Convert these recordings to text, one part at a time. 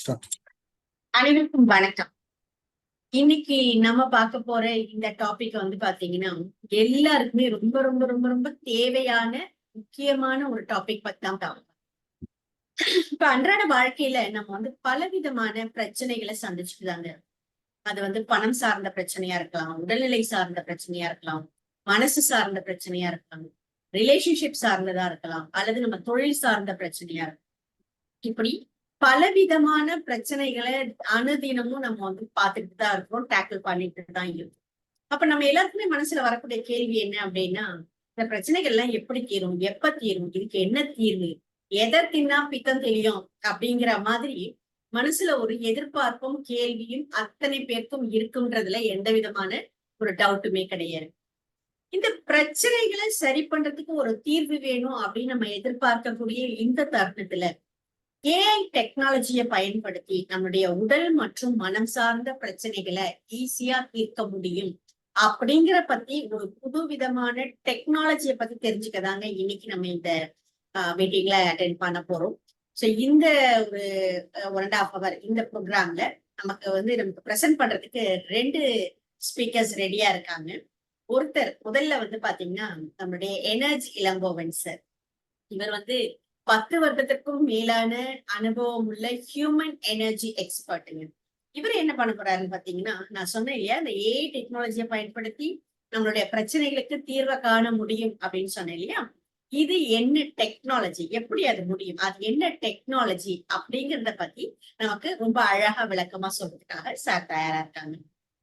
Start. அனைவருக்கும் வணக்கம். இன்னைக்கு நம்ம பார்க்க போற இந்த டாபிக் வந்து பாத்தீங்கன்னா, எல்லாருக்குமே ரொம்ப ரொம்ப ரொம்ப ரொம்ப தேவையான முக்கியமான ஒரு டாபிக் பத்தி தான் பார்ப்போம். இப்ப அன்றாட வாழ்க்கையில நம்ம வந்து பலவிதமான பிரச்சனைகளை சந்திச்சுட்டு தாங்க. அது வந்து பணம் சார்ந்த பிரச்சனையா இருக்கலாம், உடல்நிலை சார்ந்த பிரச்சனையா இருக்கலாம், மனசு சார்ந்த பிரச்சனையா இருக்கலாம், ரிலேஷன்ஷிப் சார்ந்ததா இருக்கலாம், அல்லது நம்ம தொழில் சார்ந்த பிரச்சனையா இருக்கலாம். இப்படி பலவிதமான பிரச்சனைகளை அனுதினமும் நம்ம வந்து பார்த்துட்டு தான் இருக்கோம், டேக்கிள் பண்ணிட்டு தான் இருக்கோம். அப்ப நம்ம எல்லாருக்குமே மனசுல வரக்கூடிய கேள்வி என்ன அப்படின்னா, இந்த பிரச்சனைகள் எல்லாம் எப்படி தீரும், எப்ப தீரும், இதுக்கு என்ன தீர்வு, எதை தின்னா பித்தம் தெளியும் அப்படிங்கிற மாதிரி மனசுல ஒரு எதிர்பார்ப்பும் கேள்வியும் அத்தனை பேருக்கும் இருக்குன்றதுல எந்த விதமான ஒரு டவுட்டுமே கிடையாது. இந்த பிரச்சனைகளை சரி பண்றதுக்கு ஒரு தீர்வு வேணும் அப்படின்னு நம்ம எதிர்பார்க்கக்கூடிய இந்த தருணத்துல ஏஐ டெக்னாலஜியை பயன்படுத்தி நம்முடைய உடல் மற்றும் மனம் சார்ந்த பிரச்சனைகளை ஈஸியா தீர்க்க முடியும் அப்படிங்கிற பத்தி ஒரு புது விதமான டெக்னாலஜியை பத்தி தெரிஞ்சுக்கதாங்க இன்னைக்கு நம்ம இந்த மீட்டிங்ல அட்டென்ட் பண்ண போறோம். ஸோ இந்த ஒரு 1.5 hour இந்த ப்ரோக்ராம்ல நமக்கு ப்ரெசென்ட் பண்றதுக்கு 2 ஸ்பீக்கர்ஸ் ரெடியா இருக்காங்க. ஒருத்தர் முதல்ல வந்து பாத்தீங்கன்னா நம்மளுடைய எனர்ஜி இளங்கோவன் சார். இவர் வந்து 10 வருடத்திற்கும் மேலான அனுபவம் உள்ள ஹியூமன் எனர்ஜி எக்ஸ்பர்ட்டுங்க. இவர் என்ன பண்ண போறாருன்னு பாத்தீங்கன்னா, நான் சொன்னேன் இல்லையா, இந்த ஏஐ டெக்னாலஜியை பயன்படுத்தி நம்மளுடைய பிரச்சனைகளுக்கு தீர்வை காண முடியும் அப்படின்னு சொன்னேன் இல்லையா. இது என்ன டெக்னாலஜி, எப்படி அது முடியும், அது என்ன டெக்னாலஜி அப்படிங்கிறத பத்தி நமக்கு ரொம்ப அழகா விளக்கமா சொல்றதுக்காக சார் தயாரா இருக்காங்க.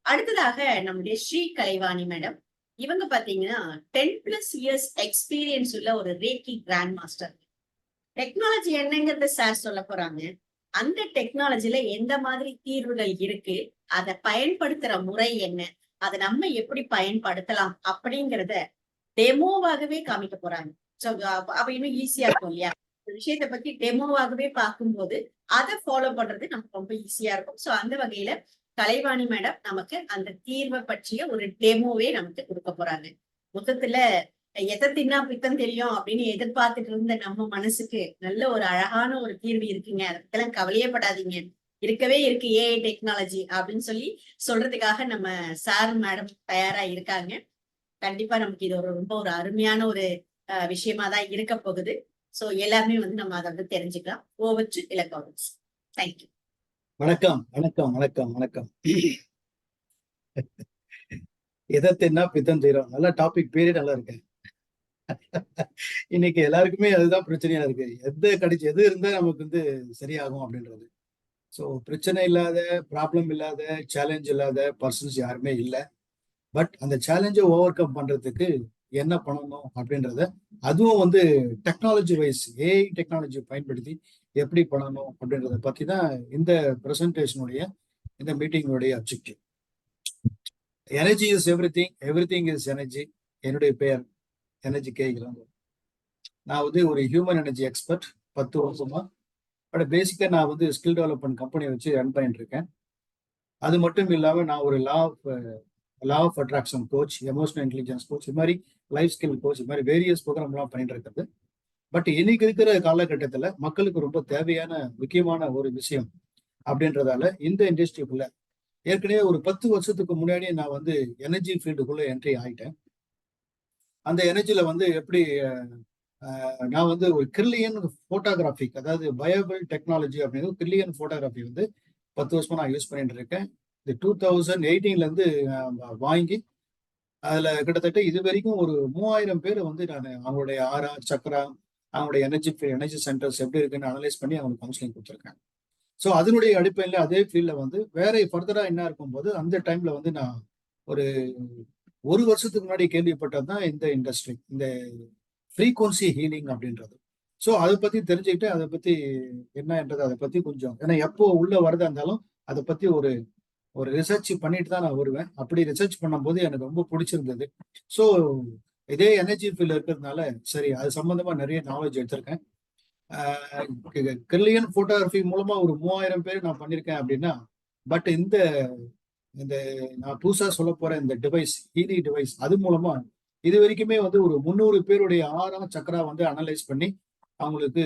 அடுத்ததாக நம்முடைய ஸ்ரீ கலைவாணி மேடம். இவங்க பாத்தீங்கன்னா 10+ years எக்ஸ்பீரியன்ஸ் உள்ள ஒரு ரேக்கி கிராண்ட் மாஸ்டர். டெக்னாலஜி என்னங்கிறத சார் சொல்ல போறாங்க. அந்த டெக்னாலஜில எந்த மாதிரி தீர்வுகள் இருக்கு, அதை பயன்படுத்துற முறை என்ன, அதை நம்ம எப்படி பயன்படுத்தலாம் அப்படிங்கிறத டெமோவாகவே காமிக்க போறாங்க. சோ அப்ப இன்னும் ஈஸியா இருக்கும் இல்லையா. ஒரு விஷயத்த பத்தி டெமோவாகவே பார்க்கும்போது அதை ஃபாலோ பண்றது நமக்கு ரொம்ப ஈஸியா இருக்கும். சோ அந்த வகையில கலைவாணி மேடம் நமக்கு அந்த தீர்வை பற்றிய ஒரு டெமோவே நமக்கு கொடுக்க போறாங்க. மொத்தத்துல எதை தின்னா பித்தம் தெரியும் அப்படின்னு எதிர்பார்த்துட்டு இருந்த நம்ம மனசுக்கு நல்ல ஒரு அழகான ஒரு தீர்வு இருக்குங்க. அதற்கெல்லாம் கவலையே படாதீங்க, இருக்கவே இருக்கு ஏஐ டெக்னாலஜி அப்படின்னு சொல்லி சொல்றதுக்காக நம்ம சார் மேடம் தயாரா இருக்காங்க. கண்டிப்பா நமக்கு இது ரொம்ப ஒரு அருமையான ஒரு விஷயமா தான் இருக்க போகுது. சோ எல்லாருமே வந்து நம்ம அதை வந்து தெரிஞ்சுக்கலாம். ஓவர் டு இலக்கோவன்ஸ். தேங்க்யூ. வணக்கம் வணக்கம் வணக்கம் வணக்கம். எதை தின்னா பித்தம் தீரும், நல்ல டாபிக், பேரே நல்லா இருக்கு. இன்னைக்கு எல்லாருக்குமே அதுதான் பிரச்சனையா இருக்கு. எது இருந்தா நமக்கு வந்து சரியாகும் அப்படின்றது. ஸோ பிரச்சனை இல்லாத, ப்ராப்ளம் இல்லாத, சேலஞ்ச் இல்லாத பர்சன்ஸ் யாருமே இல்லை. பட் அந்த சேலஞ்சை ஓவர் கம் பண்றதுக்கு என்ன பண்ணணும் அப்படின்றத, அதுவும் வந்து டெக்னாலஜி வைஸ் ஏஐ டெக்னாலஜி பயன்படுத்தி எப்படி பண்ணணும் அப்படின்றத பத்தி தான் இந்த பிரசன்டேஷனுடைய, இந்த மீட்டிங்களுடைய objective. Energy is everything, everything is energy. என்னுடைய பெயர் எனர்ஜி கேட்கிறேன். நான் வந்து ஒரு ஹியூமன் எனர்ஜி எக்ஸ்பர்ட் 10 வருஷமா. பட் பேசிக்கா நான் வந்து ஸ்கில் டெவலப்மெண்ட் கம்பெனி வச்சு ரன் பண்ணிட்டு இருக்கேன். அது மட்டும் இல்லாம நான் ஒரு law of attraction coach, emotional intelligence coach, இது மாதிரி லைஃப் ஸ்கில் கோச், இது மாதிரி வேரியஸ் ப்ரோக்ராம்லாம் பண்ணிட்டு இருக்கிறது. பட் இன்னைக்கு இருக்கிற காலகட்டத்தில் மக்களுக்கு ரொம்ப தேவையான முக்கியமான ஒரு விஷயம் அப்படின்றதால இந்த இண்டஸ்ட்ரிக்குள்ள ஏற்கனவே ஒரு 10 வருஷத்துக்கு முன்னாடியே நான் வந்து எனர்ஜி ஃபீல்டுக்குள்ள என்ட்ரி ஆயிட்டேன். அந்த எனர்ஜில வந்து எப்படி நான் வந்து ஒரு கிரில்லியன் போட்டோகிராஃபிக், அதாவது வயபிள் டெக்னாலஜி அப்படின்னு கிரில்லியன் போட்டோகிராஃபி வந்து 10 வருஷமா நான் யூஸ் பண்ணிட்டு இருக்கேன். இது 2018 இருந்து வாங்கி அதுல கிட்டத்தட்ட இது வரைக்கும் ஒரு 3000 பேர் வந்து நான் அவங்களுடைய ஆரா சக்கரா, அவங்களுடைய எனர்ஜி சென்டர்ஸ் எப்படி இருக்குன்னு அனலைஸ் பண்ணி அவங்களுக்கு கவுன்சிலிங் கொடுத்துருக்கேன். ஸோ அதனுடைய அடிப்படையில் அதே ஃபீல்ட்ல வந்து வேற ஃபர்தரா என்ன இருக்கும்போது அந்த டைம்ல வந்து நான் ஒரு வருஷத்துக்கு முன்னாடி கேள்விப்பட்டது தான் இந்த இண்டஸ்ட்ரி, இந்த ஃப்ரீக்வன்சி ஹீலிங் அப்படின்றது. ஸோ அதை பத்தி தெரிஞ்சுக்கிட்டு அதை பத்தி என்னன்றது, அதை பத்தி கொஞ்சம், ஏன்னா எப்போ உள்ள வரதா இருந்தாலும் அதை பத்தி ஒரு ரிசர்ச் பண்ணிட்டு தான் நான் வருவேன். அப்படி ரிசர்ச் பண்ணும்போது எனக்கு ரொம்ப பிடிச்சிருந்தது. ஸோ இதே எனர்ஜி ஃபீல்ட் இருக்கிறதுனால சரி அது சம்பந்தமா நிறைய நாலேஜ் எடுத்திருக்கேன். கிரில்லியன் போட்டோகிராஃபி மூலமா ஒரு 3000 பேர் நான் பண்ணியிருக்கேன் அப்படின்னா, பட் இந்த நான் புதுசா சொல்ல போற இந்த டிவைஸ், ஹீலி டிவைஸ், அது மூலமா இது வரைக்குமே வந்து ஒரு 300 பேருடைய ஆறாம் சக்கரா வந்து அனலைஸ் பண்ணி அவங்களுக்கு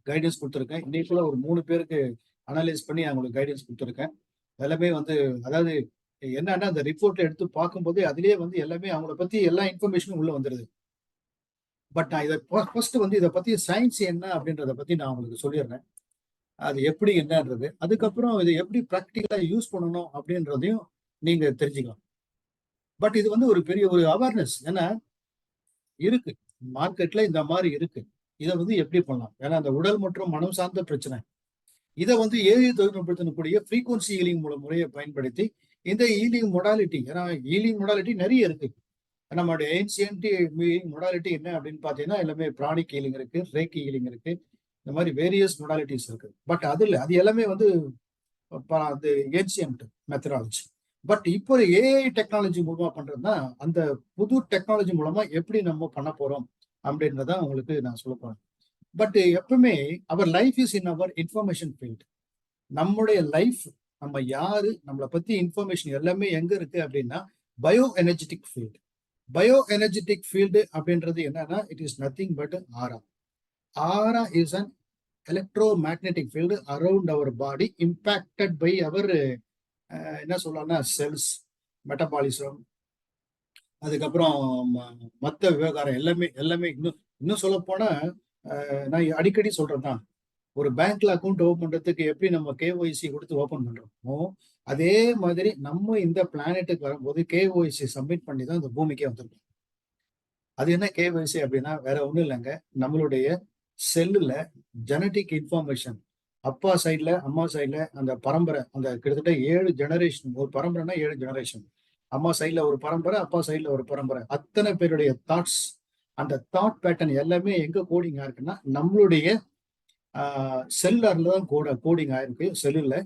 கைடன்ஸ் கொடுத்துருக்கேன். இன்னைக்குள்ள ஒரு 3 பேருக்கு அனலைஸ் பண்ணி நான் உங்களுக்கு கைடன்ஸ் கொடுத்துருக்கேன். எல்லாமே வந்து அதாவது என்னன்னா அந்த ரிப்போர்ட்ல எடுத்து பார்க்கும்போது அதுலயே வந்து எல்லாமே அவங்கள பத்தி எல்லா இன்ஃபர்மேஷனும் உள்ள வந்துருது. பட் நான் இதை ஃபர்ஸ்ட் வந்து இதை பத்தி சயின்ஸ் என்ன அப்படின்றத பத்தி நான் உங்களுக்கு சொல்லிடுறேன். அது எப்படி என்னன்றது. அதுக்கப்புறம் இதை எப்படி ப்ராக்டிக்கலா யூஸ் பண்ணணும் அப்படின்றதையும் நீங்க தெரிஞ்சுக்கலாம். பட் இது வந்து ஒரு பெரிய ஒரு அவேர்னஸ். ஏன்னா இருக்கு. மார்க்கெட்ல இந்த மாதிரி இருக்கு. இதை வந்து எப்படி பண்ணலாம்? ஏன்னா அந்த உடல் மற்றும் மனம் சார்ந்த பிரச்சனை. இதை வந்து ஏஐ தொழில்நுட்பத்தினுடைய ஃப்ரீக்வன்சி ஹீலிங் முறையை பயன்படுத்தி இந்த ஹீலிங் மொடாலிட்டி, ஏன்னா ஹீலிங் மொடாலிட்டி நிறைய இருக்கு. நம்மளுடைய ஏன்சியன்ட் மொடாலிட்டி என்ன அப்படின்னு பாத்தீங்கன்னா எல்லாமே பிராணிக் ஹீலிங் இருக்கு, ரேக்கி ஹீலிங் இருக்கு, இந்த மாதிரி வேரியஸ் மொடாலிட்டிஸ் இருக்கு. பட் அது எல்லாமே வந்து அது ஏன்சியன்ட் மெத்தடாலஜி. பட் இப்போ ஏஐ டெக்னாலஜி மூலமா பண்றதுன்னா அந்த புது டெக்னாலஜி மூலமா எப்படி நம்ம பண்ண போறோம் அப்படின்றத உங்களுக்கு நான் சொல்ல போறேன். பட் எப்பவுமே அவர் life is in our information field. நம்முடைய லைஃப், நம்ம யாரு, நம்மளை பத்தி இன்ஃபர்மேஷன் எல்லாமே எங்க இருக்கு அப்படின்னா bio energetic field. Bio energetic field அப்படின்றது என்னன்னா it is nothing but aura. Aura is an electromagnetic field around our body impacted by our என்ன சொல்லலாம்னா செல்ஸ், மெட்டபாலிசம், அதுக்கப்புறம் மற்ற விவகாரம் எல்லாமே எல்லாமே இன்னும் இன்னும் சொல்ல போனா நான் அடிக்கடி சொல்றேன், ஒரு பேங்க்ல அக்கௌண்ட் ஓபன் பண்றதுக்கு எப்படி நம்ம கேஒய்சி கொடுத்து ஓபன் பண்றோமோ அதே மாதிரி நம்ம இந்த பிளானெட்டுக்கு வரும்போது கேஒய்சி சப்மிட் பண்ணி தான் இந்த பூமிக்கே வந்திருக்கோம். அது என்ன கேஒய்சி அப்படின்னா வேற ஒண்ணும் இல்லைங்க, நம்மளுடைய செல்லுல ஜெனட்டிக் இன்ஃபர்மேஷன் அப்பா சைட்ல அம்மா சைட்ல அந்த பரம்பரை, அந்த கிட்டத்தட்ட 7 ஜெனரேஷன், ஒரு பரம்பரைனா 7 ஜெனரேஷன், அம்மா சைட்ல ஒரு பரம்பரை, அப்பா சைட்ல ஒரு பரம்பரை, அத்தனை பேருடைய தாட்ஸ், அந்த தாட் பேட்டர்ன் எல்லாமே எங்க கோடிங் ஆயிருக்குன்னா நம்மளுடைய செல்லர்ல தான் கோடிங் ஆயிருக்கு, செல்லுல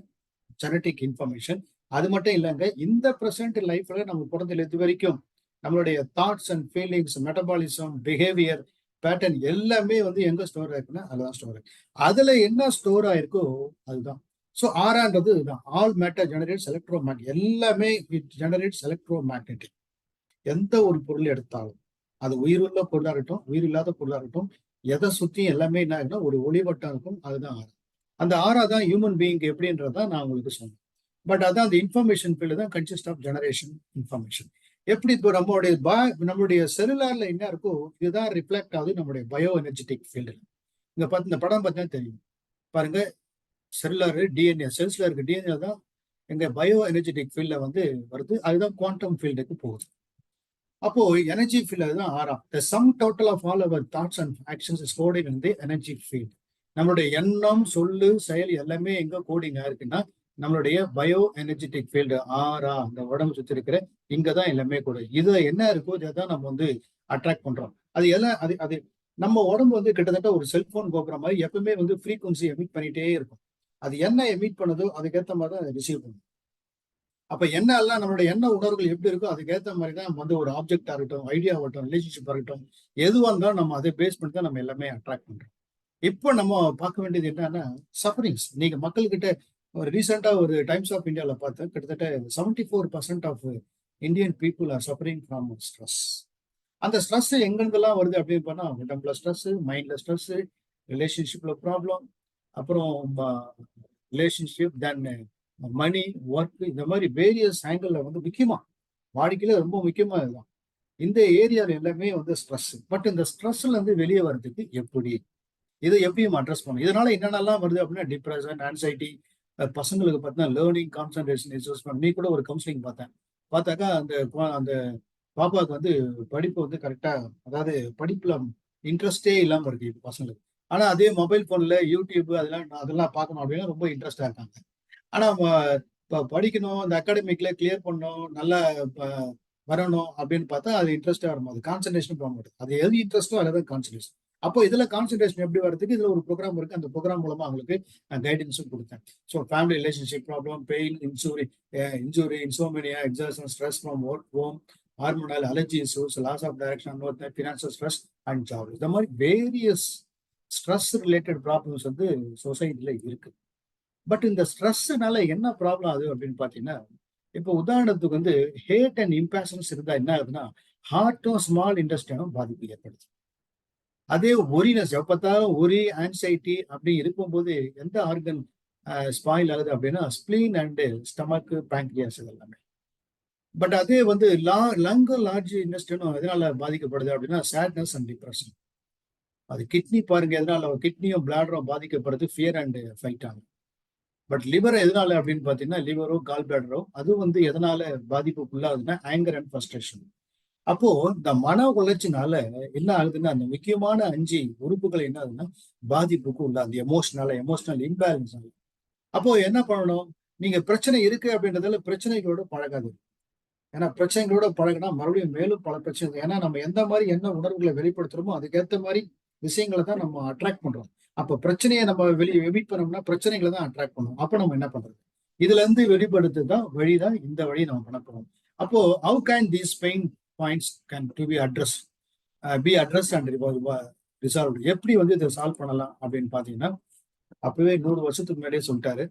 ஜெனட்டிக் இன்ஃபர்மேஷன். அது மட்டும் இல்லைங்க, இந்த பிரசன்ட் லைஃப்ல நம்ம பிறந்ததுல இது வரைக்கும் நம்மளுடைய thoughts and feelings, metabolism, behaviour pattern எல்லாமே வந்து எங்க ஸ்டோர் ஆயிருக்குன்னா அதுதான் ஸ்டோர் ஆயிருக்கு. அதுல என்ன ஸ்டோர் ஆயிருக்கோ அதுதான். ஸோ ஆறான்றது இதுதான், all matter generates electro magnet. எல்லாமே இட் ஜெனரேட்ஸ் எலக்ட்ரோ மேக்னெட்டிக். எந்த ஒரு பொருள் எடுத்தாலும் அது உயிருள்ள பொருளா இருக்கட்டும், உயிர் இல்லாத பொருளா இருக்கட்டும், எதை சுத்தியும் எல்லாமே என்ன ஆகுதுன்னா ஒரு ஒளிவட்டம் இருக்கும், அதுதான் ஆறா. அந்த ஆறா தான் ஹியூமன் பீயிங் எப்படின்றதான் நான் உங்களுக்கு சொன்னேன். பட் அதான் அந்த இன்ஃபர்மேஷன் ஃபீல்டு தான் கன்சிஸ்ட் ஆஃப் ஜெனரேஷன் இன்ஃபர்மேஷன். எப்படி இப்போ நம்மளுடைய செல்லுலார்ல என்ன இருக்கோ இதுதான் ரிஃப்ளெக்ட் ஆகுது நம்மளுடைய பயோ எனர்ஜெட்டிக் ஃபீல்டு. இங்க பார்த்து இந்த படம் பார்த்தா தெரியும் பாருங்க, செல்லுலார் டிஎன்ஏ, செல்ஸ்ல இருக்க டிஎன்ஏ தான் எங்க பயோ எனர்ஜெட்டிக் ஃபீல்ட்ல வந்து வருது, அதுதான் குவாண்டம் ஃபீல்டுக்கு போகுது. அப்போ எனர்ஜி ஃபீல்ட் அதுதான் aura. The sum total of all our thoughts and actions is coding in the energy field. நம்மளுடைய எண்ணம், சொல்லு, செயல் எல்லாமே எங்க கோடிங் ஆயிருக்குன்னா நம்மளுடைய பயோ எனர்ஜெட்டிக் ஃபீல்டு ஆறா, அந்த உடம்பு சுத்தி இருக்கிற இங்கதான் எல்லாமே கூட. இது என்ன இருக்கோ இதான் நம்ம வந்து அட்ராக்ட் பண்றோம். அது எல்லாம் அது அது நம்ம உடம்பு வந்து கிட்டத்தட்ட ஒரு செல்போன் கோபுற மாதிரி எப்பவுமே வந்து ஃப்ரீக்வன்சி எமிட் பண்ணிட்டே இருக்கும். அது என்ன எமிட் பண்ணுதோ அதுக்கேற்ற மாதிரி தான் ரிசீவ் பண்ணும். அப்ப என்ன எல்லாம் நம்மளுடைய எண்ண உணர்வுகள் எப்படி இருக்கோ அதுக்கேற்ற மாதிரி தான் நம்ம வந்து ஒரு ஆப்ஜெக்ட் ஆகட்டும், ஐடியா ஆகட்டும், ரிலேஷன்ஷிப் ஆகட்டும், எதுவாக இருந்தாலும் நம்ம அதை பேஸ் பண்ணி தான் நம்ம எல்லாமே அட்ராக்ட் பண்றோம். இப்போ நம்ம பார்க்க வேண்டியது என்னன்னா சஃபரிங்ஸ். நீங்க மக்கள்கிட்ட ஒரு ரீசெண்டா ஒரு டைம்ஸ் ஆஃப் இந்தியாவில பார்த்தேன், கிட்டத்தட்ட 74% of Indian people are suffering from stress. அந்த ஸ்ட்ரெஸ் எங்கிருந்தெல்லாம் வருது அப்படின்னு பண்ணா உடம்புல ஸ்ட்ரெஸ், மைண்ட்ல ஸ்ட்ரெஸ், ரிலேஷன்ஷிப்ல ப்ராப்ளம், அப்புறம் ரிலேஷன்ஷிப், தென் மணி, ஒர்க், இந்த மாதிரி வேரியஸ் ஆங்கிள் வந்து முக்கியமா வாடிக்கையில ரொம்ப முக்கியமா இதுதான். இந்த ஏரியால எல்லாமே வந்து ஸ்ட்ரெஸ். பட் இந்த ஸ்ட்ரெஸ்ல இருந்து வெளியே வர்றதுக்கு எப்படி, இதை எப்படி அட்ரஸ் பண்ணணும்? இதனால என்னென்னலாம் வருது அப்படின்னா டிப்ரெஷன், ஆன்சைட்டி, பசங்களுக்கு பார்த்தீங்கன்னா லேர்னிங் கான்சன்ட்ரேஷன் இஷ்யூஸ். நீ கூட ஒரு கவுன்சிலிங் பார்த்தாக்கா அந்த அந்த பாப்பாவுக்கு வந்து படிப்பு வந்து கரெக்டா, அதாவது படிப்புல இன்ட்ரெஸ்டே இல்லாம இருக்கு இப்போ பசங்களுக்கு. ஆனா அதே மொபைல் போன்ல யூடியூப் அதெல்லாம் பார்க்கணும் அப்படின்னா ரொம்ப இன்ட்ரெஸ்டா இருக்காங்க. ஆனா படிக்கணும், இந்த அகாடமிக்ல கிளியர் பண்ணணும், நல்லா வரணும் அப்படின்னு பார்த்தா அது இன்ட்ரெஸ்டா வரும்போது கான்சன்ட்ரேஷன் போக மாட்டேது. அது எது இன்ட்ரெஸ்டோ அதுதான் கான்சன்ட்ரேஷன். அப்போ இதுல கான்சன்ட்ரேஷன் எப்படி வரதுக்கு இதுல ஒரு ப்ரோக்ராம் இருக்கு, அந்த ப்ரோக்ராம் மூலமா அவங்களுக்கு நான் கைடன்ஸும் கொடுத்தேன். So family relationship problem, pain, injury, insomnia, exhaustion, stress from work, home, hormonal, allergy issues, loss of direction, financial stress and job, இந்த மாதிரி வேரியஸ் ஸ்ட்ரெஸ் ரிலேட்டட் ப்ராப்ளம்ஸ் வந்து சொசைட்டில இருக்கு. பட் இந்த ஸ்ட்ரெஸ்னால என்ன ப்ராப்ளம் ஆகுது அப்படின்னு பாத்தீங்கன்னா, இப்போ உதாரணத்துக்கு வந்து ஹேட் அண்ட் இம்பேஷன்ஸ் இருந்தா என்ன ஆகுதுன்னா ஹார்ட்டும் ஸ்மால் இண்டஸ்ட்ரியும் பாதிப்பு ஏற்படுது. அதே ஒரினஸ், எப்ப பார்த்தாலும் ஒரி, ஆன்சைட்டி அப்படி இருக்கும்போது எந்த ஆர்கன் ஸ்பாயில் ஆகுது அப்படின்னா ஸ்பிளீன் அண்ட் ஸ்டமக், பேங்க்ரியாஸ் எல்லாமே. பட் அதே வந்து லங்கு லார்ஜ் இன்டெஸ்டைனும் எதனால பாதிக்கப்படுது அப்படின்னா சேட்னஸ் அண்ட் டிப்ரெஷன். அது கிட்னி பாருங்க, எதனால கிட்னியும் பிளாடரும் பாதிக்கப்படுறது, ஃபியர் அண்ட் ஃபைட் ஆகும். பட் லிவர் எதனால அப்படின்னு பாத்தீங்கன்னா லிவரோ கால் பிளாடரோ அது வந்து எதனால பாதிப்புக்குள்ளாகுதுன்னா ஆங்கர் அண்ட் ஃப்ரஸ்ட்ரேஷன். அப்போ இந்த மன உளைச்சினால என்ன ஆகுதுன்னா அந்த முக்கியமான 5 உறுப்புகள் என்ன ஆகுதுன்னா பாதிப்புக்கு உள்ளாது, எமோஷனல் இம்பேலன்ஸ் ஆகுது. அப்போ என்ன பண்ணணும், நீங்க பிரச்சனை இருக்கு அப்படின்றதால பிரச்சனைகளோட பழகாது. ஏன்னா பிரச்சனைகளோட பழகினா மறுபடியும் மேலும் பல பிரச்சனை. ஏன்னா நம்ம எந்த மாதிரி என்ன உணர்வுகளை வெளிப்படுத்துறோமோ அதுக்கேற்ற மாதிரி விஷயங்களை தான் நம்ம அட்ராக்ட் பண்றோம். அப்ப பிரச்சனையை நம்ம வெளியே எமிட் பண்ணோம்னா பிரச்சனைகளை தான் அட்ராக்ட் பண்ணுவோம். அப்ப நம்ம என்ன பண்றது, இதுல இருந்து வெளிப்படுத்துதான் வழிதான் இந்த வழி நம்ம பண்ண போறோம். அப்போ how can these pain points can to be address and resolve. எப்படி வந்து இதை சால்வ் பண்ணலாம் அப்படின்னு பாத்தீங்கன்னா அப்பவே 100 வருஷத்துக்கு முன்னாடியே சொல்லிட்டாரு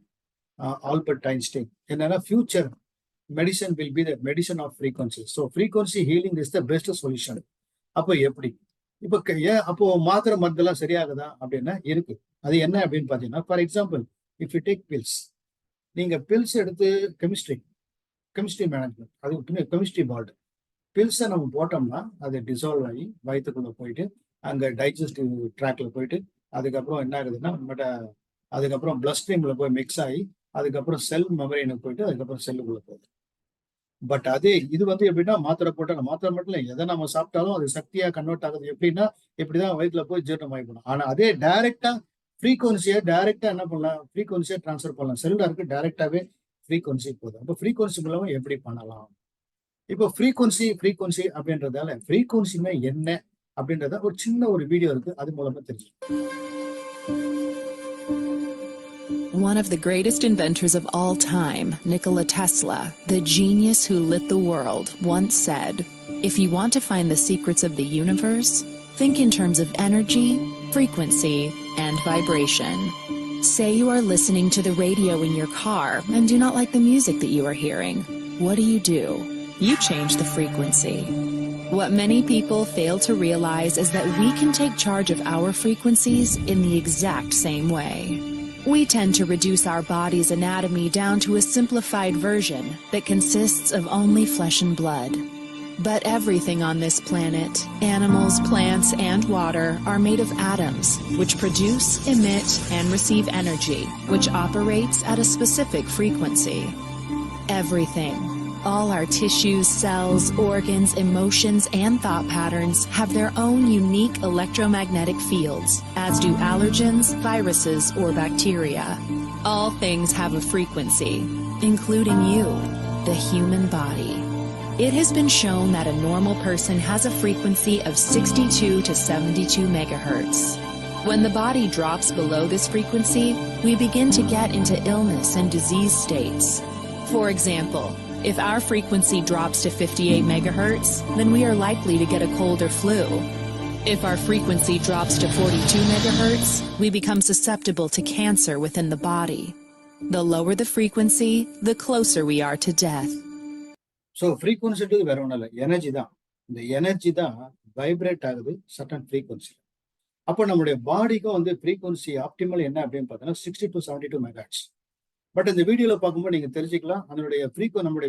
ஆல்பர்ட் ஐன்ஸ்டைன். என்னன்னா future medicine will be the medicine of frequency. So frequency healing is the best solution. அப்போ எப்படி இப்போ ஏன் அப்போ மாத்திரை மருந்தெல்லாம் சரியாகுதா அப்படின்னா இருக்கு. அது என்ன அப்படின்னு பாத்தீங்கன்னா for example if you take pills, நீங்க பில்ஸ் எடுத்து கெமிஸ்ட்ரி மேனேஜ்மெண்ட், அது கெமிஸ்ட்ரி பால்டு பில்ஸை நம்ம போட்டோம்னா அது டிசால்வ் ஆகி வயிற்றுக்குள்ள போயிட்டு அங்க டைஜஸ்டிவ் ட்ராக்ல போயிட்டு அதுக்கப்புறம் என்ன ஆகுதுன்னா அதுக்கப்புறம் பிளட் ஸ்ட்ரீம்ல போய் மிக்ஸ் ஆகி அதுக்கப்புறம் செல் மெமரினுக்கு போயிட்டு அதுக்கப்புறம் செல்லுக்குள்ள போகுது. பட் அதே இது வந்து எப்படின்னா மாத்திரை போட்டாலும் மாத்திரை மட்டும் இல்லை, எதை நம்ம சாப்பிட்டாலும் அது சக்தியா கன்வெர்ட் ஆகுது. எப்படின்னா இப்படிதான் வயிற்றுல போய் ஜீரணம் ஆகிப்படும். ஆனா அதே டைரக்டா ஃப்ரீக்வன்சியை டைரக்டா என்ன பண்ணலாம், ஃப்ரீக்வன்சியை டிரான்ஸ்ஃபர் பண்ணலாம். செல்லுலாருக்கு டைரக்டாவே ஃப்ரீக்வன்சி போதும். அப்போ ஃப்ரீக்வன்சி மூலமா எப்படி பண்ணலாம்? இப்போ ஃப்ரீக்வன்சி அப்படின்றதால ஃப்ரீக்வன்சினா என்ன அப்படின்றத ஒரு சின்ன ஒரு வீடியோ இருக்கு, அது மூலமா தெரிஞ்சு. One of the greatest inventors of all time, Nikola Tesla, the genius who lit the world, once said, "If you want to find the secrets of the universe, think in terms of energy, frequency, and vibration." Say you are listening to the radio in your car and do not like the music that you are hearing. What do? You change the frequency. What many people fail to realize is that we can take charge of our frequencies in the exact same way. We tend to reduce our body's anatomy down to a simplified version that consists of only flesh and blood. But everything on this planet, animals, plants, and water, are made of atoms, which produce, emit, and receive energy, which operates at a specific frequency. Everything. All our tissues, cells, organs, emotions, and thought patterns have their own unique electromagnetic fields, as do allergens, viruses, or bacteria. All things have a frequency, including you, the human body. It has been shown that a normal person has a frequency of 62 to 72 megahertz. When the body drops below this frequency, we begin to get into illness and disease states. For example, if our frequency drops to 58 megahertz, then we are likely to get a cold or flu. If our frequency drops to 42 megahertz, we become susceptible to cancer within the body. The lower the frequency, the closer we are to death. So ஃப்ரீக்வன்சின்றது வேற ஒன்றும் இல்லை, energy தான். இந்த energy தான் vibrate ஆகுது certain frequency. அப்போ நம்மளுடைய பாடிக்கும் வந்து ஃப்ரீக்வன்சி ஆப்டிமல் என்ன அப்படின்னு பார்த்தோன்னா 60 to 72 மெகாஹெர்ட்ஸ். பட் இந்த வீடியோல பார்க்கும்போது நீங்க தெரிஞ்சுக்கலாம் நம்மளுடைய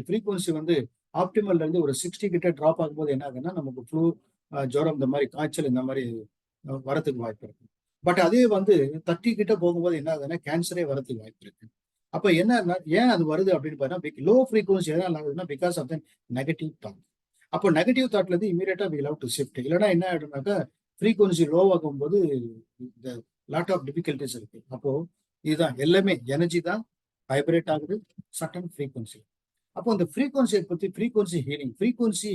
ஃப்ரீக்வன்சி வந்து ஆப்டிமல்ல இருந்து ஒரு 60 கிட்ட டிராப் ஆகும்போது என்ன ஆகுதுன்னா நமக்கு ஃப்ளூ, ஜுரம், இந்த மாதிரி காய்ச்சல் இந்த மாதிரி வரத்துக்கு வாய்ப்பு இருக்கு. பட் அதே வந்து 30 கிட்ட போகும்போது என்ன ஆகுதுன்னா கேன்சரே வரதுக்கு வாய்ப்பு இருக்கு. அப்ப என்ன ஏன் அது வருது அப்படின்னு பார்த்தா லோ ஃப்ரீக்வன்சி எதனால ஆகுதுன்னா because of the negative thought. அப்போ நெகட்டிவ் தாட்ல இருந்து இமீடியட்டா வி லவ் டு ஷிஃப்ட். இல்லைன்னா என்ன ஆயிடும்னாக்கா ஃப்ரீக்வன்சி லோ ஆகும்போது இந்த லாட் ஆஃப் டிஃபிகல்டிஸ் இருக்கு. அப்போ இதுதான் எல்லாமே எனர்ஜி தான் வைப்ரேட் ஆகுது சர்டன் ஃப்ரீக்வன்சி. அப்போ இந்த ஃப்ரீக்வன்சியை பத்தி ஃப்ரீக்வன்சி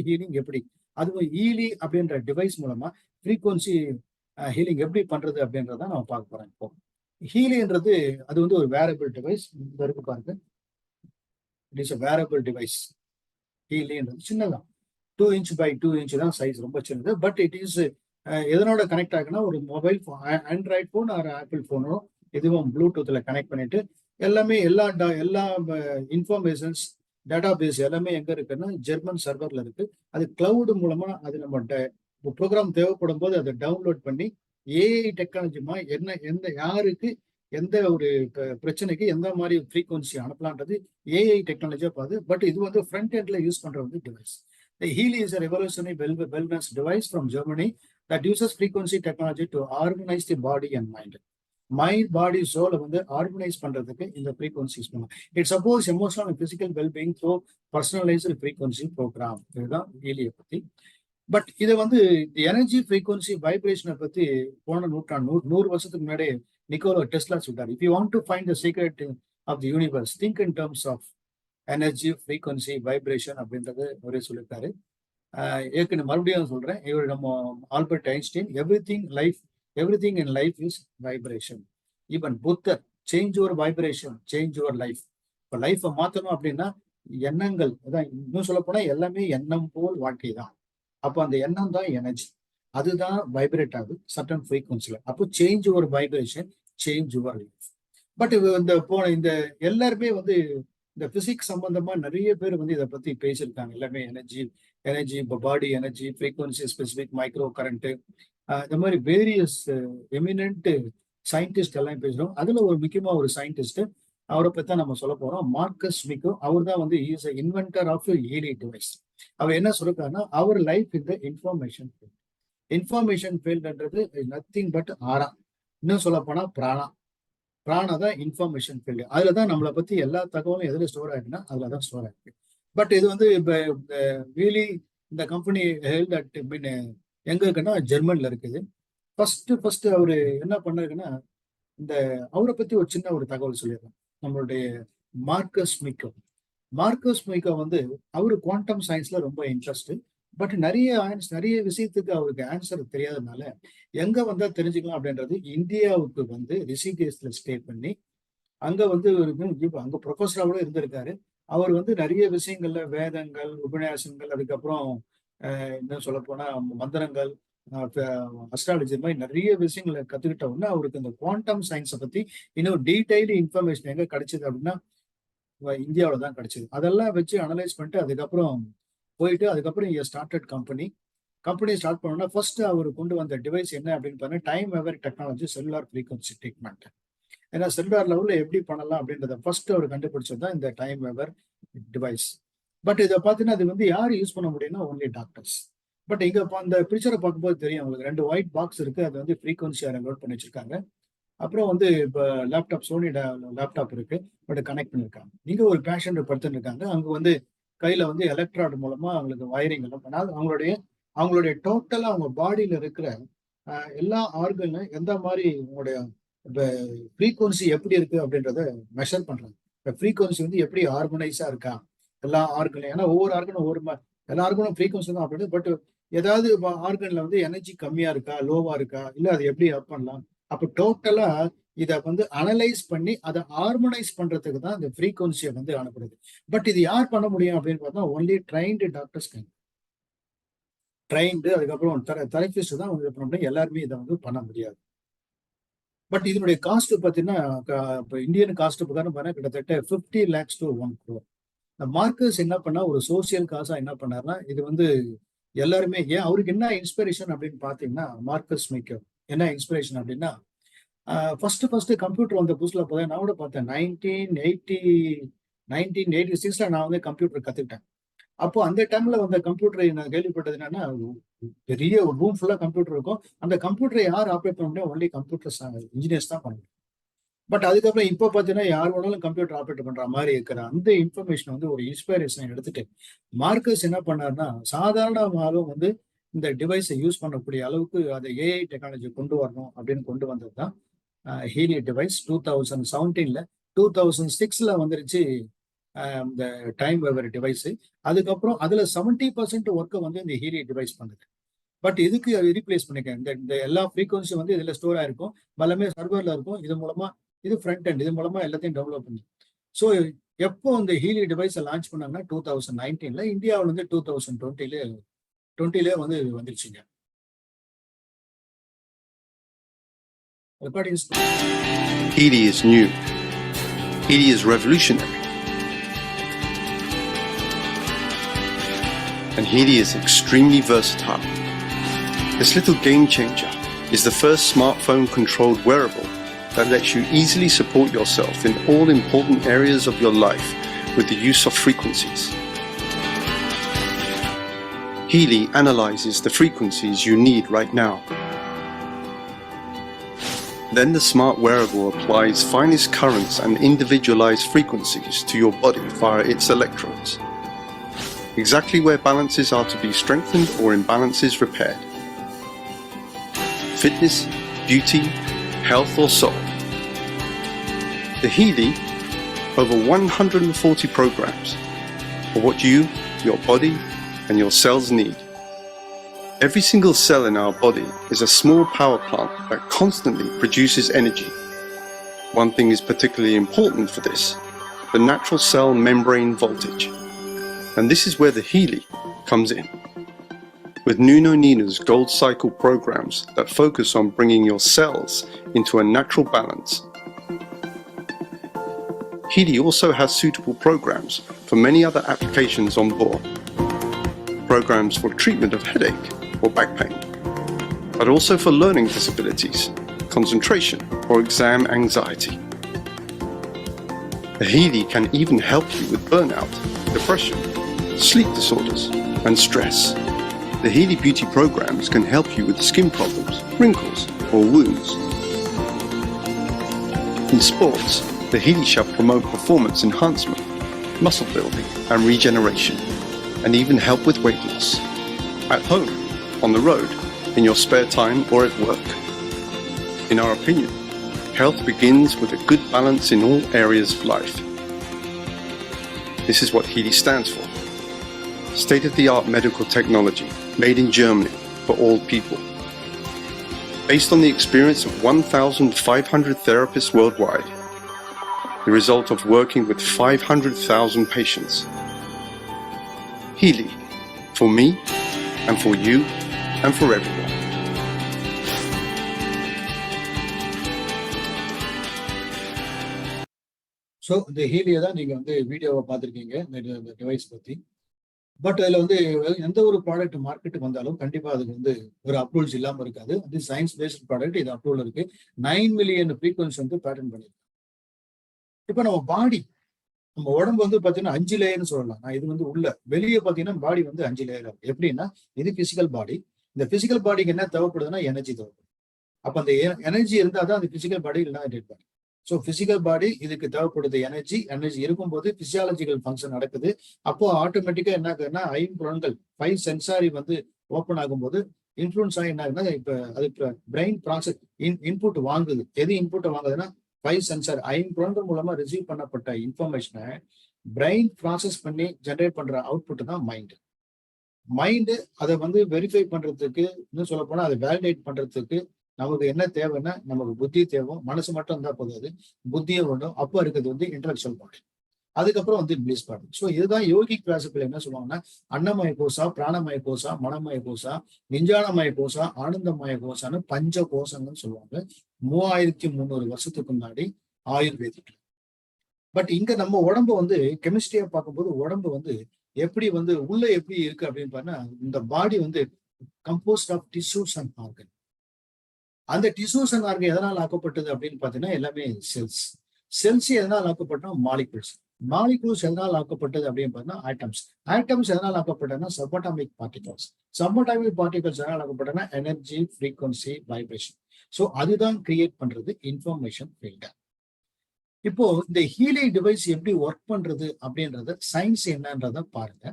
ஹீலிங் எப்படி, அதுவும் ஈலி அப்படின்ற டிவைஸ் மூலமா ஃப்ரீக்வன்சி ஹீலிங் எப்படி பண்றது அப்படின்றத நம்ம பார்க்க போறோம். இப்போ ஹீலின்றது அது வந்து ஒரு வேரபிள் டிவைஸ். இந்த இருக்கு பாருங்க, இட் இஸ் வேரபிள் டிவைஸ். ஹீலின்றது சின்னதான், 2 inch by 2 inch தான் சைஸ், ரொம்ப சின்னது. பட் இட் இஸ் எதனோட கனெக்ட் ஆகுனா ஒரு mobile phone, Android phone or Apple ஃபோனோ இதுவும் ப்ளூடூத்ல கனெக்ட் பண்ணிட்டு எல்லாமே எல்லா இன்ஃபர்மேஷன்ஸ் டேட்டா பேஸ் எல்லாமே எங்க இருக்குன்னா ஜெர்மன் சர்வர்ல இருக்கு. அது கிளவுட் மூலமா அது நம்ம ப்ரோக்ராம் தேவைப்படும் போது அதை டவுன்லோட் பண்ணி ஏஐ டெக்னாலஜிமா யாருக்கு எந்த ஒரு பிரச்சனைக்கு எந்த மாதிரி ஃப்ரீக்வன்சி அனுப்பலான்றது ஏஐ டெக்னாலஜியா பார்த்து. பட் இது வந்து ஃப்ரண்ட் எண்ட்ல யூஸ் பண்ற வந்து device. Healy is a revolutionary wellness device from Germany that uses frequency technology to harmonize the body and mind. Mind body சோலை வந்து ஆர்கனைஸ் பண்றதுக்கு இந்த ஃப்ரீக்வன்சி யூஸ் பண்ணுவோம். It supports emotional and physical wellbeing through personalised frequency programme. இதுதான் ஹீலியை பத்தி. But இதை வந்து எனர்ஜி ஃப்ரீக்வன்சி வைப்ரேஷனை பத்தி போன நூற்றாண்டு 100 வருஷத்துக்கு முன்னாடி நிக்கோலா டெஸ்லா சொல்லிட்டாரு. If you want to find the secret of the universe, think in terms of energy frequency vibration அப்படின்றது ஒரே சொல்லியிருக்காரு. ஏற்கனவே மறுபடியும் சொல்றேன், இவர் நம்ம Albert Einstein, everything in life is vibration. Even Buddha, change your vibration, change your life. இப்போ லைஃப்பை மாற்றணும் அப்படின்னா எண்ணங்கள், அதான் இன்னும் சொல்ல போனா எல்லாமே எண்ணம் போல் வாழ்க்கை தான். அப்போ அந்த எண்ணம் தான் எனர்ஜி, அதுதான் வைப்ரேட் ஆகுது சர்டன் ஃப்ரீக்வன்சில. அப்போ change your vibration, change your life. But இந்த எல்லாருமே வந்து இந்த பிசிக்ஸ் சம்பந்தமா நிறைய பேர் வந்து இதை பத்தி பேசியிருக்காங்க. எல்லாமே எனர்ஜி இப்போ பாடி energy, frequency, specific, micro current, இந்த மாதிரி வேரியஸ் எமினன்ட் சயின்டிஸ்ட் எல்லாம் பேசுறோம். அதுல ஒரு முக்கியமா ஒரு சயின்டிஸ்ட், அவரை பத்தி தான் நம்ம சொல்ல போறோம், மார்க்கஸ் மிக்கோ. அவர் தான் வந்து is inventor of Healy device. அவர் என்ன சொல்லிருக்காருன்னா, அவர் லைஃப் இந்த இன்ஃபர்மேஷன் ஃபீல்டுன்றது நத்திங் பட் ஆரா. இன்னும் சொல்ல போனா பிராணா தான் இன்ஃபர்மேஷன் ஃபீல்டு. அதுல தான் நம்மளை பத்தி எல்லா தகவலும் எதுல ஸ்டோர் ஆயிருக்குன்னா அதுலதான் ஸ்டோர் ஆயிருக்கு. பட் இது வந்து இப்போ ரியலி இந்த கம்பெனி ஹெல்ட் அட் எங்க இருக்குன்னா ஜெர்மன்ல இருக்குது. ஃபர்ஸ்ட் அவரு என்ன பண்ணாருன்னா, இந்த அவரை பத்தி ஒரு சின்ன ஒரு தகவல் சொல்லிடுறேன். நம்மளுடைய மார்க்கஸ் மிக்கோ வந்து அவரு குவாண்டம் சயின்ஸ்ல ரொம்ப இன்ட்ரெஸ்ட். பட் நிறைய விஷயத்துக்கு அவருக்கு ஆன்சர் தெரியாததுனால எங்க வந்தா தெரிஞ்சுக்கலாம் அப்படின்றது, இந்தியாவுக்கு வந்து ரிஷிகேஷ்ல ஸ்டே பண்ணி அங்க வந்து அங்க ப்ரொஃபஸராக இருந்திருக்காரு. அவர் வந்து நிறைய விஷயங்கள்ல வேதங்கள், உபன்யாசங்கள், அதுக்கப்புறம் என்ன சொல்ல போனா மந்திரங்கள், அஸ்ட்ராலஜி மாதிரி நிறைய விஷயங்களை கத்துக்கிட்ட உடனே அவருக்கு இந்த குவாண்டம் சயின்ஸை பத்தி இன்னும் டீடைலி இன்ஃபர்மேஷன் எங்க கிடைச்சது அப்படின்னா இந்தியாவில தான் கிடைச்சது. அதெல்லாம் வச்சு அனலைஸ் பண்ணிட்டு அதுக்கப்புறம் ஸ்டார்டட் கம்பெனி ஸ்டார்ட் பண்ணோம்னா ஃபர்ஸ்ட் அவர் கொண்டு வந்த டிவைஸ் என்ன அப்படின்னு பார்த்தீங்கன்னா, time ever technology, cellular frequency treatment. ஏன்னா செல்லுலார் லெவலில் எப்படி பண்ணலாம் அப்படின்றத ஃபர்ஸ்ட் அவர் கண்டுபிடிச்சது தான் இந்த டைம் எவர் டிவைஸ். பட் இதை பார்த்தீங்கன்னா அது வந்து யார் யூஸ் பண்ண முடியும்னா ஒன்லி டாக்டர்ஸ். பட் இங்க அந்த பிக்சரை பார்க்கும்போது தெரியும் உங்களுக்கு 2 ஒயிட் பாக்ஸ் இருக்கு. அது வந்து ஃப்ரீக்வன்சி லோட் பண்ணி வச்சிருக்காங்க. அப்புறம் வந்து இப்போ லேப்டாப், சோனி லேப்டாப் இருக்கு, பட் கனெக்ட் பண்ணிருக்காங்க. இங்க ஒரு பேஷண்ட் படுத்துன்னு இருக்காங்க. அங்க வந்து கையில வந்து எலக்ட்ராய்டு மூலமா அவங்களுக்கு வயரிங் எல்லாம் பண்ணாது. அவங்களுடைய டோட்டலா அவங்க பாடியில இருக்கிற எல்லா ஆர்கனும் எந்த மாதிரி உங்களுடைய ஃப்ரீக்வன்சி எப்படி இருக்கு அப்படின்றத மெஷர் பண்றாங்க. இந்த ஃப்ரீக்வன்சி வந்து எப்படி ஹார்மோனைஸா இருக்கா எல்லா ஆர்கனும். ஏன்னா ஒவ்வொரு ஆர்கனும் எல்லா ஆர்கனும் ஃப்ரீக்வன்சி தான் அப்படின்னு. பட் ஏதாவது ஆர்கன்ல வந்து எனர்ஜி கம்மியா இருக்கா, லோவா இருக்கா, இல்ல அது எப்படி அப் பண்ணலாம். அப்ப டோட்டலா இதை வந்து அனலைஸ் பண்ணி அதை ஹார்மோனைஸ் பண்றதுக்கு தான் இந்த ஃப்ரீக்வன்சியை வந்து அனுப்புறது. பட் இது யார் பண்ண முடியும் அப்படின்னு பார்த்தா ஒன்லி ட்ரைன்டு டாக்டர்ஸ் அதுக்கப்புறம் தெரபிஸ்ட் தான் வந்து பண்ண முடியும். எல்லாருமே இதை வந்து பண்ண முடியாது. பட் இதனுடைய காஸ்ட் பார்த்தீங்கன்னா இப்போ இந்தியன் காஸ்ட் பிரகாரம் பார்த்தா கிட்டத்தட்ட 50 lakhs to 1 crore. மார்க்கஸ் என்ன பண்ணா, ஒரு சோசியல் காசா என்ன பண்ணாருன்னா, இது வந்து எல்லாருமே ஏன் அவருக்கு என்ன இன்ஸ்பிரேஷன் அப்படின்னு பாத்தீங்கன்னா, மார்க்கஸ் மிக்கோ என்ன இன்ஸ்பிரேஷன் அப்படின்னா, ஃபர்ஸ்ட் கம்ப்யூட்டர் வந்த புதுசுல போதே நான் கூட பார்த்தேன். 1986ல நான் வந்து கம்ப்யூட்டர் கத்துக்கிட்டேன். அப்போ அந்த டைம்ல வந்த கம்ப்யூட்டரை நான் கேள்விப்பட்டது என்னன்னா, பெரிய ஒரு ரூம் ஃபுல்லா கம்ப்யூட்டர் இருக்கும். அந்த கம்ப்யூட்டரை யார் ஆப்ரேட் பண்ண முடியும்? ஒன்லி கம்ப்யூட்டர் இன்ஜினியர்ஸ் தான் பண்ண முடியும். பட் அதுக்கப்புறம் இப்போ பார்த்தீங்கன்னா யார் வேணாலும் கம்ப்யூட்டர் ஆப்ரேட் பண்ற மாதிரி இருக்கிற அந்த இன்ஃபர்மேஷன் வந்து ஒரு இன்ஸ்பைரேஷன் எடுத்துட்டு மார்க்கஸ் என்ன பண்ணாருன்னா, சாதாரணமாலும் வந்து இந்த டிவைஸை யூஸ் பண்ணக்கூடிய அளவுக்கு அதை ஏஐ டெக்னாலஜி கொண்டு வரணும் அப்படின்னு கொண்டு வந்தது தான் ஹீலி டிவைஸ். 2017ல 2006ல வந்துருச்சு இந்த டைம் வெவர் டிவைஸ். அதுக்கப்புறம் அதுல 70% ஒர்க்கை வந்து இந்த ஹீலி டிவைஸ் பண்ணுது. பட் இதுக்கு ரீப்ளேஸ் பண்ணிக்க இந்த எல்லா ஃப்ரீக்வன்சி வந்து இதுல ஸ்டோர் ஆயிருக்கும், எல்லாமே சர்வர்ல இருக்கும். இது மூலமா இது ஃப்ரண்ட் எண்ட், இது மூலமா எல்லாத்தையும் டெவலப் பண்ணி. ஸோ எப்போ இந்த ஹீலி டிவைஸை லான்ச் பண்ணாங்கன்னா 2019ல, இந்தியாவில் வந்து 2020ல வந்து வந்துருச்சுங்க. Healy is new. Healy is revolutionary. And Healy is extremely versatile. This little game changer is the first smartphone-controlled wearable that lets you easily support yourself in all important areas of your life with the use of frequencies. Healy analyzes the frequencies you need right now. Then the smart wearable applies finest currents and individualized frequencies to your body via its electrodes, exactly where balances are to be strengthened or imbalances repaired. Fitness, beauty, health or soul. The Healy, over 140 programs for what you, your body and your cells need. Every single cell in our body is a small power plant that constantly produces energy. One thing is particularly important for this, the natural cell membrane voltage. And this is where the Healy comes in. With Nuno Nina's Gold Cycle programs that focus on bringing your cells into a natural balance. Healy also has suitable programs for many other applications on board. Programs for treatment of headache or back pain, but also for learning disabilities, concentration or exam anxiety. The Healy can even help you with burnout, depression, sleep disorders and stress. The Healy Beauty programs can help you with skin problems, wrinkles or wounds. In sports, the Healy shall promote performance enhancement, muscle building and regeneration, and even help with weight loss. At home, on the road, in your spare time or at work. In our opinion, health begins with a good balance in all areas of life. This is what Healy stands for. State-of-the-art medical technology made in Germany for all people. Based on the experience of 1,500 therapists worldwide, the result of working with 500,000 patients. Healy, for me and for you and for everyone. So இந்த ஹீலியை தான் நீங்க வந்து வீடியோவை பார்த்துருக்கீங்க இந்த device பத்தி. But அதுல வந்து எந்த ஒரு ப்ராடக்ட் மார்க்கெட்டுக்கு வந்தாலும் கண்டிப்பா அதுக்கு வந்து ஒரு அப்ரூவல்ஸ் இல்லாம இருக்காது. அது சயின்ஸ் பேஸ்ட் ப்ராடக்ட், இது அப்ரூவல் இருக்கு. 9 மில்லியன் ஃப்ரீக்வன்சி வந்து பேட்டர்ன் பண்ணிருக்கு. இப்ப நம்ம பாடி, நம்ம உடம்பு வந்து பாத்தீங்கன்னா 5 லேயர்னு சொல்லலாம். நான் இது வந்து உள்ள வெளியே பாத்தீங்கன்னா பாடி வந்து 5 லேயர். எப்படின்னா இது பிசிக்கல் பாடி. இந்த பிசிக்கல் பாடிக்கு என்ன தேவைப்படுதுன்னா எனர்ஜி தேவைப்படுது. அப்ப அந்த எனர்ஜி இருந்தா தான் அந்த பிசிக்கல் பாடி இல்லைன்னா dead body. So physical body இதுக்கு தேவைப்படுது எனர்ஜி. எனர்ஜி இருக்கும்போது பிசியாலஜிக்கல் ஃபங்க்ஷன் நடக்குது. அப்போ ஆட்டோமேட்டிக்கா என்ன ஆகுதுன்னா ஐம்புலன்கள் 5 சென்சாரி வந்து ஓப்பன் ஆகும்போது இன்ஃபுளுன்ஸ் ஆகி என்ன ஆகுதுன்னா இப்ப அது பிரெயின் ப்ராசஸ் இன்புட் வாங்குது. எது இன்புட்டை வாங்குதுன்னா 5 சென்சார் ஐம்புலன்கள் மூலமா ரிசீவ் பண்ணப்பட்ட இன்ஃபர்மேஷனை பிரெயின் ப்ராசஸ் பண்ணி ஜென்ரேட் பண்ற அவுட்புட் தான் மைண்டு. மைண்டு அதை வந்து வெரிஃபை பண்றதுக்கு, இன்னும் சொல்ல போனா அதை வேலிடேட் பண்றதுக்கு நமக்கு என்ன தேவைன்னா நமக்கு புத்தி தேவை. மனசு மட்டும் இருந்தா போதாது, புத்தியே வேண்டும். அப்போ இருக்கிறது வந்து இன்டலெக்சுவல் பாடி. அதுக்கப்புறம் வந்து பிளிஸ் பாடி. ஸோ இதுதான் யோகிக் கிளாசிக்கல் என்ன சொல்லுவாங்கன்னா அன்னமய கோசா, பிராணமய கோசா, மனமய கோசா, விஞ்ஞானமய கோசா, ஆனந்தமய கோசான்னு பஞ்ச கோஷங்கள்னு சொல்லுவாங்க. 3300 வருஷத்துக்கு முன்னாடி ஆயுர்வேதிக்ல. பட் இங்க நம்ம உடம்பு வந்து கெமிஸ்ட்ரியா பார்க்கும்போது உடம்பு வந்து எப்படி வந்து உள்ள எப்படி இருக்கு அப்படின்னு பார்த்தா இந்த பாடி வந்து composed of tissues and organ. அந்த டிஷ்யூஸ் அண்ட் ஆர்கன் எதனால் ஆக்கப்பட்டது அப்படின்னு பார்த்தீங்கன்னா எல்லாமே செல்ஸ். செல்ஸ் எதனால் ஆக்கப்பட்டா மாலிகுல்ஸ். மாலிகுல்ஸ் எதனால் ஆக்கப்பட்டது அப்படின்னு பார்த்தா ஆட்டம்ஸ். ஆட்டம்ஸ் எதனால் ஆக்கப்பட்டதுன்னா சப்பாட்டாமிக் பார்ட்டிகல்ஸ். சப்பாட்டாமிக் பார்ட்டிகல்ஸ் எதனால் ஆக்கப்பட்டதுன்னா எனர்ஜி, ஃப்ரீக்வன்சி, வைப்ரேஷன். ஸோ அதுதான் கிரியேட் பண்றது இன்ஃபர்மேஷன் ஃபீல்டு. இப்போ இந்த ஹீலிங் டிவைஸ் எப்படி ஒர்க் பண்றது அப்படின்றத சயின்ஸ் என்னன்றத பாருங்க.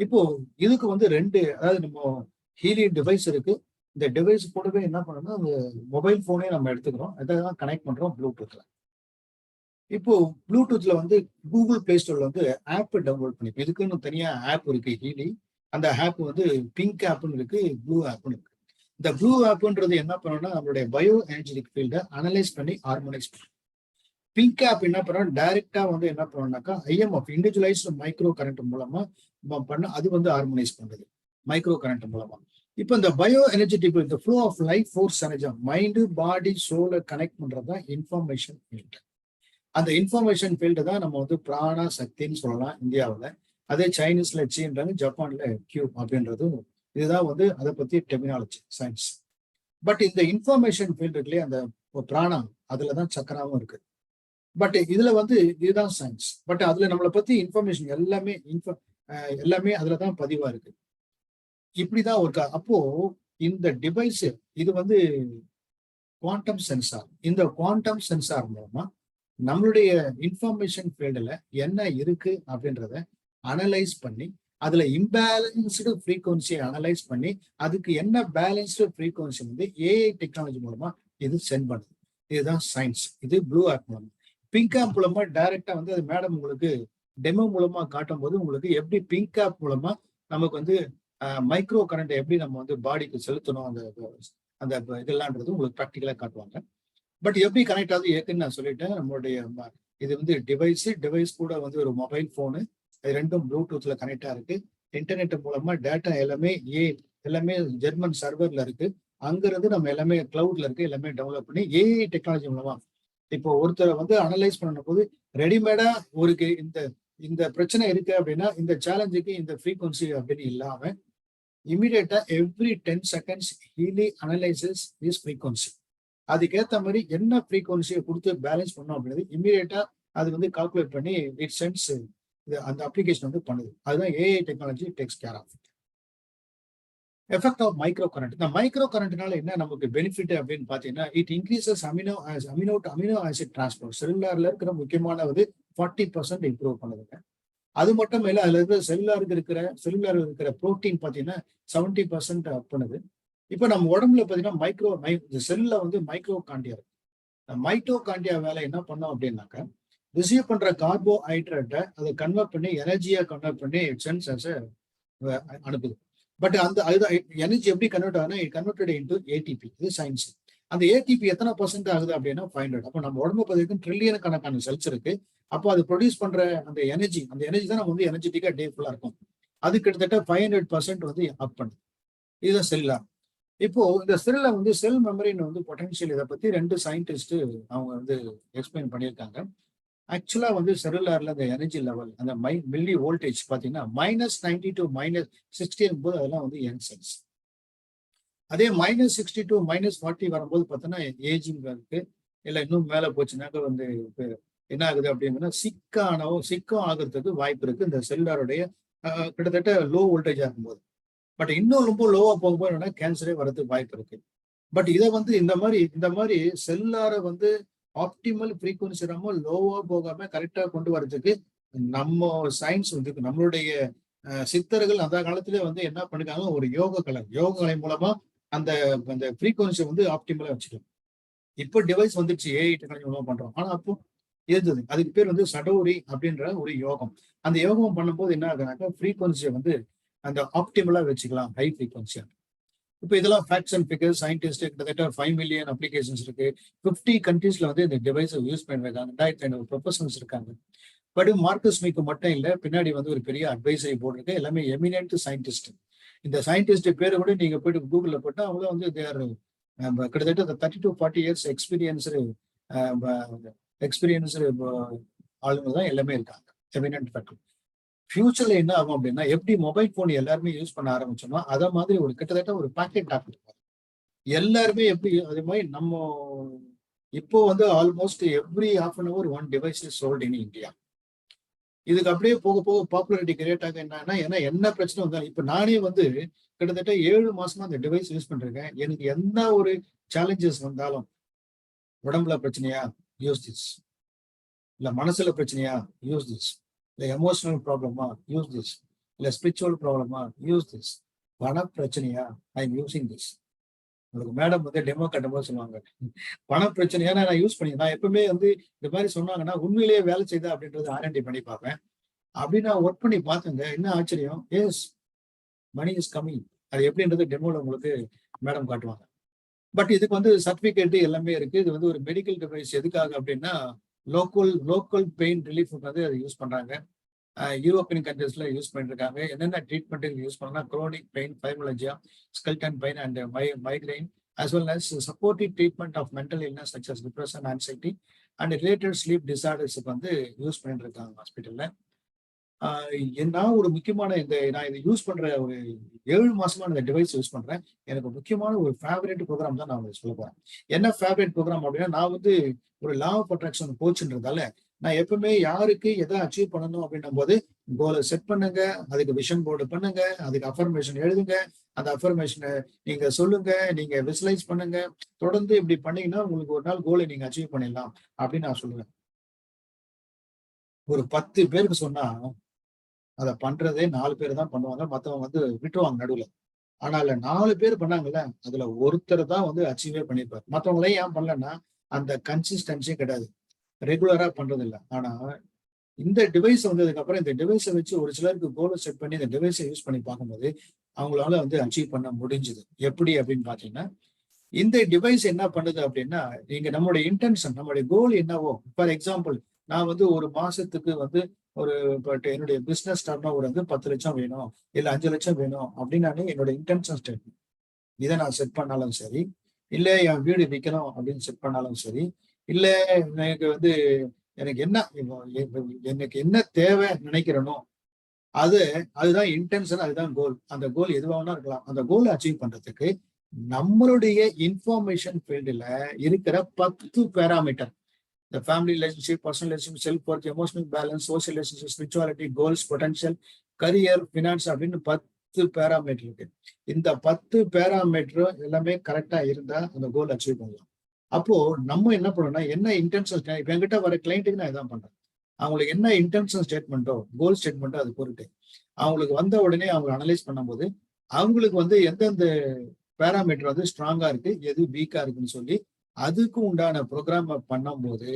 இப்போ இதுக்கு வந்து 2, அதாவது நம்ம ஹீலிங் டிவைஸ் இருக்கு. இந்த டிவைஸ் கூடவே என்ன பண்ணணும்னா அந்த மொபைல் போனே நம்ம எடுத்துக்கிறோம். அதான் கனெக்ட் பண்றோம் ப்ளூடூத்ல. இப்போ ப்ளூடூத்ல வந்து கூகுள் பிளே ஸ்டோர்ல வந்து ஆப் டவுன்லோட் பண்ணி, இதுக்குன்னு தனியா ஆப் இருக்கு ஹீலி. அந்த ஆப் வந்து பிங்க் ஆப்னு இருக்கு, ப்ளூ ஆப்னு இருக்கு. இந்த ப்ளூ ஆப்ன்றது என்ன பண்ணணும்னா நம்மளுடைய பயோ எனர்ஜெட்டிக் ஃபீல்டை அனலைஸ் பண்ணி ஹார்மோனைஸ் பண்ணும். பிங்க் ஆப் என்ன பண்ணோம் டைரக்டா வந்து என்ன பண்ணோம்னாக்கா ஐஎம்எஃப் இண்டிவிஜுவலைஸ்டு மைக்ரோ கரண்ட் மூலமா பண்ண அது வந்து ஹார்மோனைஸ் பண்ணுது மைக்ரோ கரண்ட் மூலமா. இப்போ இந்த பயோ எனர்ஜெட்டிக் இந்த flow of life force energy mind, body, சோலை கனெக்ட் பண்றதுதான் இன்ஃபர்மேஷன் ஃபீல்டு. அந்த இன்ஃபர்மேஷன் ஃபீல்டு தான் நம்ம வந்து பிராண சக்தின்னு சொல்லலாம் இந்தியாவில். அதே சைனீஸ்ல சீன்றாங்க, ஜப்பான்ல கியூப் அப்படின்றது. இதுதான் வந்து அதை பத்தி டெர்மினாலஜி சயின்ஸ். பட் இந்த இன்ஃபர்மேஷன் ஃபீல்டு இருக்குல்லையே அந்த பிராணம், அதுலதான் சக்கராவும் இருக்கு. பட் இதுல வந்து இதுதான் சயின்ஸ். பட் அதுல நம்மளை பத்தி இன்ஃபர்மேஷன் எல்லாமே அதுலதான் பதிவா இருக்கு. இப்படிதான் ஒரு அப்போ இந்த டிவைஸ் இது வந்து குவாண்டம் சென்சார். இந்த குவாண்டம் சென்சார் மூலமா நம்மளுடைய இன்ஃபர்மேஷன் ஃபீல்டுல என்ன இருக்கு அப்படின்றத அனலைஸ் பண்ணி அதுல இம்பேலன்ஸ்டு ஃப்ரீக்வன்சியை அனலைஸ் பண்ணி அதுக்கு என்ன பேலன்ஸ்டு ஃப்ரீக்வன்சி வந்து ஏஐ டெக்னாலஜி மூலமா இது சென்ட் பண்ணுது. இதுதான் சயின்ஸ். இது ப்ளூ ஆப் மூலமா. பிங்க் ஆப் மூலமா டைரக்டா வந்து அது மேடம் உங்களுக்கு டெமோ மூலமா காட்டும் போது உங்களுக்கு எப்படி பிங்க் ஆப் மூலமா நமக்கு வந்து மைக்ரோ கரண்ட் எப்படி நம்ம வந்து பாடிக்கு செலுத்தணும் அந்த இதெல்லாம்ன்றது உங்களுக்கு ப்ராக்டிக்கலா காட்டுவாங்க. பட் எப்படி கனெக்ட் ஆகுது ஏற்கனவே நான் சொல்லிட்டேன். நம்மளுடைய இது வந்து டிவைஸ் கூட வந்து ஒரு மொபைல் போனு, அது ரெண்டும் ப்ளூடூத்ல கனெக்டா இருக்கு. இன்டர்நெட் மூலமா டேட்டா எல்லாமே ஜெர்மன் சர்வர்ல இருக்கு. அங்கிருந்து நம்ம எல்லாமே கிளவுட்ல இருக்கு. எல்லாமே டெவலப் பண்ணி ஏஐ டெக்னாலஜி மூலமா இப்போ ஒருத்தரை வந்து அனலைஸ் பண்ணும் போது ரெடிமேடா ஒரு இந்த பிரச்சனை இருக்கு அப்படின்னா இந்த சேலஞ்சுக்கு இந்த ஃப்ரீக்வன்சி அப்படின்னு இல்லாம இமீடியட்டா every 10 seconds Healy analyses is frequency. அதுக்கேற்ற மாதிரி என்ன ஃப்ரீக்வன்சியை கொடுத்து பேலன்ஸ் பண்ணோம் அப்படின்றது இமீடியட்டா அது வந்து கால்குலேட் பண்ணி இட் சென்ஸ் அந்த அப்ளிகேஷன் வந்து பண்ணுது. அதுதான் AI technology takes care of. Effect of micro current. இந்த மைக்ரோ கரண்ட்னால என்ன நமக்கு பெனிஃபிட் அப்படின்னு பாத்தீங்கன்னா it increases amino acid transport. செல்லுலார்ல இருக்கிற முக்கியமான வந்து 40% இம்ப்ரூவ் பண்ணுதுங்க. அது மட்டும் இல்ல அதுல இருக்கிற செல்லுலார் இருக்கிற புரோட்டீன் பாத்தீங்கன்னா 70% அப் பண்ணுது. இப்ப நம்ம உடம்புல பாத்தீங்கன்னா இந்த செல்ல வந்து மைக்ரோகாண்டியா இருக்கு. மைட்டோகாண்டியா வேலை என்ன பண்ணோம் அப்படின்னாக்கா ரிசீவ் பண்ற கார்போஹைட்ரேட்டை அதை கன்வெர்ட் பண்ணி எனர்ஜியா கன்வெர்ட் பண்ணி சென்சர்ஸ் அனுப்புது. பட் அதுதான் எனர்ஜி எப்படி கன்வெர்ட் ஆகுதுன்னா கன்வெர்டட் இன்டு ஏடிபி. இது சயின்ஸ். அந்த ஏடிபி எத்தனை % ஆகுது அப்படின்னா 500. அப்போ நம்ம உடம்பு பார்த்தீங்கன்னா ட்ரில்லியன் கணக்கான செல்ஸ் இருக்கு. அப்போ அது ப்ரொடியூஸ் பண்ற அந்த எனர்ஜி தான் நம்ம வந்து எனர்ஜெட்டிக்கா டே ஃபுல்லா இருக்கும். அது கிட்டத்தட்ட 500% வந்து அப் பண்ணுது. இதுதான் செல்லா. இப்போ இந்த செல்ல வந்து செல் மெமரின்னு வந்து பொட்டன்ஷியல் இதை பத்தி 2 சயின்டிஸ்ட் அவங்க வந்து எக்ஸ்பிளைன் பண்ணியிருக்காங்க. ஆக்சுவலா வந்து செல்லுலார்ல அந்த எனர்ஜி லெவல் அந்த மில்லி வோல்டேஜ் பாத்தீங்கன்னா -90 to -60 போது அதெல்லாம் வந்து யங் செல்ஸ். அதே -60 to -40 வரும்போது பார்த்தோன்னா ஏஜிங் இருக்கு. இல்லை இன்னும் மேல போச்சுனாக்க வந்து என்ன ஆகுது அப்படின்னா சிக்கம் ஆகிறதுக்கு வாய்ப்பு இருக்கு இந்த செல்லுலாருடைய கிட்டத்தட்ட லோ வோல்டேஜா இருக்கும்போது. பட் இன்னும் ரொம்ப லோவா போகும்போது என்னன்னா கேன்சரே வரதுக்கு வாய்ப்பு இருக்கு. பட் இதை வந்து இந்த மாதிரி செல்லுலாரை வந்து ஆப்டிமல் ஃப்ரீக்வன்சி ரொம்ப லோவா போகாம கரெக்டா கொண்டு வரதுக்கு நம்ம சயின்ஸ் வந்து நம்மளுடைய சித்தர்கள் அந்த காலத்திலே வந்து என்ன பண்ணிருக்காங்க, ஒரு யோக கலை மூலமா அந்த ஃப்ரீக்வன்சி வந்து ஆப்டிமலா வச்சுக்கலாம். இப்போ டிவைஸ் வந்துருச்சு, ஏஐ டெக்னாலஜி மூலமா பண்றோம். ஆனா அப்போ இருந்தது, அதுக்கு பேர் வந்து சடோரி அப்படின்ற ஒரு யோகம். அந்த யோகம் பண்ணும்போது என்ன ஆகுதுனாக்கா ஃப்ரீக்வன்சியை வந்து அந்த ஆப்டிமலா வச்சுக்கலாம், ஹை ஃப்ரீக்வன்சியா. இப்போ இதெல்லாம் ஃபேக்ட்ஸ் அண்ட் ஃபிகர்ஸ். சயின்டிஸ்ட் கிட்டத்தட்ட 5 மில்லியன் அப்ளிகேஷன்ஸ் இருக்கு. 50 கண்ட்ரீஸ்ல வந்து இந்த டிவைஸை யூஸ் பண்ணிருக்காங்க. 2500 ப்ரொஃபஷனல்ஸ் இருக்காங்க. பட் மார்க்கஸ் மீக்கு மட்டும் இல்லை, பின்னாடி வந்து ஒரு பெரிய அட்வைசரி போர்டு இருக்கு. எல்லாமே எமினன்ட் சயின்டிஸ்ட். இந்த சயின்டிஸ்ட் பேரை கூட நீங்க போயிட்டு கூகுள்ல போட்டா அவங்கள வந்து கிட்டத்தட்ட 30 to 40 years எக்ஸ்பீரியன்ஸ்டு ஆளுங்க தான் எல்லாமே இருக்காங்க, எமினன்ட் ஃபேக்கல்டி. ஃபியூச்சர்ல என்ன ஆகும் அப்படின்னா எப்படி மொபைல் போன் எல்லாருமே யூஸ் பண்ண ஆரம்பிச்சோமோ அதை மாதிரி ஒரு கிட்டத்தட்ட ஒரு பாக்கெட் டாக்டர் எல்லாருமே எப்படி அதே மாதிரி நம்ம இப்போ வந்து almost every half an hour 1 device is sold in India. இதுக்கு அப்படியே போக போக பாப்புலாரிட்டி கிரியேட் ஆக என்னன்னா ஏன்னா என்ன பிரச்சனை வந்தாலும் இப்ப நானே வந்து கிட்டத்தட்ட 7 மாசமா அந்த டிவைஸ் யூஸ் பண்ணிருக்கேன். எனக்கு எந்த ஒரு சேலஞ்சஸ் வந்தாலும், உடம்புல பிரச்சனையா யூஸ் திஸ், இல்ல மனசுல பிரச்சனையா யூஸ் திஸ், இல்ல எமோஷனல் ப்ராப்ளமா யூஸ் திஸ், இல்ல ஸ்பிரிச்சுவல் ப்ராப்ளமா யூஸ் திஸ், பண பிரச்சனையா ஐ எம் யூசிங் திஸ். உங்களுக்கு மேடம் வந்து டெமோ கட்டும்போது சொல்லுவாங்க பண பிரச்சனையா நான் யூஸ் பண்ணி. நான் எப்பவுமே வந்து இந்த மாதிரி சொன்னாங்கன்னா உண்மையிலேயே வேலை செய்தா அப்படின்றது R&D பண்ணி பார்ப்பேன். அப்படி நான் ஒர்க் பண்ணி பார்த்தேங்க. என்ன ஆச்சரியம், எஸ் மணி இஸ் கம்மிங். அது எப்படின்றது டெமோல உங்களுக்கு மேடம் காட்டுவாங்க. பட் இதுக்கு வந்து சர்டிபிகேட் எல்லாமே இருக்கு. இது வந்து ஒரு மெடிக்கல் டிவைஸ். எதுக்காக அப்படின்னா லோக்கல் பெயின் ரிலீஃப் வந்து அதை யூஸ் பண்றாங்க. யூரோப்பியன் கண்ட்ரீஸ்ல யூஸ் பண்ணிருக்காங்க. என்னென்ன ட்ரீட்மெண்ட் யூஸ் பண்ணலாம், crony pain, fibromyalgia, skeleton pain and migraine, as well as supportive treatment of mental illness such as depression, anxiety and related sleep disorders வந்து use பண்ணிட்டு இருக்காங்க ஹாஸ்பிட்டல்ல. நான் ஒரு முக்கியமான நான் இதை யூஸ் பண்ற ஒரு 7 மாசமா இந்த டிவைஸ் யூஸ் பண்றேன். எனக்கு முக்கியமான ஒரு ஃபேவரட் ப்ரோக்ராம் தான் நான் உங்களுக்கு சொல்ல போறேன். என்ன ஃபேவரட் ப்ரோக்ராம் அப்படின்னா, நான் வந்து ஒரு லா ஆஃப் அட்ராக்ஷன் கோச்ன்றதால நான் எப்பவுமே யாருக்கு எதை அச்சீவ் பண்ணணும் அப்படின்னும் போது கோலை செட் பண்ணுங்க, அதுக்கு விஷன் போர்டு பண்ணுங்க, அதுக்கு அஃபர்மேஷன் எழுதுங்க, அந்த அஃபர்மேஷனை நீங்க சொல்லுங்க, நீங்க விசுவலைஸ் பண்ணுங்க. தொடர்ந்து இப்படி பண்ணீங்கன்னா உங்களுக்கு ஒரு நாள் கோலை நீங்க அச்சீவ் பண்ணிடலாம் அப்படின்னு நான் சொல்லுவேன். ஒரு 10 பேருக்கு சொன்னா அதை பண்றதே 4 பேர் தான் பண்ணுவாங்க. மத்தவங்க வந்து விட்டுருவாங்க நடுவுல. ஆனா அதுல 4 பேர் பண்ணாங்கல்ல, அதுல ஒருத்தர் தான் வந்து அச்சீவே பண்ணிருப்பாரு. மத்தவங்களே ஏன் பண்ணலன்னா, அந்த கன்சிஸ்டன்சியே கிடையாது. ரெகுலரா பண்றது இல்ல. ஆனா இந்த டிவைஸ் வந்ததுக்கு அப்புறம் இந்த டிவைஸை வச்சு ஒரு சிலருக்கு கோலை செட் பண்ணி இந்த டிவைஸை யூஸ் பண்ணி பார்க்கும்போது அவங்களால வந்து அச்சீவ் பண்ண முடிஞ்சுது. எப்படி அப்படின்னு பாத்தீங்கன்னா, இந்த டிவைஸ் என்ன பண்ணுது அப்படின்னா, நீங்க நம்மளுடைய இன்டென்ஷன், நம்மளுடைய கோல் என்னவோ, ஃபார் எக்ஸாம்பிள் நான் வந்து ஒரு மாசத்துக்கு வந்து ஒரு என்னுடைய பிசினஸ் டர்ன் ஓவர் வந்து 10 லட்சம் வேணும், இல்ல 5 லட்சம் வேணும் அப்படின்னு என்னோட இன்டென்ஷன் ஸ்டேட்மெண்ட் இதை நான் செட் பண்ணாலும் சரி, இல்ல என் வீடு விற்கணும் அப்படின்னு செட் பண்ணாலும் சரி, இல்ல எனக்கு வந்து எனக்கு என்ன எனக்கு என்ன தேவை நினைக்கிறனோ அதுதான் இன்டென்ஷன், அதுதான் கோல். அந்த கோல் எதுவாக இருக்கலாம். அந்த கோலை அச்சீவ் பண்றதுக்கு நம்மளுடைய இன்ஃபர்மேஷன் ஃபீல்டுல இருக்கிற 10 parameter, the family relationship, personal relationship, self-worth, emotional balance, social relationship, spirituality, goals, potential, career, finance அப்படின்னு 10 பேராமீட்டர் இருக்கு. இந்த 10 பேராமீட்டர் எல்லாமே கரெக்டா இருந்தா அந்த கோல் அச்சீவ் பண்ணலாம். அப்போ நம்ம என்ன பண்ணணும்னா, என்ன இன்டென்ஷன், இப்ப என்கிட்ட வர கிளைண்ட்டுக்கு நான் இதான் பண்றேன். அவங்களுக்கு என்ன இன்டென்ஷன் ஸ்டேட்மெண்ட்டோ, கோல் ஸ்டேட்மெண்ட்டோ அது பொறுத்து அவங்களுக்கு வந்த உடனே அவங்க அனலைஸ் பண்ணும்போது அவங்களுக்கு வந்து எந்தெந்த பேராமீட்டர் வந்து ஸ்ட்ராங்கா இருக்கு, எது வீக்கா இருக்குன்னு சொல்லி அதுக்கு உண்டான ப்ரோக்ராம் பண்ணும்போது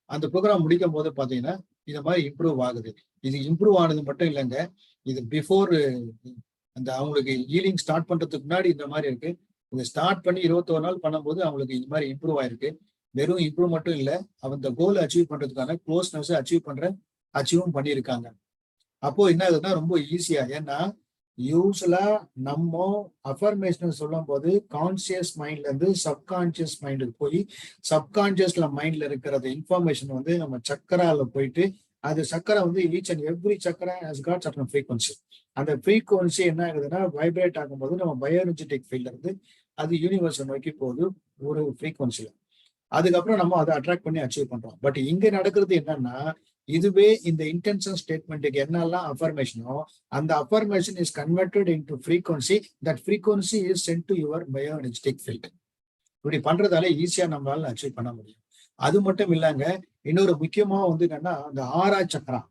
அந்த ப்ரோக்ராம் முடிக்கும் போது பாத்தீங்கன்னா இந்த மாதிரி இம்ப்ரூவ் ஆகுது. இது இம்ப்ரூவ் ஆனது மட்டும் இல்லைங்க, இது பிஃபோர் அந்த அவங்களுக்கு ஹீலிங் ஸ்டார்ட் பண்றதுக்கு முன்னாடி இந்த மாதிரி இருக்கு. இதை ஸ்டார்ட் பண்ணி 21 நாள் பண்ணும்போது அவங்களுக்கு இந்த மாதிரி இம்ப்ரூவ் ஆயிருக்கு. வெறும் இம்ப்ரூவ் மட்டும் இல்ல, அவங்க கோல் அச்சீவ் பண்றதுக்கான க்ளோஸ்னஸ் அச்சீவும் பண்ணியிருக்காங்க. அப்போ என்ன ஆகுதுன்னா ரொம்ப ஈஸியா, ஏன்னா யூஸ்வலா நம்ம அஃபர்மேஷன் சொல்லும் போது கான்சியஸ் மைண்ட்ல இருந்து சப்கான்சியஸ் மைண்டுக்கு போய் சப்கான்சியஸ்ல மைண்ட்ல இருக்கிறது இன்ஃபர்மேஷன் வந்து நம்ம சக்கரால போயிட்டு அது சக்கரை வந்து each and every chakra has got certain frequency. அந்த ஃப்ரீக்வன்சி என்ன ஆகுதுன்னா வைப்ரேட் ஆகும்போது நம்ம பயோஎனர்ஜெட்டிக் ஃபீல்ட்ல இருந்து அது யூனிவர்ஸை நோக்கி போகுது ஒரு ஃப்ரீக்வன்சில. அதுக்கப்புறம் நம்ம அதை அட்ராக்ட் பண்ணி அச்சீவ் பண்றோம். பட் இங்க நடக்கிறது என்னன்னா, இதுவே இந்த இன்டென்ஷன் ஸ்டேட்மெண்ட்டுக்கு என்னெல்லாம் அஃபர்மேஷனோ அந்த affirmation is converted into frequency, that frequency is sent to your bioenergetic field. இப்படி பண்றதால ஈஸியா நம்மளால அச்சீவ் பண்ண முடியும். அது மட்டும் இல்லைங்க, இன்னொரு முக்கியமா வந்து என்னன்னா, இந்த ஆறா சக்கரா,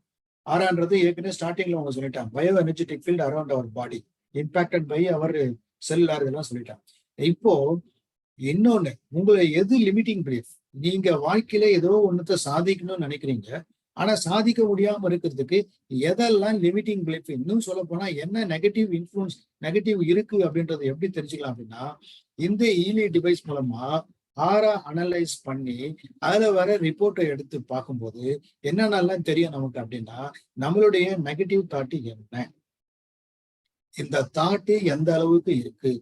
ஆறான்றது ஏற்கனவே ஸ்டார்டிங்ல அவங்க சொல்லிட்டாங்க, bioenergetic field around our body impacted by our cellular, இதெல்லாம் சொல்லிட்டாங்க. இப்போ இன்னொன்னு, உங்களை எது லிமிட்டிங் பிலீஃப், நீங்க வாழ்க்கையில ஏதோ ஒன்னத்தை சாதிக்கணும்னு நினைக்கிறீங்க, ஆனா சாதிக்க முடியாம இருக்கிறதுக்கு எதெல்லாம் லிமிட்டிங் பிலீஃப், இன்னும் சொல்ல போனா என்ன நெகட்டிவ் இன்ஃபுளுன்ஸ் நெகட்டிவ் இருக்கு அப்படின்றத எப்படி தெரிஞ்சுக்கலாம் அப்படின்னா, இந்த ஈலி டிவைஸ் மூலமா ஆரா அனலைஸ் பண்ணி அதுல வர ரிப்போர்ட்டை எடுத்து பார்க்கும்போது என்னென்னலாம் தெரியும் நமக்கு அப்படின்னா, நம்மளுடைய நெகட்டிவ் தாட்டு என்ன, இந்த தாட்டு எந்த அளவுக்கு இருக்கு,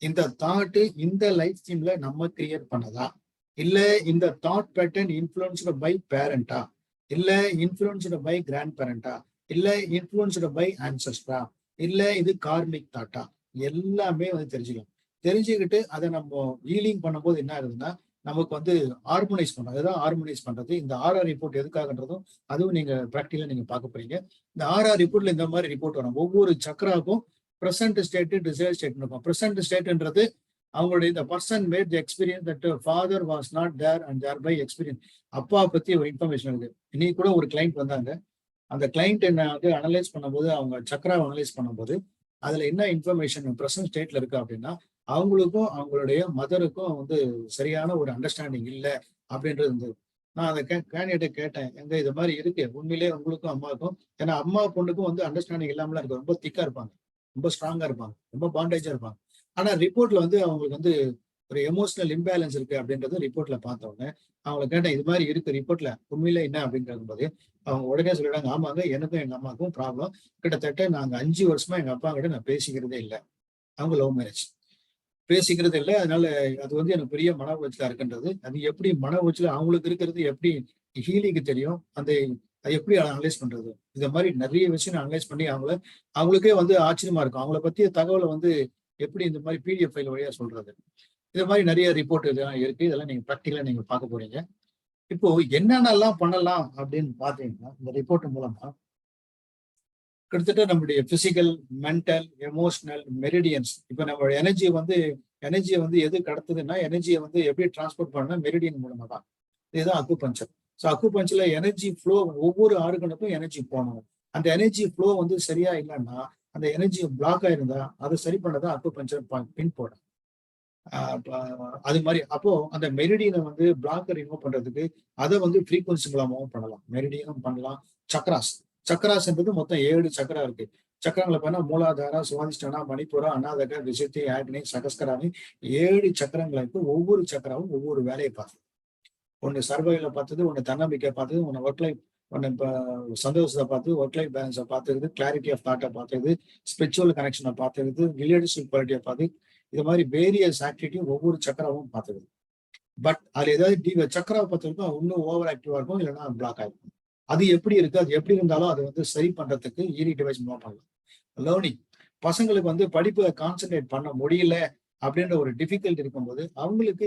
இந்த தாட்டு இந்த லைஃப் ஸ்ட்ரீம்ல நம்ம கிரியேட் பண்ணதா, இல்ல இந்த தாட் பேட்டர்ன் இன்ஃபுளுன்ஸ்டு பை பேரண்டா, இல்ல இன்ஃபுளுன்ஸ்டு பை கிராண்ட் பேரண்டா, இல்ல இன்ஃபுளுன்ஸ்டு பை ஆன்சஸ்டரா, இல்ல இது கார்மிக் தாட்டா, எல்லாமே வந்து தெரிஞ்சுக்கலாம். தெரிஞ்சுக்கிட்டு அதை நம்ம ஹீலிங் பண்ணும்போது என்ன ஆகுதுன்னா, நமக்கு வந்து ஹார்மோனைஸ் பண்றோம். அதுதான் ஹார்மோனைஸ் பண்றது. இந்த ஆர்ஆர் ரிப்போர்ட் எதுக்காகன்றதும் அதுவும் நீங்க பிராக்டிகலா நீங்க பார்க்க போறீங்க. இந்த ஆர்ஆர் ரிப்போர்ட்ல இந்த மாதிரி ரிப்போர்ட் வரும். ஒவ்வொரு சக்கராவுக்கும் பிரசன்ட் ஸ்டேட், டிசைர் ஸ்டேட் இருக்கும். பிரசன்ட் ஸ்டேட்ன்றது அவங்களுடைய இந்த person made the experience that father was not there and there by experience. அப்பா பத்தி ஒரு இன்ஃபர்மேஷன் இருக்கு. இன்னைக்கு கூட ஒரு கிளைண்ட் வந்தாங்க. அந்த கிளைண்ட் என்ன வந்து அனலைஸ் பண்ணும்போது, அவங்க சக்கரா அனலைஸ் பண்ணும்போது அதுல என்ன இன்ஃபர்மேஷன் பிரசன்ட் ஸ்டேட்ல இருக்கு அப்படின்னா, அவங்களுக்கும் அவங்களுடைய மதருக்கும் வந்து சரியான ஒரு அண்டர்ஸ்டாண்டிங் இல்லை அப்படின்றது இருந்தது. நான் அந்த கேண்டிடேட்டை கேட்டேன், எங்க இது மாதிரி இருக்கு உண்மையிலேயே உங்களுக்கும் அம்மாவுக்கும், ஏன்னா அம்மா பொண்ணுக்கும் வந்து அண்டர்ஸ்டாண்டிங் இல்லாமலாம் இருக்கு, ரொம்ப திக்கா இருப்பாங்க, ரொம்ப ஸ்ட்ராங்கா இருப்பாங்க, ரொம்ப பாண்டேஜா இருப்பாங்க. ஆனா ரிப்போர்ட்ல வந்து அவங்களுக்கு வந்து ஒரு எமோஷனல் இம்பேலன்ஸ் இருக்கு அப்படின்றது ரிப்போர்ட்ல பார்த்தவங்க அவங்களை கேட்டேன், இது மாதிரி இருக்கு ரிப்போர்ட்ல உண்மையில என்ன அப்படின்னு போது அவங்க உடனே சொல்லிட்டாங்க, ஆமாங்க எனக்கும் எங்க அம்மாவுக்கும் ப்ராப்ளம், கிட்டத்தட்ட நாங்க 5 வருஷமா எங்க அப்பா கிட்ட நான் பேசிக்கிறதே இல்லை. அவங்க லவ் மேரேஜ், பேசிக்கிறது இல்லை. அதனால அது வந்து எனக்கு பெரிய மன உளைச்சலா இருக்குன்றது. அது எப்படி மன உளைச்சல் அவங்களுக்கு இருக்கிறது எப்படி ஹீலிங்க்கு தெரியும், அந்த அது எப்படி அனலைஸ் பண்றது? இத மாதிரி நிறைய விஷயம் அனலைஸ் பண்ணி அவங்களுக்கே வந்து ஆச்சரியமா இருக்கும். அவங்கள பத்திய தகவலை வந்து எப்படி இந்த மாதிரி பிடிஎஃப் ஃபைல் வழியா சொல்றது? இது மாதிரி நிறைய ரிப்போர்ட் இதெல்லாம் இருக்கு. இதெல்லாம் நீங்க ப்ராக்டிகலா நீங்க பார்க்க போறீங்க. இப்போ என்னென்னலாம் பண்ணலாம் அப்படின்னு பாத்தீங்கன்னா, இந்த ரிப்போர்ட் மூலமா கிட்டத்தட்ட நம்முடைய பிசிக்கல், மென்டல், எமோஷனல், மெரிடியன்ஸ், இப்ப நம்மளோட எனர்ஜியை வந்து எது கடத்துதுன்னா, எனர்ஜியை வந்து எப்படி டிரான்ஸ்போர்ட் பண்ணா மெரிடியன் மூலமா தான். இதுதான் அக்குபஞ்சர். ஸோ அக்குபஞ்சர்ல எனர்ஜி ஃப்ளோ, ஒவ்வொரு ஆர்கனுக்கும் எனர்ஜி போகணும். அந்த எனர்ஜி ஃப்ளோ வந்து சரியா இல்லைன்னா, அந்த எனர்ஜி பிளாக் ஆயிருந்தா அதை சரி பண்ணதான் அக்குபஞ்சர் பின் போடும். அது மாதிரி அப்போ அந்த மெரிடியனை வந்து பிளாக்கை ரிமூவ் பண்றதுக்கு அதை வந்து ஃப்ரீக்வன்சி மூலமாகவும் பண்ணலாம். மெரிடியனும் பண்ணலாம். சக்கராஸ்ன்றது மொத்தம் 7 சக்கரா இருக்கு. சக்கரங்களை பண்ணா மூலாதாரா, சுவாதிஷ்டானா, மணிப்புரா, அநாதக, விசுத்தி, ஆக்னி, சகஸ்கரானி 7 சக்கரங்களுக்கு ஒவ்வொரு சக்கராவும் ஒவ்வொரு வேலையை பார்த்து, ஒன்னு சர்வைல பார்த்தது, ஒன்னு தன்னம்பிக்கை பார்த்தது, ஒன்னு ஒர்க் லைஃப், ஒன்னு இப்ப சந்தோஷத்தை பார்த்து, ஒர்க் லைஃப் பேலன்ஸை பார்த்துருது, கிளாரிட்டி ஆஃப் தாட்டை பார்த்துருது, ஸ்பிரிச்சுவல் கனெக்ஷனை பார்த்துருது, லீடர்ஷிப் குவாலிட்டியை பார்த்து, இது மாதிரி வேரியஸ் ஆக்டிவிட்டியும் ஒவ்வொரு சக்கராவும் பார்த்துருது. பட் அதுல ஏதாவது சக்கராவை பார்த்துருக்கோம் இன்னும் ஓவர் ஆக்டிவா இருக்கும், இல்லைன்னா பிளாக் ஆயிருக்கும். அது எப்படி இருக்கு, அது எப்படி இருந்தாலும் அதை வந்து சரி பண்றதுக்கு ஈரி டிவைஸ் மூலம் பண்ணலாம். லேர்னிங், பசங்களுக்கு வந்து படிப்புல கான்சென்ட்ரேட் பண்ண முடியல அப்படின்ற ஒரு டிஃபிகல்ட் இருக்கும்போது அவங்களுக்கு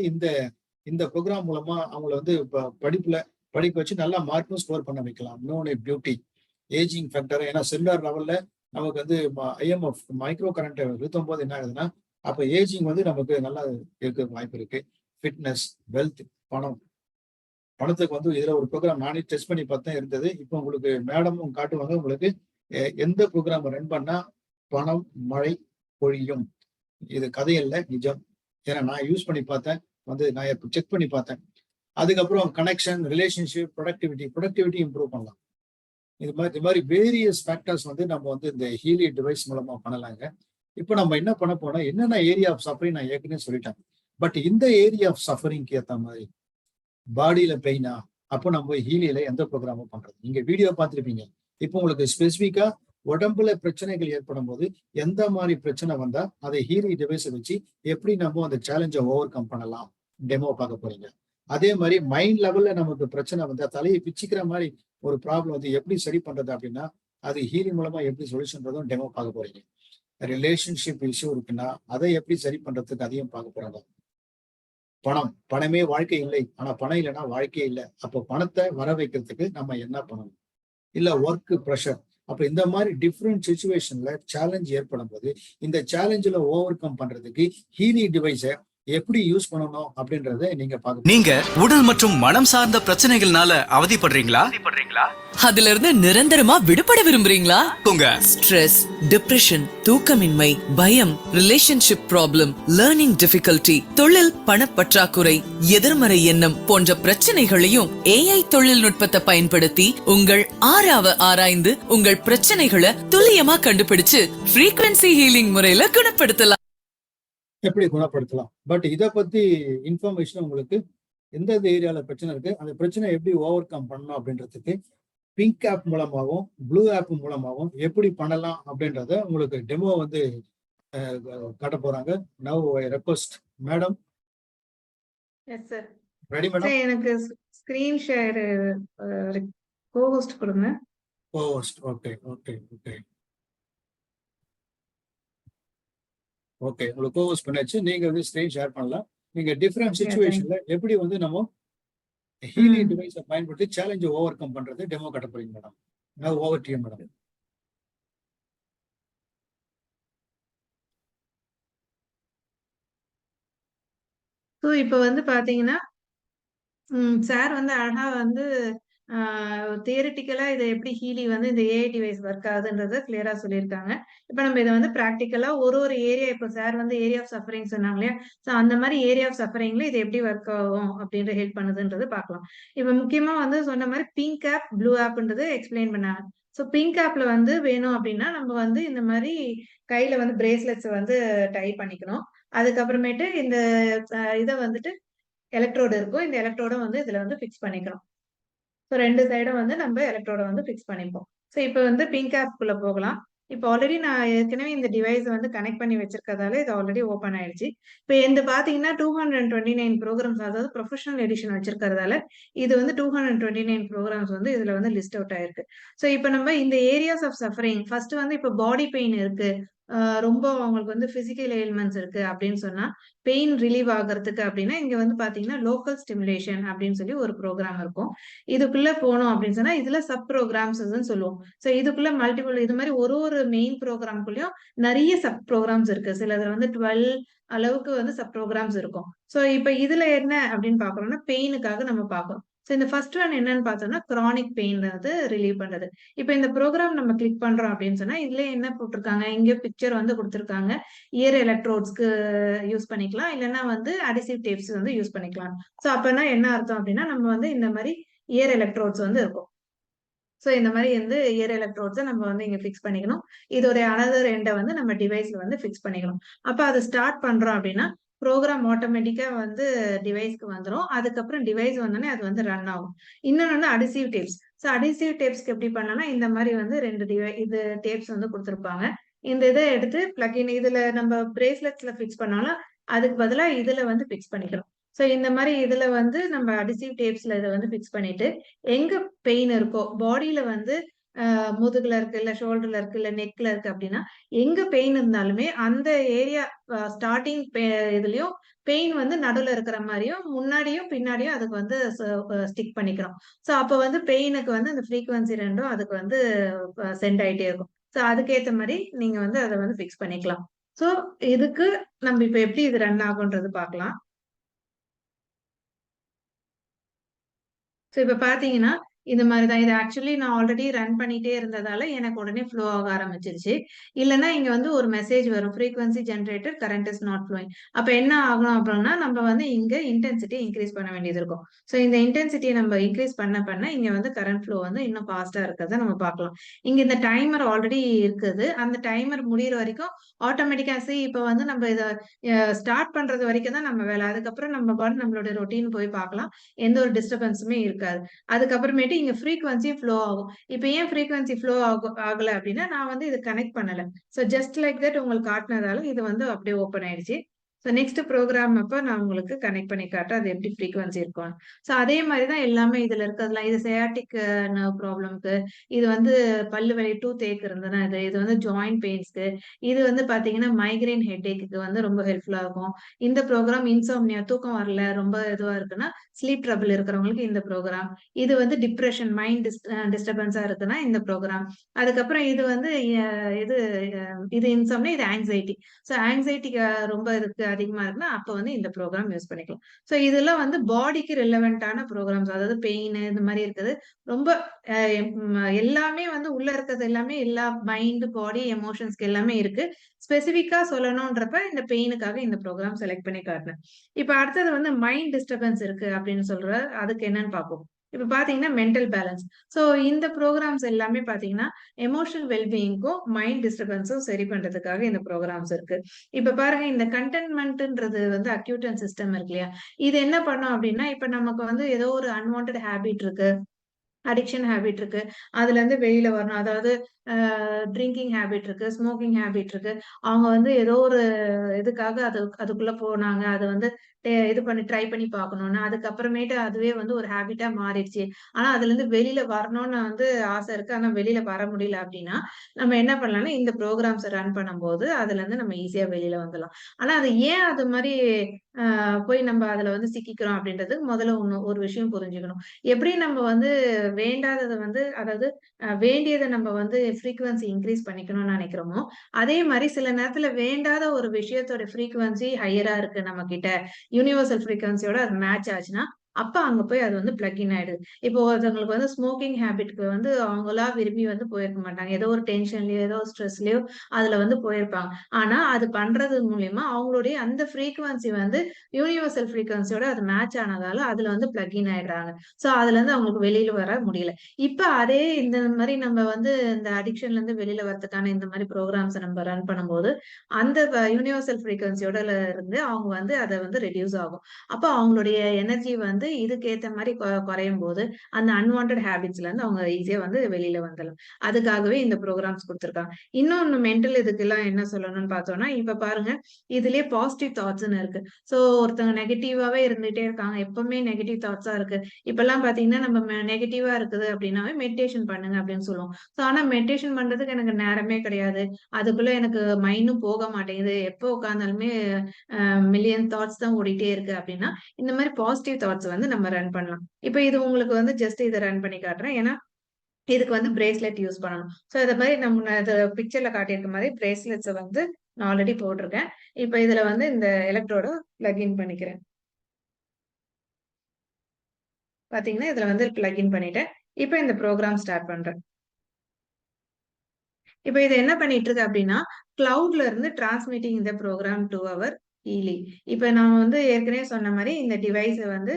இந்த ப்ரோக்ராம் மூலமா அவங்கள வந்து படிப்புல படிக்க வச்சு நல்லா மார்க்கும் ஸ்கோர் பண்ண வைக்கலாம். இன்னொன்று பியூட்டி, ஏஜிங் ஃபேக்டர். ஏன்னா செல்லுலார் லெவல்ல நமக்கு வந்து ஐஎம்எஃப் மைக்ரோ கரண்ட் இழுத்தும் போது என்ன ஆகுதுன்னா, அப்ப ஏஜிங் வந்து நமக்கு நல்லா இருக்க வாய்ப்பு இருக்கு. ஃபிட்னஸ், வெல்த், பணத்துக்கு வந்து இதுல ஒரு ப்ரோக்ராம் நானே டெஸ்ட் பண்ணி பார்த்தேன் இருந்தது. இப்போ உங்களுக்கு மேடமும் காட்டுவாங்க உங்களுக்கு எந்த ப்ரோக்ராம் ரன் பண்ணா பணம் மழை பொழியும். இது கதையல்ல, நிஜம். ஏன்னா நான் யூஸ் பண்ணி பார்த்தேன், வந்து நான் செக் பண்ணி பார்த்தேன். அதுக்கப்புறம் கனெக்ஷன், ரிலேஷன்ஷிப், ப்ரொடக்டிவிட்டி இம்ப்ரூவ் பண்ணலாம். இது மாதிரி வேரியஸ் ஃபேக்டர்ஸ் வந்து நம்ம வந்து இந்த ஹீலி டிவைஸ் மூலமா பண்ணலாங்க. இப்போ நம்ம என்ன பண்ண போனா, என்னென்ன ஏரியா ஆஃப் சஃபரிங் நான் ஏற்கனவே சொல்லிட்டேன். பட் இந்த ஏரியா ஆஃப் சஃபரிங்க்கு ஏற்ற மாதிரி பாடியில பெயினா, அப்போ நம்ம ஹீலியில எந்த ப்ரோக்ராமும் பண்றது. நீங்க வீடியோ பார்த்துருப்பீங்க. இப்போ உங்களுக்கு ஸ்பெசிஃபிக்கா உடம்புல பிரச்சனைகள் ஏற்படும் போது எந்த மாதிரி பிரச்சனை வந்தா அதை ஹீலி டிவைஸை வச்சு எப்படி நம்ம அந்த சேலஞ்சை ஓவர் கம் பண்ணலாம் டெமோ பார்க்க போறீங்க. அதே மாதிரி மைண்ட் லெவல்ல நமக்கு பிரச்சனை வந்தா, தலையை பிச்சுக்கிற மாதிரி ஒரு ப்ராப்ளம் வந்து எப்படி சரி பண்றது அப்படின்னா அது ஹீலிங் மூலமா எப்படி சொல்யூஷன்றதும் டெமோ பார்க்க போறீங்க. ரிலேஷன்ஷிப் இஷ்யூ இருக்குன்னா அதை எப்படி சரி பண்றதுக்கு அதையும் பார்க்க போறாங்க. பணமே வாழ்க்கை இல்லை, ஆனா பணம் இல்லைன்னா வாழ்க்கையே இல்லை. அப்போ பணத்தை வர வைக்கிறதுக்கு நம்ம என்ன பண்ணணும்? இல்ல ஒர்க் ப்ரெஷர். அப்ப இந்த மாதிரி டிஃப்ரெண்ட் சிச்சுவேஷன்ல சேலஞ்ச் ஏற்படும் போது இந்த சேலஞ்சில் ஓவர் கம் பண்றதுக்கு ஹீலி டிவைஸை எப்படி யூஸ் பண்ணணும் அப்படின்றத நீங்க பாக்க. நீங்க உடல் மற்றும் மனம் சார்ந்த பிரச்சனைகள்னால அவதிப்படுறீங்களா? அதுல இருந்து நிரந்தரமா விடுபட விரும்புறீங்களா? உங்க ஸ்ட்ரெஸ், டிப்ரெஷன், தூக்கமின்மை, பயம், ரிலேஷன்ஷிப் ப்ராப்ளம், லேர்னிங் டிஃபிகல்டி, தொழில் பணப்பற்றாக்குறை, எதிர்மறை எண்ணம் போன்ற பிரச்சனைகளையும் AI தொழில்நுட்பத்தை பயன்படுத்தி உங்கள் ஆராய்ந்து உங்கள் பிரச்சனைகளை துல்லியமா கண்டுபிடிச்சு ஃப்ரீக்வன்சி ஹீலிங் முறையில குணப்படுத்தலாம். எப்படி குணப்படுத்தலாம்? பட் இதை பத்தி இன்ஃபர்மேஷன் உங்களுக்கு எந்தெந்த ஏரியால பிரச்சனை இருக்கு, அந்த பிரச்சனை எப்படி ஓவர் கம் பண்ணணும் அப்படின்றதுக்கு பிங்க் ஆப் மூலமாகவும் ப்ளூ ஆப் மூலமாகவும் எப்படி பண்ணலாம் அப்படின்றத உங்களுக்கு டெமோ வந்து காட்ட போறாங்க. Now I request madam. Yes sir. Ready madam? எனக்கு ஸ்கிரீன் ஷேர் கோஹோஸ்ட் கொடுங்க. Co-host, okay okay okay okay. உங்களுக்கு கோஹோஸ்ட் பண்ணாச்சு. நீங்க வந்து ஸ்கிரீன் ஷேர் பண்ணலாம். நீங்க டிஃப்ரெண்ட் சிச்சுவேஷன்ல எப்படி வந்து நம்ம ஹீலி டிவைஸை பயன்படுத்தி சேலஞ்சை ஓவர் கம் பண்றது டெமோ கட்ட போறீங்க மேடம். நான் over to you madam. So இப்போ வந்து பாத்தீங்கன்னா சார் வந்து அழகா வந்து தியரிட்டிக்கலா இதை எப்படி ஹீலி வந்து இந்த ஏஐ டிவைஸ் ஒர்க் ஆகுதுன்றத கிளியரா சொல்லியிருக்காங்க. இப்போ நம்ம இதை வந்து ப்ராக்டிக்கலா ஒரு ஏரியா, இப்போ சார் வந்து ஏரியா ஆஃப் சஃபரிங் சொன்னாங்க இல்லையா, ஸோ அந்த மாதிரி ஏரியா ஆஃப் சஃபரிங்ல இது எப்படி ஒர்க் ஆகும் அப்படின்ற ஹெல்ப் பண்ணுதுன்றது பார்க்கலாம். இப்போ முக்கியமா வந்து சொன்ன மாதிரி பிங்க் ஆப், ப்ளூ ஆப்ன்றது எக்ஸ்பிளைன் பண்ணாங்க. ஸோ பிங்க் ஆப்ல வந்து வேணும் அப்படின்னா நம்ம வந்து இந்த மாதிரி கையில வந்து பிரேஸ்லெட்ஸ் வந்து டை பண்ணிக்கணும். அதுக்கப்புறமேட்டு இந்த இதை வந்துட்டு எலக்ட்ரோடு இருக்கும், இந்த எலக்ட்ரோட வந்து இதுல வந்து ஃபிக்ஸ் பண்ணிக்கணும். ஸோ 2 சைடும் வந்து நம்ம எலக்ட்ரோட வந்து ஃபிக்ஸ் பண்ணிப்போம். ஸோ இப்போ வந்து பிங்க் ஆப்குள்ள போகலாம். இப்போ ஆல்ரெடி நான் ஏற்கனவே இந்த டிவைஸ் வந்து கனெக்ட் பண்ணி வச்சிருக்கதால இது ஆல்ரெடி ஓப்பன் ஆயிடுச்சு. இப்போ இந்த பாத்தீங்கன்னா 229 ப்ரோக்ராம்ஸ், அதாவது ப்ரொஃபஷனல் எடிஷன் வச்சிருக்கிறதால இது வந்து 229 ப்ரோக்ராம்ஸ் வந்து இதுல வந்து லிஸ்ட் அவுட் ஆயிருக்கு. ஸோ இப்போ நம்ம இந்த ஏரியாஸ் ஆஃப் சஃபரிங் ஃபர்ஸ்ட் வந்து இப்போ பாடி பெயின் இருக்கு, ரொம்ப அவங்களுக்கு வந்து பிசிக்கல் எயில்மெண்ட்ஸ் இருக்கு அப்படின்னு சொன்னா பெயின் ரிலீவ் ஆகிறதுக்கு அப்படின்னா இங்க வந்து பாத்தீங்கன்னா லோக்கல் ஸ்டிமுலேஷன் அப்படின்னு சொல்லி ஒரு ப்ரோக்ராம் இருக்கும். இதுக்குள்ள போனோம் அப்படின்னு சொன்னா இதுல சப் ப்ரோக்ராம்ஸ் சொல்லுவோம். சோ இதுக்குள்ள மல்டிபிள் இது மாதிரி ஒரு ஒரு மெயின் ப்ரோக்ராம்குள்ளயும் நிறைய சப் ப்ரோக்ராம்ஸ் இருக்கு. சிலதுல வந்து 12 அளவுக்கு வந்து சப் ப்ரோக்ராம்ஸ் இருக்கும். சோ இப்ப இதுல என்ன அப்படின்னு பாக்குறோம்னா பெயினுக்காக நம்ம பார்க்கறோம். சோ இந்த ஃபர்ஸ்ட் ஒன் என்னன்னு பார்த்தோம்னா கிரானிக் பெயின் வந்து ரிலீவ் பண்றது. இப்ப இந்த ப்ரோக்ராம் நம்ம கிளிக் பண்றோம் அப்படின்னு சொன்னா இதுல என்ன போட்டிருக்காங்க, இங்க பிக்சர் வந்து கொடுத்திருக்காங்க. இயர் எலக்ட்ரோட்ஸ்க்கு யூஸ் பண்ணிக்கலாம், இல்லைன்னா வந்து அடிசிவ் டேப்ஸ் வந்து யூஸ் பண்ணிக்கலாம். சோ அப்பனா என்ன அர்த்தம் அப்படின்னா நம்ம வந்து இந்த மாதிரி இயர் எலக்ட்ரோட்ஸ் வந்து இருக்கும். சோ இந்த மாதிரி வந்து இயர் எலக்ட்ரோட்ஸை நம்ம வந்து இங்க ஃபிக்ஸ் பண்ணிக்கணும். இதோட அனதர் எண்டை வந்து நம்ம டிவைஸ்ல வந்து ஃபிக்ஸ் பண்ணிக்கணும். அப்ப அதை ஸ்டார்ட் பண்றோம் அப்படின்னா ப்ரோக்ராம் ஆட்டோமேட்டிக்கா வந்து டிவைஸ்க்கு வந்துடும். அதுக்கப்புறம் டிவைஸ் வந்தோடனே அது வந்து ரன் ஆகும். இன்னொன்னு வந்து அடிசிவ் டேப்ஸ். ஸோ அடிசிவ் டேப்ஸ்க்கு எப்படி பண்ணலாம்னா இந்த மாதிரி வந்து 2 இது டேப்ஸ் வந்து கொடுத்துருப்பாங்க. இந்த இதை எடுத்து பிளக்இன் இதுல நம்ம பிரேஸ்லெட்ஸ்ல ஃபிக்ஸ் பண்ணாலும் அதுக்கு பதிலா இதுல வந்து ஃபிக்ஸ் பண்ணிக்கிறோம். சோ இந்த மாதிரி இதுல வந்து நம்ம அடிசிவ் டேப்ஸ்ல இதை வந்து ஃபிக்ஸ் பண்ணிட்டு எங்க பெயின் இருக்கோ பாடியில வந்து முதுகுல இருக்கு, இல்ல ஷோல்டர்ல இருக்கு, இல்ல நெக்ல இருக்கு அப்படின்னா எங்க பெயின் இருந்தாலுமே அந்த ஏரியா ஸ்டார்டிங் இதுலயும் பெயின் வந்து நடுவுல இருக்கிற மாதிரியும் முன்னாடியும் பின்னாடியும் அதுக்கு வந்து ஸ்டிக் பண்ணிக்கிறோம். சோ அப்ப வந்து பெயினுக்கு வந்து அந்த ஃப்ரீக்வன்சி ரெண்டும் அதுக்கு வந்து சென்ட் ஆயிட்டே இருக்கும். சோ அதுக்கேத்த மாதிரி நீங்க வந்து அதை வந்து ஃபிக்ஸ் பண்ணிக்கலாம். சோ இதுக்கு நம்ம இப்ப எப்படி இது ரன் ஆகுன்றது பார்க்கலாம். சோ இப்ப பாத்தீங்கன்னா இந்த மாதிரிதான். இது ஆக்சுவலி நான் ஆல்ரெடி ரன் பண்ணிட்டே இருந்ததால எனக்கு உடனே ஃப்ளோ ஆக ஆரம்பிச்சிருச்சு. இல்லைன்னா இங்க வந்து ஒரு மெசேஜ் வரும், frequency generator current is not flowing. அப்ப என்ன ஆகும் அப்படின்னா நம்ம வந்து இங்க இன்டென்சிட்டி இன்க்ரீஸ் பண்ண வேண்டியது இருக்கும். சோ இந்த இன்டென்சிட்டியை நம்ம இன்க்ரீஸ் பண்ண இங்க வந்து கரண்ட் ஃப்ளோ வந்து இன்னும் ஃபாஸ்டா இருக்கிறத நம்ம பார்க்கலாம். இங்க இந்த டைமர் ஆல்ரெடி இருக்குது. அந்த டைமர் முடியிற வரைக்கும் ஆட்டோமேட்டிக்கா இப்ப வந்து நம்ம இதை ஸ்டார்ட் பண்றது வரைக்கும் தான் நம்ம வேலை. அதுக்கப்புறம் நம்ம பாட்டு நம்மளோட ரொட்டீன் போய் பார்க்கலாம். எந்த ஒரு டிஸ்டர்பன்ஸுமே இருக்காது. அதுக்கப்புறமேட்டு இங்க ஃப்ரீக்வன்சி ஃப்ளோ ஆகும். இப்ப ஏன் ஃப்ரீக்வன்சி ஃப்ளோ ஆகல அப்படின்னா நான் வந்து இது கனெக்ட் பண்ணல. சோ ஜஸ்ட் லைக் தட் உங்களுக்கு காட்டினதால இது வந்து அப்படியே ஓப்பன் ஆயிடுச்சு. ஸோ நெக்ஸ்ட் ப்ரோக்ராம் அப்ப நான் உங்களுக்கு கனெக்ட் பண்ணி காட்டுறேன் அது எப்படி ஃப்ரீக்வன்சி இருக்கும். ஸோ அதே மாதிரி தான் எல்லாமே இதுல இருக்கிறதுலாம். இது சயாட்டிக் நர்வ் ப்ராப்ளம்க்கு, இது வந்து பல்லு வலி டூத் ஏக் இருந்ததுன்னா இது வந்து ஜாயிண்ட் பெயின்ஸ்க்கு, இது வந்து பாத்தீங்கன்னா மைக்ரைன் ஹெட்ஏக்கு வந்து ரொம்ப ஹெல்ப்ஃபுல்லா இருக்கும். இந்த ப்ரோக்ராம் இன்சோம்னியா, தூக்கம் வரல ரொம்ப இதுவா இருக்குன்னா ஸ்லீப் ட்ரபிள் இருக்கிறவங்களுக்கு இந்த ப்ரோக்ராம். இது வந்து டிப்ரெஷன் மைண்ட் டிஸ்டர்பன்ஸா இருக்குன்னா இந்த ப்ரோக்ராம். அதுக்கப்புறம் இது வந்து இது இது இன்சோம்னியா, இது ஆங்ஸைட்டி. ஸோ ஆங்ஸைட்டிக்கு ரொம்ப இதுக்கு அதிகமா இருக்குன்னா அப்ப வந்து இந்த ப்ரோக்ராம் யூஸ் பண்ணிக்கலாம். ஸோ இதெல்லாம் வந்து பாடிக்கு ரெலவெண்டான ப்ரோக்ராம்ஸ். அதாவது பெயின் இந்த மாதிரி இருக்குது. ரொம்ப எல்லாமே வந்து உள்ள இருக்கிறது எல்லாமே எல்லா மைண்ட் பாடி எமோஷன்ஸ்க்கு எல்லாமே இருக்கு. ஸ்பெசிபிக்கா சொல்லணும்ன்றப்ப இந்த பெயினுக்காக இந்த ப்ரோக்ராம் செலக்ட் பண்ணி காட்டினேன். இப்ப அடுத்தது வந்து மைண்ட் டிஸ்டர்பன்ஸ் இருக்கு அப்படின்னு சொல்ற அதுக்கு என்னன்னு பார்ப்போம். இப்ப பாத்தீங்கன்னா மென்டல் பேலன்ஸ். சோ இந்த ப்ரோக்ராம்ஸ் எல்லாமே பாத்தீங்கன்னா எமோஷனல் வெல்பீயிங்க்கும் மைண்ட் டிஸ்டர்பன்ஸும் சரி பண்றதுக்காக இந்த ப்ரோக்ராம்ஸ் இருக்கு. இப்ப பாருங்க இந்த கண்டென்ட்மெண்ட்ன்றது வந்து அக்யூட்டன் சிஸ்டம் இருக்கு இல்லையா, இது என்ன பண்ணும் அப்படின்னா இப்ப நமக்கு வந்து ஏதோ ஒரு அன்வான்ட் ஹேபிட் இருக்கு, அடிக்ஷன் ஹேபிட் இருக்கு, அதுல இருந்து வெளியில வரணும். அதாவது ட்ரிங்கிங் ஹேபிட் இருக்கு, ஸ்மோக்கிங் ஹேபிட் இருக்கு. அவங்க வந்து ஏதோ ஒரு இதுக்காக அதுக்குள்ள போனாங்க. அது வந்து இது பண்ணி ட்ரை பண்ணி பார்க்கணும்னு. அதுக்கப்புறமேட்டு அதுவே வந்து ஒரு ஹேபிட்டா மாறிடுச்சு. ஆனா அதுல இருந்து வெளியில வரணும்னு வந்து ஆசை இருக்கு. ஆனா வெளியில வர முடியல அப்படின்னா நம்ம என்ன பண்ணலாம்னா இந்த ப்ரோக்ராம்ஸ் ரன் பண்ணும்போது அதுல இருந்து நம்ம ஈஸியா வெளியில வந்துடலாம். ஆனா அது ஏன் அது மாதிரி போய் நம்ம அதுல வந்து சிக்கிக்கிறோம் அப்படின்றது முதல்ல ஒரு விஷயம் புரிஞ்சுக்கணும். எப்படி நம்ம வந்து வேண்டாததை வந்து அதாவது வேண்டியதை நம்ம வந்து ஃப்ரீக்வன்சி இன்க்ரீஸ் பண்ணிக்கணும்னு நினைக்கிறோமோ அதே மாதிரி சில நேரத்துல வேண்டாத ஒரு விஷயத்தோட ஃப்ரீக்வன்சி ஹையரா இருக்கு நம்ம கிட்ட, யூனிவர்சல் ஃப்ரீக்வன்சியோட அது மேட்ச் ஆச்சுன்னா அப்ப அங்க போய் அது வந்து பிளக் இன் ஆயிடுது. இப்போ ஒருத்தவங்களுக்கு வந்து ஸ்மோக்கிங் ஹேபிட்க்கு வந்து அவங்களா விரும்பி வந்து போயிருக்க மாட்டாங்க. ஏதோ ஒரு டென்ஷன்லயோ ஏதோ ஸ்ட்ரெஸ்லயோ அதுல வந்து போயிருப்பாங்க. ஆனா அது பண்றது மூலியமா அவங்களுடைய அந்த ஃப்ரீக்வன்சி வந்து யூனிவர்சல் ஃப்ரீக்வன்சியோட அது மேட்ச் ஆனதால அதுல வந்து பிளக் இன் ஆயிடுறாங்க. சோ அதுல இருந்து அவங்களுக்கு வெளியில வர முடியல. இப்ப அதே இந்த மாதிரி நம்ம வந்து இந்த அடிக்ஷன்ல இருந்து வெளியில வரதுக்கான இந்த மாதிரி ப்ரோக்ராம்ஸ் நம்ம ரன் பண்ணும்போது அந்த யூனிவர்சல் ஃப்ரீக்வன்சியோட இருந்து அவங்க வந்து அதை வந்து ரெடியூஸ் ஆகும். அப்ப அவங்களுடைய எனர்ஜி வந்து வந்து இதுக்கு ஏத்த மாதிரி குறையும் போது அந்த அன்வான்ட் ஹேபிட்ஸ்ல இருந்து அவங்க ஈஸியா வந்து வெளியில வந்துடலாம். அதுக்காகவே இந்த ப்ரோக்ராம்ஸ் கொடுத்துருக்காங்க. இன்னொன்னு மென்டல் இதுக்கெல்லாம் என்ன சொல்லணும்னு பார்த்தோம்னா, இப்ப பாருங்க இதுலயே பாசிட்டிவ் தாட்ஸ்ன்னு இருக்கு. சோ ஒருத்தவங்க நெகட்டிவாவே இருந்துட்டே இருக்காங்க, எப்பவுமே நெகட்டிவ் தாட்ஸா இருக்கு. இப்பெல்லாம் பாத்தீங்கன்னா நம்ம நெகட்டிவா இருக்குது அப்படின்னாவே மெடிடேஷன் பண்ணுங்க அப்படின்னு சொல்லுவோம். சோ ஆனா மெடிடேஷன் பண்றதுக்கு எனக்கு நேரமே கிடையாது, அதுக்குள்ள எனக்கு மைண்டும் போக மாட்டேங்குது, எப்போ உட்கார்ந்தாலுமே மில்லியன் தாட்ஸ் தான் ஓடிட்டே இருக்கு அப்படின்னா, இந்த மாதிரி பாசிட்டிவ் தாட்ஸ் வந்து நம்ம ரன் பண்ணலாம். இப்ப இது உங்களுக்கு வந்து ஜஸ்ட் இதை ரன் பண்ணி காட்டுறேன். ஏன்னா இதுக்கு வந்து பிரேஸ்லெட் யூஸ் பண்ணணும். சோ இத மாதிரி நம்ம பிக்சர்ல காட்டியிருக்க மாதிரி பிரேஸ்லெட்ஸை வந்து நான் ஆல்ரெடி போட்டிருக்கேன். இப்ப இதுல வந்து இந்த எலக்ட்ரோட பிளக்இன் பண்ணிக்கிறேன். பாத்தீங்கன்னா இதுல வந்து பிளக்இன் பண்ணிட்டேன். இப்ப இந்த ப்ரோக்ராம் ஸ்டார்ட் பண்றேன். இப்ப இது என்ன பண்ணிட்டு இருக்கு அப்படின்னா, கிளவுட்ல இருந்து டிரான்ஸ்மிட்டிங் இந்த ப்ரோக்ராம் டு அவர் ஈலி. இப்ப நான் வந்து ஏற்கனவே சொன்ன மாதிரி இந்த டிவைஸை வந்து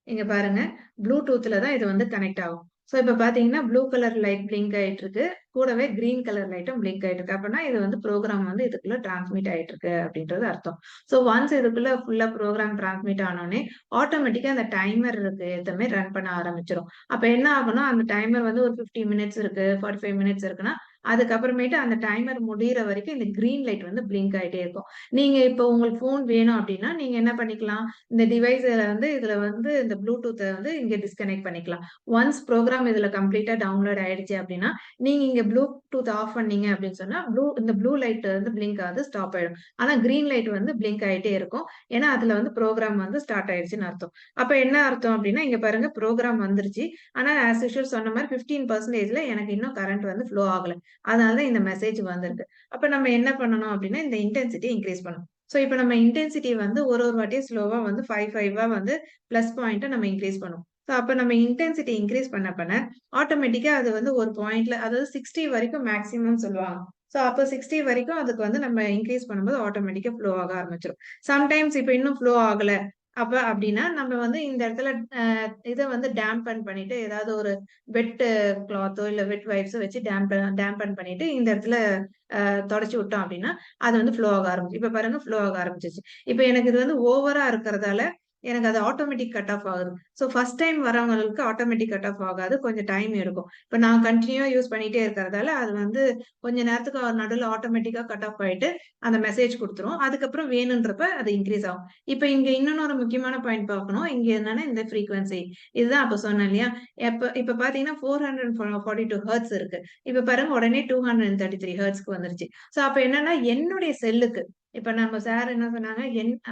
இங்க பாருங்க ப்ளூடூத்ல தான் இது வந்து கனெக்ட் ஆகும். சோ இப்ப பாத்தீங்கன்னா ப்ளூ கலர் லைட் பிளிங்க் ஆயிட்டு இருக்கு, கூடவே கிரீன் கலர் லைட்டும் பிளிங்க் ஆயிட்டு இருக்கு. அப்படின்னா இது வந்து ப்ரோக்ராம் வந்து இதுக்குள்ள டிரான்ஸ்மிட் ஆயிட்டு இருக்கு அப்படின்றது அர்த்தம். சோ ஒன்ஸ் இதுக்குள்ள ஃபுல்லா ப்ரோக்ராம் டிரான்ஸ்மிட் ஆனோடனே ஆட்டோமேட்டிக்கா அந்த டைமர் இருக்கு எதுவுமே ரன் பண்ண ஆரம்பிச்சிடும். அப்ப என்ன ஆகும்னா அந்த டைமர் வந்து ஒரு 50 மினிட்ஸ் இருக்கு, 45 மினிட்ஸ் இருக்குன்னா அதுக்கப்புறமேட்டு அந்த டைமர் முடியிற வரைக்கும் இந்த கிரீன் லைட் வந்து பிளிங்க் ஆயிட்டே இருக்கும். நீங்க இப்போ உங்களுக்கு போன் வேணும் அப்படின்னா நீங்க என்ன பண்ணிக்கலாம், இந்த டிவைஸ்ல வந்து இதுல வந்து இந்த ப்ளூடூத்தை வந்து இங்க டிஸ்கனெக்ட் பண்ணிக்கலாம். ஒன்ஸ் ப்ரோக்ராம் இதுல கம்ப்ளீட்டா டவுன்லோட் ஆயிடுச்சு அப்படின்னா நீங்க இங்க ப்ளூடூத் ஆஃப் பண்ணீங்க அப்படின்னு சொன்னா இந்த ப்ளூ லைட் வந்து பிளிங்க் ஆகுது, ஸ்டாப் ஆயிடும். ஆனா கிரீன் லைட் வந்து பிளிங்க் ஆயிட்டே இருக்கும். ஏன்னா அதுல வந்து ப்ரோக்ராம் வந்து ஸ்டார்ட் ஆயிடுச்சுன்னு அர்த்தம். அப்ப என்ன அர்த்தம் அப்படின்னா இங்க பாருங்க ப்ரோக்ராம் வந்துருச்சு. ஆனா ஆஸ் யூஷுவல் சொன்ன மாதிரி 15%ல எனக்கு இன்னும் கரண்ட் வந்து ஃப்ளோ ஆகல. அதனாலதான் இந்த மெசேஜ் வந்திருக்கு. அப்ப நம்ம என்ன பண்ணணும் அப்படின்னா இந்த இன்டென்சிட்டி இன்க்ரீஸ் பண்ணணும். சோ இப்ப நம்ம இன்டென்சிட்டி வந்து ஒரு வாட்டியும் ஸ்லோவா வந்து 5 வந்து பிளஸ் பாயிண்ட நம்ம இன்க்ரீஸ் பண்ணும். சோ அப்ப நம்ம இன்டென்சிட்டி இன்க்ரீஸ் பண்ண ஆட்டோமேட்டிக்கா அது வந்து ஒரு பாயிண்ட்ல, அதாவது 60 வரைக்கும் மேக்ஸிமம் சொல்லுவாங்க. சோ அப்ப 60 வரைக்கும் அதுக்கு வந்து நம்ம இன்க்ரீஸ் பண்ணும்போது ஆட்டோமேட்டிக்கா ஃப்ளோ ஆக ஆரம்பிச்சிடும். சம்டைம்ஸ் இப்ப இன்னும் ஃப்ளோ ஆகல அப்ப அப்படின்னா நம்ம வந்து இந்த இடத்துல இதை வந்து டேம்பன் பண்ணிட்டு ஏதாவது ஒரு வெட் கிளாத்தோ இல்ல வெட் வைப்ஸோ வச்சு டேம்பன் பண்ணிட்டு இந்த இடத்துல தொடச்சு விட்டோம் அப்படின்னா அது வந்து ஃப்ளோ ஆக ஆரம்பிச்சு. இப்ப பாருங்க ஃப்ளோ ஆக ஆரம்பிச்சிச்சு. இப்ப எனக்கு இது வந்து ஓவரா இருக்கிறதால எனக்கு அது ஆட்டோமேட்டிக் கட் ஆஃப் ஆகுது. சோ ஃபர்ஸ்ட் டைம் வரவங்களுக்கு ஆட்டோமேட்டிக் கட் ஆஃப் ஆகாது, கொஞ்சம் டைம் எடுக்கும். இப்ப நான் கண்டினியூவா யூஸ் பண்ணிட்டே இருக்கிறதால அது வந்து கொஞ்ச நேரத்துக்கு நடுவில் ஆட்டோமேட்டிக்கா கட் ஆஃப் ஆயிட்டு அந்த மெசேஜ் கொடுத்துரும். அதுக்கப்புறம் வேணுன்றப்ப அது இன்க்ரீஸ் ஆகும். இப்ப இங்க இன்னொரு முக்கியமான பாயிண்ட் பார்க்கணும். இங்க என்னன்னா இந்த ஃப்ரீக்வன்சி இதுதான் அப்ப சொன்னேன் இல்லையா. இப்ப பாத்தீங்கன்னா 442 ஹெர்ட்ஸ் இருக்கு. இப்ப பாருங்க உடனே 233 ஹெர்ட்ஸ்க்கு வந்துருச்சு. சோ அப்ப என்னன்னா என்னுடைய செல்லுக்கு இப்ப நம்ம சார் என்ன சொன்னாங்க,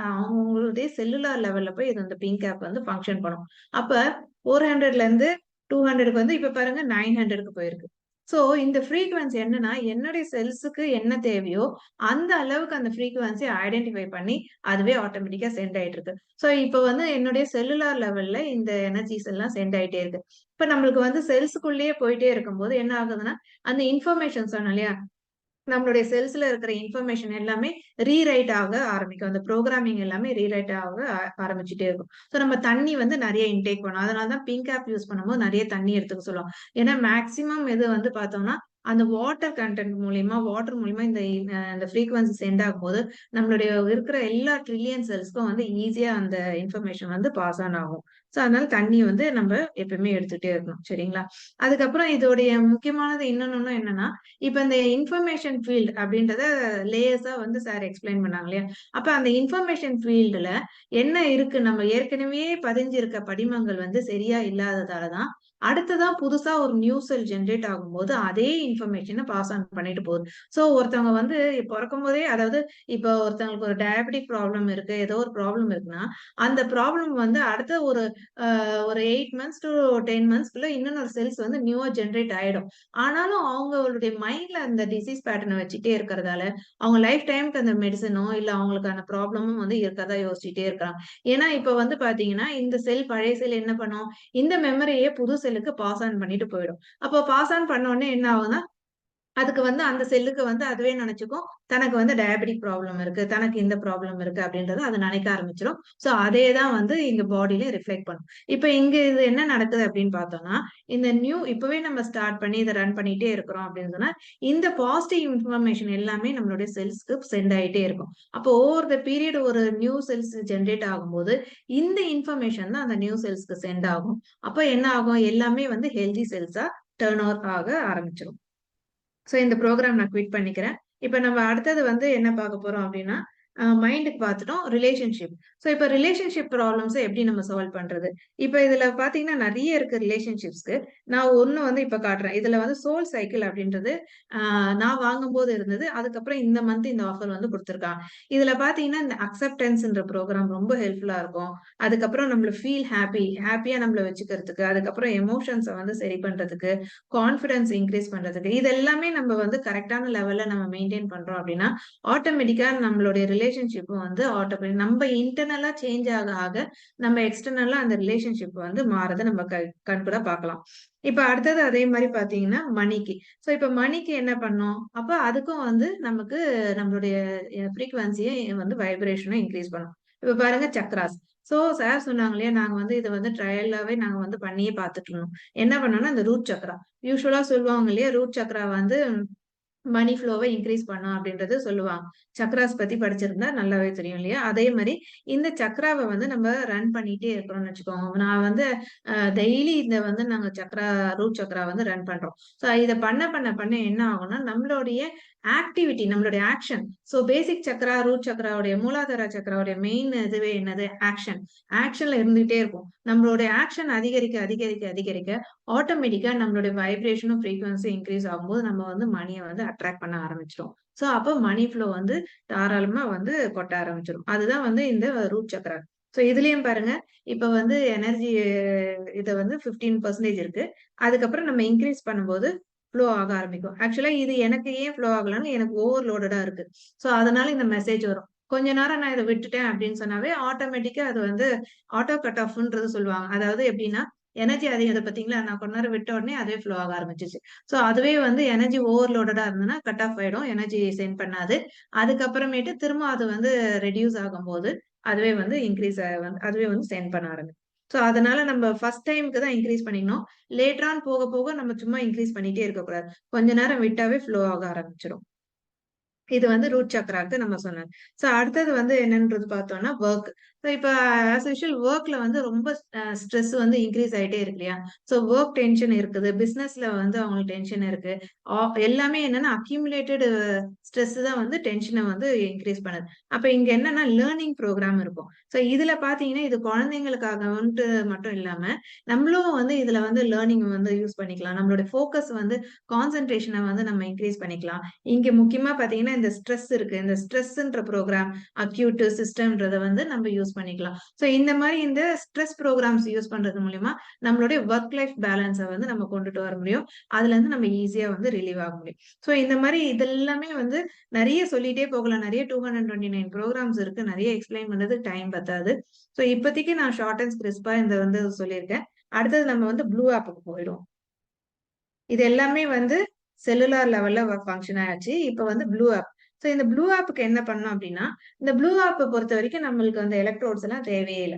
அவங்களுடைய செல்லுலார் லெவல்ல போய் இது இந்த பிங்க் ஆப் வந்து ஃபங்க்ஷன் பண்ணும். அப்ப 400ல இருந்து 200க்கு வந்து இப்ப பாருங்க 900க்கு போயிருக்கு. சோ இந்த ஃப்ரீக்வன்சி என்னன்னா என்னுடைய செல்ஸுக்கு என்ன தேவையோ அந்த அளவுக்கு அந்த ஃப்ரீக்வன்சி ஐடென்டிஃபை பண்ணி அதுவே ஆட்டோமேட்டிக்கா சென்ட் ஆயிட்டு இருக்கு. சோ இப்ப வந்து என்னுடைய செல்லுலார் லெவல்ல இந்த எனர்ஜிஸ் எல்லாம் சென்ட் ஆயிட்டே இருக்கு. இப்ப நம்மளுக்கு வந்து செல்ஸுக்குள்ளேயே போயிட்டே இருக்கும்போது என்ன ஆகுதுன்னா அந்த இன்ஃபர்மேஷன் சொன்னோம் இல்லையா, நம்மளுடைய செல்ஸ்ல இருக்கிற இன்ஃபர்மேஷன் எல்லாமே ரீரைட் ஆக ஆரம்பிக்கும். அந்த ப்ரோக்ராமிங் எல்லாமே ரீரைட் ஆக ஆரம்பிச்சுட்டே இருக்கும். சோ நம்ம தண்ணி வந்து நிறைய இன்டேக் பண்ணும். அதனாலதான் பிங்க் ஆப் யூஸ் பண்ணும்போது நிறைய தண்ணி எடுத்துக்க சொல்லுவோம். ஏன்னா மேக்சிமம் இது வந்து பார்த்தோம்னா அந்த வாட்டர் கண்டென்ட் மூலியமா இந்த ஃப்ரீக்வன்சி சென்ட் ஆகும்போது நம்மளுடைய இருக்கிற எல்லா ட்ரில்லியன் செல்ஸ்க்கும் வந்து ஈஸியா அந்த இன்ஃபர்மேஷன் வந்து பாஸ் ஆன் ஆகும். சோ அதனால தண்ணி வந்து நம்ம எப்பவுமே எடுத்துட்டே இருக்கணும். சரிங்களா. அதுக்கப்புறம் இதோடைய முக்கியமானது இன்னொன்னு என்னன்னா, இப்ப இந்த இன்ஃபர்மேஷன் ஃபீல்ட் அப்படின்றத லேயர்ஸா வந்து சார் எக்ஸ்பிளைன் பண்ணாங்க இல்லையா. அப்ப அந்த இன்ஃபர்மேஷன் ஃபீல்டுல என்ன இருக்கு, நம்ம ஏற்கனவே பதிஞ்சிருக்க படிமங்கள் வந்து சரியா இல்லாததாலதான் அடுத்ததா புதுசா ஒரு நியூ செல் ஜென்ரேட் ஆகும்போது அதே இன்ஃபர்மேஷனை பாஸ் ஆன் பண்ணிட்டு போகுது. சோ ஒருத்தவங்க வந்து பிறக்கும் போதே, அதாவது இப்ப ஒருத்தவங்களுக்கு ஒரு டயபெட்டிக் ப்ராப்ளம் இருக்கு, ஏதோ ஒரு ப்ராப்ளம் இருக்குன்னா அந்த ப்ராப்ளம் வந்து அடுத்த ஒரு 8 மந்த்ஸ் டு 10 மந்த்ஸ்க்குள்ள இன்னொரு செல்ஸ் வந்து நியூவா ஜென்ரேட் ஆயிடும். ஆனாலும் அவங்களுடைய மைண்ட்ல அந்த டிசீஸ் பேட்டர்னை வச்சுட்டே இருக்கிறதால அவங்க லைஃப் டைமுக்கு அந்த மெடிசனோ இல்ல அவங்களுக்கான ப்ராப்ளமும் வந்து இருக்கதா யோசிச்சுட்டே இருக்காங்க. ஏன்னா இப்ப வந்து பாத்தீங்கன்னா இந்த செல் பழைய செல் என்ன பண்ணும், இந்த மெமரியே புது செல்லுக்கு பாஸ் ஆன் பண்ணிட்டு போயிடும். அப்போ பாஸ் ஆன் பண்ண உடனே என்ன ஆகுதுன்னா அதுக்கு வந்து அந்த செல்லுக்கு வந்து அதுவே நினைச்சுக்கும் தனக்கு வந்து டயபெட்டிக் ப்ராப்ளம் இருக்கு, தனக்கு இந்த ப்ராப்ளம் இருக்கு அப்படின்றத அது நினைக்க ஆரம்பிச்சிடும். ஸோ அதே தான் வந்து இங்க பாடியில ரிஃப்ளெக்ட் பண்ணும். இப்ப இங்க இது என்ன நடக்குது அப்படின்னு பார்த்தோம்னா, இந்த இப்பவே நம்ம ஸ்டார்ட் பண்ணி இதை ரன் பண்ணிட்டே இருக்கிறோம் அப்படின்னு சொன்னா, இந்த பாசிட்டிவ் இன்ஃபர்மேஷன் எல்லாமே நம்மளுடைய செல்ஸ்க்கு சென்ட் ஆயிட்டே இருக்கும். அப்போ ஓவர் த பீரியட் ஒரு நியூ செல்ஸ் ஜென்ரேட் ஆகும்போது இந்த இன்ஃபர்மேஷன் தான் அந்த நியூ செல்ஸ்க்கு சென்ட் ஆகும். அப்ப என்ன ஆகும், எல்லாமே வந்து ஹெல்தி செல்ஸா டர்ன் ஓவர் ஆக ஆரம்பிச்சிடும். ஸோ இந்த ப்ரோக்ராம் நான் குவிட் பண்ணிக்கிறேன். இப்ப நம்ம அடுத்தது வந்து என்ன பார்க்க போறோம் அப்படின்னா, மைண்டுக்கு பார்த்துட்டோம். ரிலேஷன்ஷிப். ஸோ இப்ப ரிலேஷன்ஷிப் ப்ராப்ளம்ஸ எப்படி நம்ம சால்வ் பண்றது? இப்ப இதுல பார்த்தீங்கன்னா நெறைய இருக்கு ரிலேஷன்ஷிப்ஸ்க்கு. நான் ஒண்ணு வந்து இப்ப காட்டுறேன். இதுல வந்து சோல் சைக்கிள் அப்படின்றது அ நான் வாங்கும்போது இருந்தது. அதுக்கப்புறம் இந்த மந்த் இந்த ஆஃபர் வந்து குடுத்துருக்காங்க. இதுல பார்த்தீங்கன்னா, இந்த அக்செப்டன்ஸ்ன்ற ப்ரோகிராம் ரொம்ப ஹெல்ப்ஃபுல்லா இருக்கும். அதுக்கப்புறம் நம்மள ஹேப்பியா நம்மள வச்சுக்கிறதுக்கு, அதுக்கப்புறம் எமோஷன்ஸ வந்து சரி பண்றதுக்கு, கான்ஃபிடன்ஸ் இன்கிரீஸ் பண்றதுக்கு, இது எல்லாமே நம்ம வந்து கரெக்ட்டான லெவல்ல நம்ம மெயின்டெயின் பண்றோம் அப்படின்னா, ஆட்டோமேட்டிக்கா நம்மளுடைய ரிலேஷன்ஷிப்பும் வந்து நம்ம இன்டர்னலா சேஞ்ச் ஆக ஆக நம்ம எக்ஸ்டர்னலா அந்த ரிலேஷன்ஷிப் வந்து மாறத நம்ம கண்கூட பார்க்கலாம். இப்ப அடுத்தது அதே மாரி பார்த்தீங்கன்னா, மணிக்கு. ஸோ இப்ப மணிக்கு என்ன பண்ணோம்? அப்ப அதுக்கும் வந்து நமக்கு நம்மளுடைய ஃப்ரீக்வன்சிய வந்து வைப்ரேஷனும் இன்கிரீஸ் பண்ணும். இப்ப பாருங்க சக்ராஸ். ஸோ சார் சொன்னாங்க இல்லையா, நாங்க வந்து இத வந்து ட்ரையலாவே நாங்க வந்து பண்ணியே பார்த்துட்டு இருந்தோம். என்ன பண்ணோம்னா, இந்த ரூட் சக்ரா. யூசுவலா சொல்லுவாங்க இல்லையா, ரூட் சக்ரா வந்து மணி ஃப்ளோவ இன்கிரீஸ் பண்ணும் அப்படின்றது சொல்லுவாங்க. சக்ராஸ் பத்தி படிச்சிருந்தா நல்லாவே தெரியும் இல்லையா? அதே மாரி இந்த சக்ராவ வந்து நம்ம ரன் பண்ணிட்டே இருக்கிறோம்னு வச்சுக்கோங்க. நான் வந்து டெய்லி இத வந்து நாங்க ரூட் சக்ரா வந்து ரன் பண்றோம். ஸோ இத பண்ண என்ன ஆகும்னா, நம்மளுடைய ஆக்டிவிட்டி, நம்மளுடைய action. So basic chakra, root சக்ராவுடைய மூலாதார சக்ராவுடைய மெயின் இதுவே என்னது? ஆக்ஷன். ஆக்ஷன்ல இருந்துகிட்டே இருக்கும். நம்மளுடைய ஆக்ஷன் அதிகரிக்க ஆட்டோமேட்டிக்கா நம்மளுடைய வைப்ரேஷனும் ஃப்ரீக்வன்சி இன்கிரீஸ் ஆகும்போது நம்ம வந்து மணிய வந்து அட்ராக்ட் பண்ண ஆரம்பிச்சிரும். ஸோ அப்போ மணி ஃப்ளோ வந்து தாராளமா வந்து கொட்ட ஆரம்பிச்சிரும். அதுதான் வந்து இந்த ரூட் சக்ரா. ஸோ இதுலயும் பாருங்க, இப்ப வந்து எனர்ஜி இத வந்து 15% இருக்கு. அதுக்கப்புறம் நம்ம இன்கிரீஸ் பண்ணும்போது ஃப்ளோ ஆக ஆரம்பிக்கும். ஆக்சுவலா இது எனக்கு ஏன் ஃப்ளோ ஆகலன்னா, எனக்கு ஓவர்லோடடா இருக்கு. ஸோ அதனால இந்த மெசேஜ் வரும். கொஞ்ச நேரம் நான் இத விட்டுட்டேன் அப்படின்னு சொன்னாவே, ஆட்டோமேட்டிக்கா அது வந்து ஆட்டோ கட் ஆஃப்ன்றது சொல்லுவாங்க. அதாவது எப்படின்னா, எனர்ஜி அதிகம் பார்த்தீங்களா? நான் கொஞ்ச நேரம் விட்ட உடனே அதுவே ஃப்ளோ ஆக ஆரம்பிச்சுச்சு. ஸோ அதுவே வந்து எனர்ஜி ஓவர்லோடடா இருந்ததுன்னா கட் ஆஃப் ஆயிடும். எனர்ஜி சென்ட் பண்ணாது. அதுக்கப்புறமேட்டு திரும்ப அது வந்து ரெட்யூஸ் ஆகும்போது, அதுவே வந்து இன்கிரீஸ் வந்து அதுவே வந்து சென்ட் பண்ண ஆரம்பிக்கும். ஸோ அதனால நம்ம ஃபர்ஸ்ட் டைம்க்கு தான் இன்கிரீஸ் பண்ணிக்கணும். லேட்டர் ஆன் போக போக நம்ம சும்மா இன்கிரீஸ் பண்ணிட்டே இருக்கக்கூடாது. கொஞ்ச நேரம் விட்டாவே ஃப்ளோ ஆக ஆரம்பிச்சுரும். இது வந்து ரூட் சக்ராக்கு நம்ம சொன்னது. ஸோ அடுத்தது வந்து என்னன்றது பார்த்தோம்னா, வொர்க். ஸோ இப்ப ஆஸ் யூசுவல் வொர்க்ல வந்து ரொம்ப ஸ்ட்ரெஸ் வந்து இன்கிரீஸ் ஆயிட்டே இருக்கு இல்லையா? ஸோ வொர்க் டென்ஷன் இருக்குது. பிசினஸ்ல வந்து அவங்களுக்கு டென்ஷன் இருக்கு. ஆ எல்லாமே என்னன்னா அக்யூமுலேட்டட் ஸ்ட்ரெஸ் தான் வந்து டென்ஷன வந்து இன்கிரீஸ் பண்ணுது. அப்ப இங்க என்னன்னா லேர்னிங் ப்ரோகிராம் இருக்கும். ஸோ இதுல பார்த்தீங்கன்னா, இது குழந்தைங்களுக்காகன்ட்டு மட்டும் இல்லாம, நம்மளும் வந்து இதுல வந்து லேர்னிங் வந்து யூஸ் பண்ணிக்கலாம். நம்மளுடைய ஃபோக்கஸ் வந்து கான்சன்ட்ரேஷன வந்து நம்ம இன்கிரீஸ் பண்ணிக்கலாம். இங்க முக்கியமா பார்த்தீங்கன்னா, இந்த ஸ்ட்ரெஸ் இருக்கு. இந்த ஸ்ட்ரெஸ்ன்ற ப்ரோகிராம், அக்யூட் சிஸ்டம்ன்றத வந்து நம்ம யூஸ் பண்ணிக்கலாம். ஸோ இந்த மாரி இந்த ஸ்ட்ரெஸ் ப்ரோகிராம்ஸ் யூஸ் பண்றது மூலியமா நம்மளுடைய வொர்க் லைஃப் பேலன்ஸ வந்து நம்ம கொண்டுட்டு வர முடியும். அதுலருந்து நம்ம ஈஸியா வந்து ரிலீவ் ஆக முடியும். ஸோ இந்த மாரி இதெல்லாமே வந்து நெறைய சொல்லிட்டே போகலாம். நெறைய 229 ப்ரோகிராம்ஸ் இருக்கு. நெறைய எக்ஸ்பிளைன் பண்றதுக்கு டைம் பத்தாது. ஸோ இப்போதைக்கு நான் ஷார்ட் அண்ட் கிரிஸ்பா இந்த வந்து சொல்லியிருக்கேன். அடுத்தது நம்ம வந்து ப்ளூ ஆப்க்கு போயிடுவோம். இது எல்லாமே வந்து செல்லுலார் லெவல்ல ஃபங்ஷன் ஆயாச்சு. இப்ப வந்து ப்ளூ ஆப். ஸோ இந்த ப்ளூ ஆப்க்கு என்ன பண்ணணும் அப்டின்னா, இந்த ப்ளூ ஆப்ப பொறுத்தவரைக்கும் நம்மளுக்கு அந்த எலக்ட்ரோட்ஸ் எல்லாம் தேவையே இல்ல.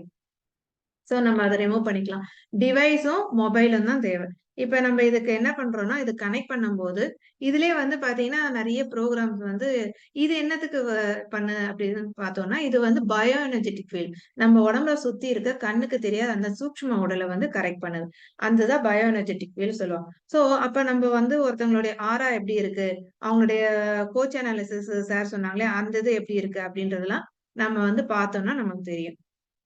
ஸோ நம்ம அத ரிமூவ் பண்ணிக்கலாம். டிவைஸும், மொபைலும் தான் தேவை. இப்ப நம்ம இதுக்கு என்ன பண்றோம்னா, இது கனெக்ட் பண்ணும்போது, இதுலயே வந்து பார்த்தீங்கன்னா, நெறைய ப்ரோகிராம்ஸ் வந்து இது என்னத்துக்கு பண்ணு அப்படின்னு பார்த்தோம்னா, இது வந்து பயோ எனர்ஜெட்டிக் ஃபீல்ட். நம்ம உடம்புல சுத்தி இருக்க கண்ணுக்கு தெரியாத அந்த சூக்ஷ்ம உடல வந்து கரெக்ட் பண்ணுது. அந்த தான் பயோ எனர்ஜெட்டிக் ஃபீல்ட் சொல்லுவாங்க. ஸோ அப்ப நம்ம வந்து ஒருத்தவங்களுடைய ஆரா எப்படி இருக்கு? அவங்களுடைய கோச் அனாலிசிஸ் சார் சொன்னாங்களே, அந்த இது எப்படி இருக்கு? அப்படின்றதெல்லாம் நம்ம வந்து பார்த்தோம்னா நமக்கு தெரியும்.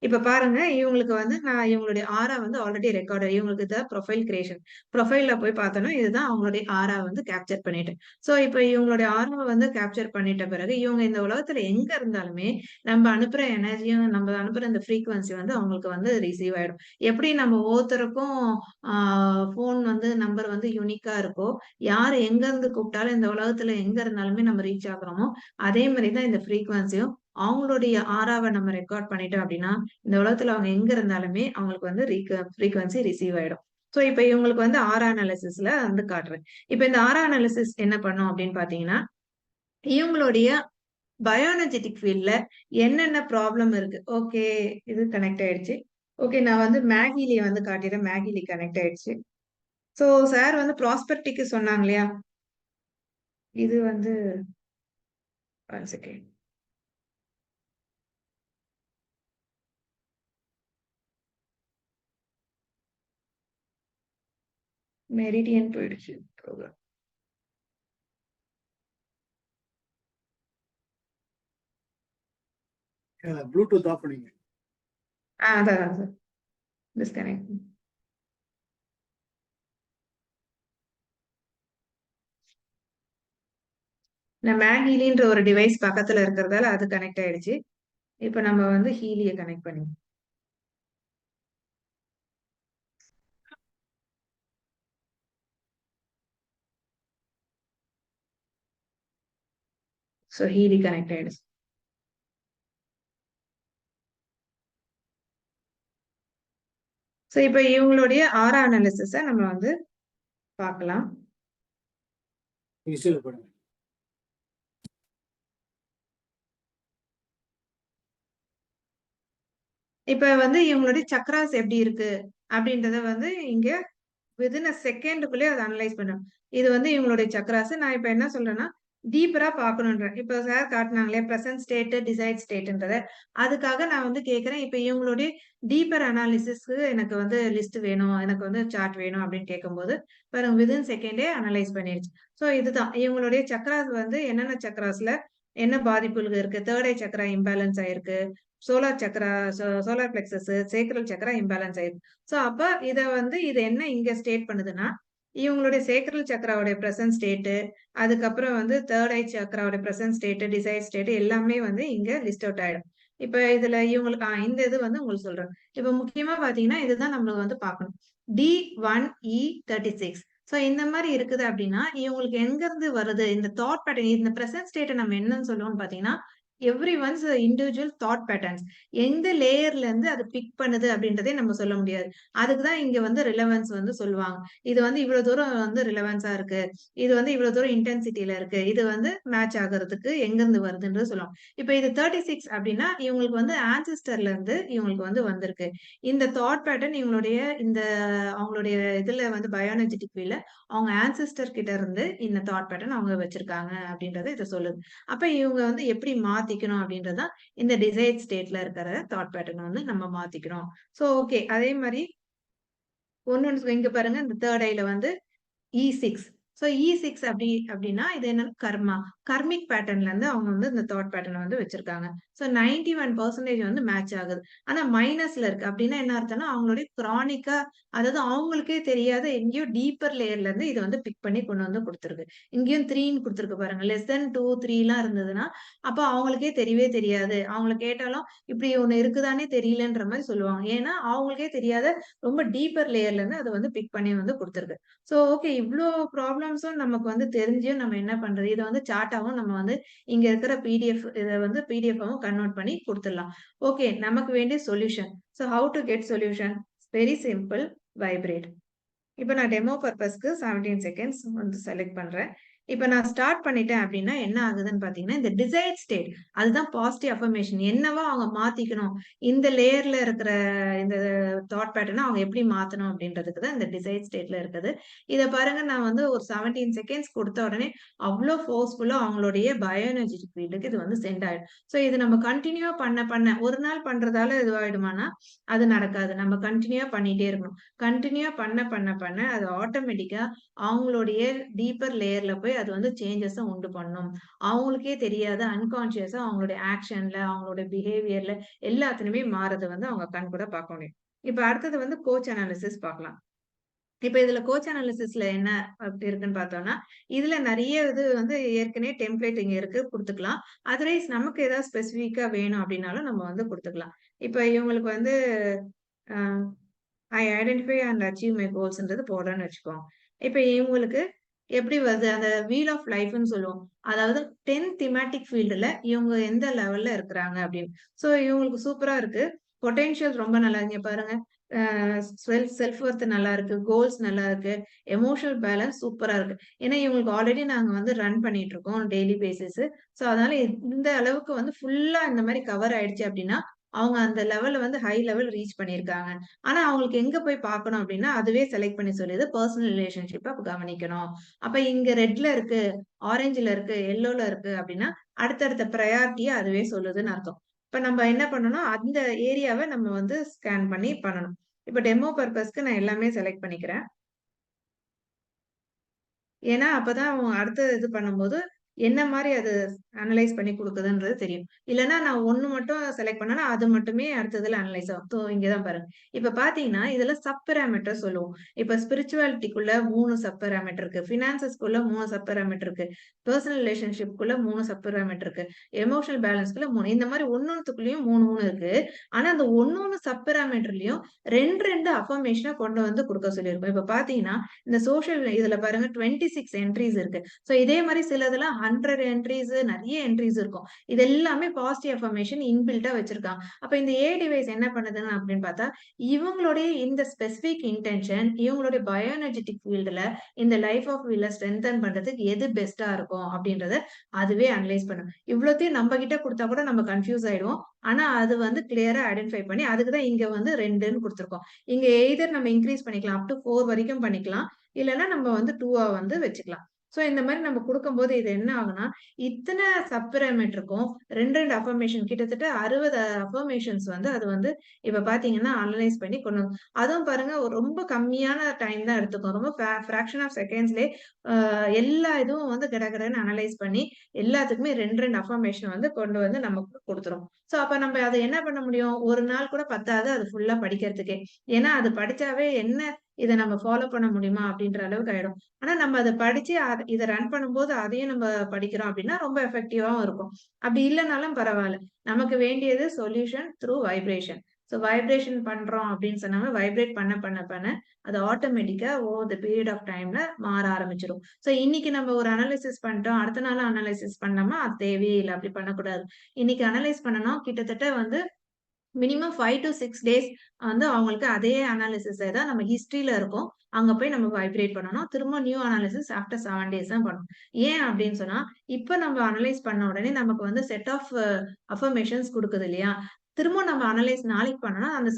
இப்ப பாருங்க, இவங்களுக்கு வந்து நான் இவங்களுடைய ஆரா வந்து ஆல்ரெடி ரெக்கார்டட். இவங்களுக்கு இதான் ப்ரொஃபைல் கிரியேஷன். ப்ரொஃபைல்ல போய் பார்த்தோம்னா, இதுதான் அவங்களுடைய ஆரா வந்து கேப்சர் பண்ணிட்டேன். ஸோ இப்ப இவங்களுடைய ஆராவ வந்து கேப்சர் பண்ணிட்ட பிறகு, இவங்க இந்த உலகத்துல எங்க இருந்தாலுமே, நம்ம அனுப்புற எனர்ஜியும், நம்ம அனுப்புற இந்த ஃப்ரீக்வன்சி வந்து அவங்களுக்கு வந்து ரிசீவ் ஆயிடும். எப்படி நம்ம ஒவ்வொருத்தருக்கும் ஆ ஃபோன் வந்து நம்பர் வந்து யூனிக்கா இருக்கோ, யார் எங்க இருந்து கூப்பிட்டாலும் இந்த உலகத்துல எங்க இருந்தாலுமே நம்ம ரீச் ஆகுறோமோ, அதே மாரி தான் இந்த ஃப்ரீக்வன்சியும் அவங்களுடைய ஆராவ நம்ம ரெக்கார்ட் பண்ணிட்டோம் அப்படின்னா, இந்த உலகத்துல அவங்க எங்க இருந்தாலுமே அவங்களுக்கு வந்து ஃப்ரீக்வன்சி ரிசீவ் ஆயிடும். ஸோ இப்போ இவங்களுக்கு வந்து ஆரா அனாலிசிஸ்ல வந்து காட்டுறேன். இப்போ இந்த ஆரா அனாலிசிஸ் என்ன பண்ணும் அப்படின்னு பாத்தீங்கன்னா, இவங்களுடைய பயோஎனர்ஜெட்டிக் ஃபீல்ட்ல என்னென்ன ப்ராப்ளம் இருக்கு. ஓகே, இது கனெக்ட் ஆயிடுச்சு. ஓகே, நான் வந்து மேகிலி வந்து காட்டிடுறேன். மேகிலி கனெக்ட் ஆயிடுச்சு. ஸோ சார் வந்து ப்ராஸ்பெக்டிக்கு சொன்னாங்க இல்லையா, இது வந்து ஒன் செகண்ட். மெரிடியன் போயிடுச்சு ப்ரோக்ராம். ப்ளூடூத் ஆஃப் பண்ணீங்க. அதான் சார் டிஸ்கனெக்ட். நான் மேகிலின்ற ஒரு டிவைஸ் பக்கத்துல இருக்கிறதால அது கனெக்ட் ஆயிடுச்சு. இப்ப நம்ம வந்து ஹீலிய கனெக்ட் பண்ணி, ஸோ ஹீலி கனெக்ட் ஆயிடுச்சு. ஸோ இப்ப இவங்களுடைய ஆரா அனாலிசிஸ நம்ம வந்து பார்க்கலாம். விசுவல் பண்ணுங்க. இப்ப வந்து இவங்களுடைய சக்ராஸ் எப்படி இருக்கு அப்படின்றத வந்து இங்க வித்தின் அ செகண்டுக்குள்ளே அதை அனலைஸ் பண்ணும். இது வந்து இவங்களுடைய சக்ராஸ். நான் இப்ப என்ன சொல்றேன்னா, டீப்பரா பார்க்கணுன்றேன். இப்ப சார் காட்டினாங்களே பிரசன்ட் ஸ்டேட், டிசைர்ட் ஸ்டேட்ன்றத, அதுக்காக நான் வந்து கேட்கிறேன். இப்ப இவங்களுடைய டீப்பர் அனாலிசிஸ்க்கு எனக்கு வந்து லிஸ்ட் வேணும், எனக்கு வந்து சார்ட் வேணும் அப்படின்னு கேட்கும்போது பாருங்க, வித்தின் செகண்டே அனலைஸ் பண்ணிடுச்சு. ஸோ இதுதான் இவங்களுடைய சக்ராஸ் வந்து என்னென்ன சக்ராஸ்ல என்ன பாதிப்புகள் இருக்கு. தேர்ட் ஐ சக்ரா இம்பேலன்ஸ் ஆயிருக்கு, solar Chakra, solar plexus, sacral Chakra imbalance ஆயிருக்கு. ஸோ அப்ப இத வந்து இது என்ன இங்க ஸ்டேட் பண்ணுதுன்னா, இவங்களுடைய சேக்ரல் சக்ராவுடைய பிரசன்ட் ஸ்டேட்டு, அதுக்கப்புறம் வந்து தேர்ட் ஐ சக்ராவுடைய பிரசன்ட் ஸ்டேட்டு, டிசைர் ஸ்டேட் எல்லாமே வந்து இங்க லிஸ்ட் அவுட் ஆயிடும். இப்ப இதுல இவங்களுக்கு இந்த இது வந்து உங்களுக்கு சொல்றேன். இப்ப முக்கியமா பாத்தீங்கன்னா இதுதான் நம்ம வந்து பார்க்கணும். D1E36. ஸோ இந்த மாதிரி இருக்குது அப்படின்னா இவங்களுக்கு எங்க இருந்து வருது இந்த தாட் பேட்டர்ன். இந்த பிரசன்ட் ஸ்டேட்டை நம்ம என்னன்னு சொல்லுவோம்னு பாத்தீங்கன்னா, every once individual thought patterns. எந்த லேயர்ல இருந்து அது பிக் பண்ணுது அப்படின்றதே நம்ம சொல்ல முடியாது. அதுக்குதான் இங்க வந்து ரிலவன்ஸ் வந்து சொல்லுவாங்க. இது வந்து இவ்வளவு தூரம் வந்து ரிலவன்ஸா இருக்கு, இது வந்து இவ்வளவு தூரம் இன்டென்சிட்டியில இருக்கு, இது வந்து மேட்ச் ஆகுறதுக்கு எங்க இருந்து வருதுன்றது சொல்லுவாங்க. இப்ப இது 36 அப்படின்னா இவங்களுக்கு வந்து ஆன்சிஸ்டர்ல இருந்து இவங்களுக்கு வந்து வந்திருக்கு. இந்த தாட் பேட்டர்ன் இவங்களுடைய இந்த அவங்களுடைய இதுல வந்து பயோஎனர்ஜெட்டிக் ஃபீல்ட்ல அவங்க ஆன்சிஸ்டர் கிட்ட இருந்து இந்த தாட் பேட்டர்ன் அவங்க வச்சிருக்காங்க அப்படின்றத இதை சொல்லுது. அப்ப இவங்க வந்து எப்படி மாத்திக்கணும் அப்படின்றதான் இந்த டிசைர் ஸ்டேட்ல இருக்கிற தாட் பேட்டர்ன் வந்து நம்ம மாத்திக்கணும். சோ ஓகே, அதே மாதிரி ஒன்னு இங்க பாருங்க, இந்த தேர்ட் ஐல வந்து E6. ஸோ E6 அப்படின்னா இது என்ன, கர்மா, கர்மிக் பேட்டர்ன்ல இருந்து அவங்க வந்து இந்த தாட் பேட்டர்ன் வந்து வச்சிருக்காங்க. ஸோ 91% வந்து மேட்ச் ஆகுது. ஆனா மைனஸ்ல இருக்கு அப்படின்னா என்ன அர்த்தம்னா அவங்களுடைய கிரானிக்கா, அதாவது அவங்களுக்கே தெரியாத எங்கேயோ டீப்பர் லேயர்ல இருந்து இதை வந்து பிக் பண்ணி கொண்டு வந்து கொடுத்துருக்கு. இங்கேயும் 3ன்னு கொடுத்துருக்கு பாருங்க. லெஸ் தென் 2, 3 எல்லாம் இருந்ததுன்னா அப்ப அவங்களுக்கே தெரியவே தெரியாது. அவங்களை கேட்டாலும் இப்படி ஒண்ணு இருக்குதானே தெரியலன்ற மாதிரி சொல்லுவாங்க. ஏன்னா அவங்களுக்கே தெரியாத ரொம்ப டீப்பர் லேயர்ல இருந்து அதை வந்து பிக் பண்ணி வந்து கொடுத்துருக்கு. சோ ஓகே, இவ்ளோ ப்ராப்ளம்ஸும் நமக்கு வந்து தெரிஞ்சும் நம்ம என்ன பண்றது? இத வந்து சார்ட்டாவும் நம்ம வந்து இங்க இருக்கிற பிடிஎஃப் இத வந்து பிடிஎஃபாவும் கன்வெர்ட் பண்ணி குடுத்துடலாம். ஓகே, நமக்கு வேண்டிய solution. So have to get solution? Very simple, vibrate. இப்ப நான் டெமோ பர்பஸ்க்கு 17 செகண்ட்ஸ் வந்து செலக்ட் பண்றேன். இப்ப நான் ஸ்டார்ட் பண்ணிட்டேன் அப்படின்னா என்ன ஆகுதுன்னு பாத்தீங்கன்னா, இந்த டிசைர்ட் ஸ்டேட் அதுதான் பாசிட்டிவ் அஃபர்மேஷன். என்னவா அவங்க மாத்திக்கணும், இந்த லேயர்ல இருக்கிற இந்த தாட் பேட்டர்னை அவங்க எப்படி மாத்தணும் அப்படின்றதுக்கு தான் இந்த டிசைர்ட் ஸ்டேட்ல இருக்குது. இத பாருங்க, நான் வந்து ஒரு 17 செகண்ட்ஸ் கொடுத்த உடனே அவ்வளோ ஃபோர்ஸ்ஃபுல்லா அவங்களுடைய பயோஎனர்ஜெட்டிக் ஃபீல்டுக்கு இது வந்து சென்ட் ஆயிடும். ஸோ இது நம்ம கண்டினியூவா பண்ண ஒரு நாள் பண்றதால இதுவாயிடுமானா அது நடக்காது. நம்ம கண்டினியூவா பண்ணிட்டே இருக்கணும். கண்டினியூவா பண்ண அது ஆட்டோமேட்டிக்கா அவங்களுடைய டீப்பர் லேயர்ல போய் அது வந்து சேஞ்சஸ உண்டு பண்ணும். அவங்களுக்கே தெரியாத அன்கான்ஷியஸா அவங்களுடைய ஆக்ஷன்ல, அவங்களுடைய பிஹேவியர்ல எல்லாத்துலயுமே மாறத வந்து அவங்க கண் கூட பார்க்க முடியும். இப்ப அடுத்தது வந்து கோச் அனாலிசிஸ் பார்க்கலாம். இப்ப இதுல கோச் அனாலிசிஸ்ல என்ன அப்படி இருக்குன்னு பார்த்தோம்னா, இதுல நிறைய இது வந்து ஏற்கனவே டெம்ப்ளேட் இங்க இருக்கு, குடுத்துக்கலாம். அதர்வைஸ் நமக்கு ஏதாவது ஸ்பெசிஃபிக்கா வேணும் அப்படின்னாலும் நம்ம வந்து குடுத்துக்கலாம். இப்ப இவங்களுக்கு வந்து uh I identify and achieve my கோல்ஸ்ன்றது போடுறேன்னு வச்சுக்கோங்க. இப்ப இவங்களுக்கு எப்படி வருது? அந்த வீல் ஆஃப் லைஃப்ன்னு சொல்லுவோம். அதாவது 10 திமேட்டிக் ஃபீல்டுல இவங்க எந்த லெவல்ல இருக்கிறாங்க அப்படின்னு. சோ இவங்களுக்கு சூப்பரா இருக்கு. பொட்டன்ஷியல் ரொம்ப நல்லா இங்க பாருங்க. செல்ஃப் ஒர்த் நல்லா இருக்கு, கோல்ஸ் நல்லா இருக்கு, எமோஷனல் பேலன்ஸ் சூப்பரா இருக்கு. ஏன்னா இவங்களுக்கு ஆல்ரெடி நாங்க வந்து ரன் பண்ணிட்டு இருக்கோம் டெய்லி பேசிஸ். ஸோ அதனால இந்த அளவுக்கு வந்து ஃபுல்லா இந்த மாதிரி கவர் ஆயிடுச்சு அப்படின்னா அவங்க அந்த லெவல்ல வந்து ஹை லெவல் ரீச் பண்ணியிருக்காங்க. ஆனா அவங்களுக்கு எங்க போய் பார்க்கணும் அப்படின்னா அதுவே செலக்ட் பண்ணி சொல்லுது பர்சனல் ரிலேஷன்ஷிப்ப கவனிக்கணும். அப்ப இங்க ரெட்ல இருக்கு, ஆரஞ்சுல இருக்கு, எல்லோல இருக்கு அப்படின்னா அடுத்தடுத்த ப்ரையாரிட்டிய அதுவே சொல்லுதுன்னு அர்த்தம். இப்ப நம்ம என்ன பண்ணணும், அந்த ஏரியாவ நம்ம வந்து ஸ்கேன் பண்ணி பண்ணணும். இப்ப டெமோ பர்ப்பஸ்க்கு நான் எல்லாமே செலக்ட் பண்ணிக்கிறேன். ஏன்னா, அப்பதான் அவங்க அடுத்த இது பண்ணும்போது, என்ன மாரி அது அனலைஸ் பண்ணி குடுக்குதுன்றது தெரியும். இல்லன்னா நான் 1 மட்டும் செலக்ட் பண்ணேன்னா, அது மட்டுமே அடுத்ததுல அனலைஸ் ஆகும். இங்க தான் பாருங்க. இப்ப பார்த்தீங்கன்னா, இதுல சப் பாராமீட்டர் சொல்லுவோம். இப்ப ஸ்பிரிச்சுவாலிட்டிக்குள்ள 3 சப் பாராமீட்டர் இருக்கு. ஃபினான்சஸ்க்குள்ள 3 சப் பாராமீட்டர் இருக்கு. பெர்சனல் ரிலேஷன்ஷிப்குள்ள 3 சப் பாராமீட்டர் இருக்கு. எமோஷனல் பேலன்ஸ்க்குள்ள 3. இந்த மாரி ஒண்ணொண்ணுத்துக்குள்ளயும் 3, 3 இருக்கு. ஆனா, அந்த ஒண்ணொண்ணு சப் பாராமீட்டர்லயும் 2, 2 அஃபர்மேஷன கொண்டு வந்து குடுக்க சொல்லியிருக்கோம். இப்ப பார்த்தீங்கன்னா, இந்த சோசியல் இதுல பாருங்க 26 என்ட்ரீஸ் இருக்கு. சோ இதே மாரி சிலதெல்லாம் 100 என்ட்ரீஸ் நெறைய என்ட்ரீஸ் இருக்கும். இது எல்லாமே பாசிட்டிவ் அஃபர்மேஷன் இன்பில்ட்டா வச்சிருக்காங்க. அப்ப இந்த டிவைஸ் என்ன பண்ணுதுன்னு அப்படின்னு பார்த்தா, இவங்களுடைய இந்த ஸ்பெசிபிக் இன்டென்ஷன், இவங்களுடைய பயோ எனர்ஜெட்டிக் ஃபீல்டுல இந்த லைஃப் ஆஃப் வீல ஸ்ட்ரெங்தன் பண்றதுக்கு எது பெஸ்ட்டா இருக்கும் அப்படின்றத அதுவே அனலைஸ் பண்ணும். இவ்வளத்தையும் நம்ம கிட்ட குடுத்தா கூட நம்ம கன்ஃப்யூஸ் ஆயிடுவோம். ஆனா அது வந்து கிளியரா ஐடென்டிஃபை பண்ணி அதுக்கு தான் இங்க வந்து 2ன்னு குடுத்துருக்கோம். இங்க எய்தர் நம்ம இன்கிரீஸ் பண்ணிக்கலாம். அப் டூ 4 வரைக்கும் பண்ணிக்கலாம். இல்லன்னா நம்ம வந்து 2ஆ வந்து வச்சுக்கலாம். சோ இந்த மாரி நம்ம குடுக்கும்போது இது என்ன ஆகும்னா, இத்தன சப் பாராமீட்டருக்கும் 2, 2 அஃபர்மேஷன் கிட்டத்தட்ட 60 அஃபர்மேஷன்ஸ் வந்து அது வந்து இப்ப பார்த்தீங்கன்னா, அனலைஸ் பண்ணி கொண்டு அதுவும் பாருங்க ஒரு ரொம்ப கம்மியான டைம் தான் எடுத்துக்கும். ரொம்ப ஃபிராக்ஷன் ஆஃப் செகண்ட்ஸ்லயே எல்லா இதுவும் வந்து கடகடன்னு அனலைஸ் பண்ணி எல்லாத்துக்குமே 2, 2 அஃபர்மேஷன் வந்து கொண்டு வந்து நமக்கு குடுத்துரும். சோ அப்ப நம்ம அத என்ன பண்ண முடியும்? ஒரு நாள் கூட பத்தாது அது ஃபுல்லா படிக்கிறதுக்கே. ஏன்னா அது படிச்சாவே என்ன இத நம்ம ஃபாலோ பண்ண முடியுமா? அப்படின்ற அளவுக்கு ஆயிடும். ஆனா நம்ம அத படிச்சு இத ரன் பண்ணும்போது அதையும் நம்ம படிக்கிறோம் அப்படின்னா, ரொம்ப எஃபெக்டிவாவும் இருக்கும். அப்படி இல்லனாலும் பரவால்ல. நமக்கு வேண்டியது solution through vibration. So vibration பண்றோம் அப்படின்னு சொன்னாங்க. வைப்ரேட் பண்ண அது ஆட்டோமேட்டிக்கா ஓவர் தி பீரியட் ஆஃப் டைம்ல மாற ஆரம்பிச்சுரும். சோ இன்னைக்கு நம்ம ஒரு அனலைசிஸ் பண்ணிட்டோம். அடுத்த நாள் அனலைசிஸ் பண்ணோமா, அது தேவையே இல்ல. அப்படி பண்ணக்கூடாது. இன்னைக்கு அனலைஸ் பண்ணணும். கிட்டத்தட்ட வந்து மினிமம் 5 டூ 6 டேஸ் வந்து அவங்களுக்கு அதே அனாலிசிஸே தான் நம்ம ஹிஸ்டரியில இருக்கும். அங்க போய் நம்ம வைப்ரேட் பண்ணணும். திரும்ப நியூ அனாலிசிஸ் ஆஃப்டர் 7 டேஸ் தான் பண்ணணும். ஏன் அப்படின்னு சொன்னா, இப்ப நம்ம அனலைஸ் பண்ண உடனே நமக்கு வந்து செட் ஆஃப் அஃபர்மேஷன்ஸ் குடுக்குது இல்லையா? திரும்ப நம்ம அனலைஸ் நாளைக்கு பண்ணோம்னா, அந்த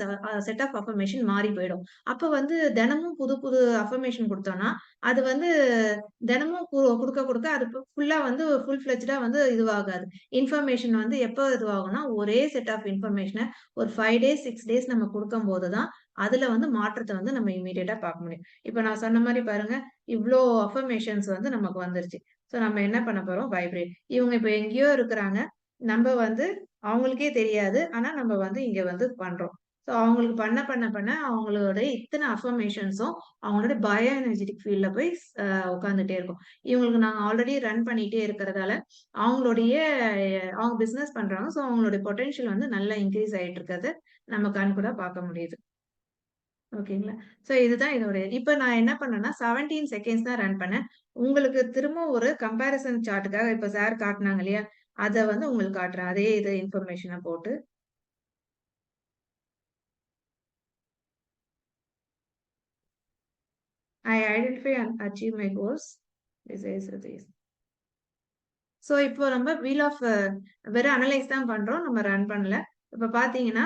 செட் ஆஃப் அஃபர்மேஷன் மாறி போயிடும். அப்ப வந்து தினமும் புது புது அஃபர்மேஷன் குடுத்தோம்னா, அது வந்து தினமும் குடுக்க அது ஃபுல்லா வந்து ஃபுல் ஃபிளெட்ஜ்டா வந்து இதுவாகாது. இன்ஃபர்மேஷன் வந்து எப்ப இதுவாகும்னா, ஒரே செட் ஆஃப் இன்ஃபர்மேஷன ஒரு 5 டேஸ், 6 டேஸ் நம்ம குடுக்கும்போது தான், அதுல வந்து மாற்றத்த வந்து நம்ம இம்மீடியட்டா பார்க்க முடியும். இப்ப நான் சொன்ன மாரி பாருங்க, இவ்ளோ அஃபர்மேஷன்ஸ் வந்து நமக்கு வந்துருச்சு. சோ நம்ம என்ன பண்ண போறோம்? வைப்ரேட். இவங்க இப்ப எங்கேயோ இருக்கிறாங்க. நம்ப வந்து அவங்களுக்கே தெரியாது. ஆனா நம்ம வந்து இங்க வந்து பண்றோம். சோ அவங்களுக்கு பண்ண அவங்களோட இத்தன அஃபர்மேஷன்ஸும் அவங்களோட பயோ எனர்ஜெட்டிக் ஃபீல்ட்ல போய் உட்கார்ந்துட்டே இருக்கும். இவங்களுக்கு நாங்க ஆல்ரெடி ரன் பண்ணிட்டே இருக்கிறதால, அவங்களுடைய அவங்க பிசினஸ் பண்றாங்க. சோ அவங்களுடைய பொட்டன்ஷியல் வந்து நல்லா இன்கிரீஸ் ஆயிட்டு இருக்கிறத நம்ம கண்கூடா பார்க்க முடியுது. ஓகேங்களா? சோ இதுதான் இதோட இப்ப நான் என்ன பண்ணேன்னா 17 செகண்ட்ஸ் தான் ரன் பண்ணேன். உங்களுக்கு திரும்ப ஒரு கம்பேரிசன் சார்ட்டுக்காக இப்ப சார் காட்டுனாங்க இல்லையா? அத வந்து உங்களுக்கு காட்டுறேன். அதே இது இன்ஃபர்மேஷன போட்டு. I identify and achieve my goals. This is this. So இப்போ நம்ம வீல் ஆஃப் வெறும் அனலைஸ் தான் பண்றோம். நம்ம ரன் பண்ணல. இப்ப பார்த்தீங்கன்னா,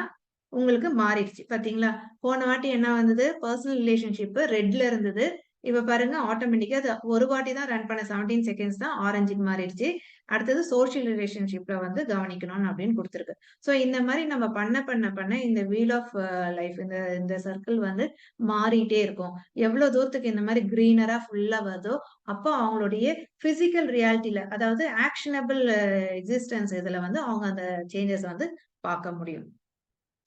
உங்களுக்கு மாறிடுச்சு. பார்த்தீங்களா? போன வாட்டி என்ன வந்தது? பெர்சனல் ரிலேஷன்ஷிப் ரெட்ல இருந்தது. இப்ப பாருங்க ஆட்டோமேட்டிக்கா அது ஒரு வாட்டி தான் ரன் பண்ண 17 செகண்ட்ஸ் தான் ஆரஞ்சுக்கு மாறிடுச்சு. அடுத்தது சோசியல் ரிலேஷன்ஷிப்ல வந்து கவனிக்கணும் அப்படின்னு குடுத்திருக்கு. சோ இந்த மாரி நம்ம பண்ண இந்த வீல் ஆஃப் லைஃப் இந்த இந்த சர்க்கிள் வந்து மாறிட்டே இருக்கும். எவ்வளவு தூரத்துக்கு இந்த மாரி கிரீனரா ஃபுல்லா வருதோ, அப்போ அவங்களுடைய பிசிக்கல் ரியாலிட்டில அதாவது ஆக்ஷனபிள் எக்ஸிஸ்டன்ஸ் இதுல வந்து அவங்க அந்த சேஞ்சஸ் வந்து பார்க்க முடியும்.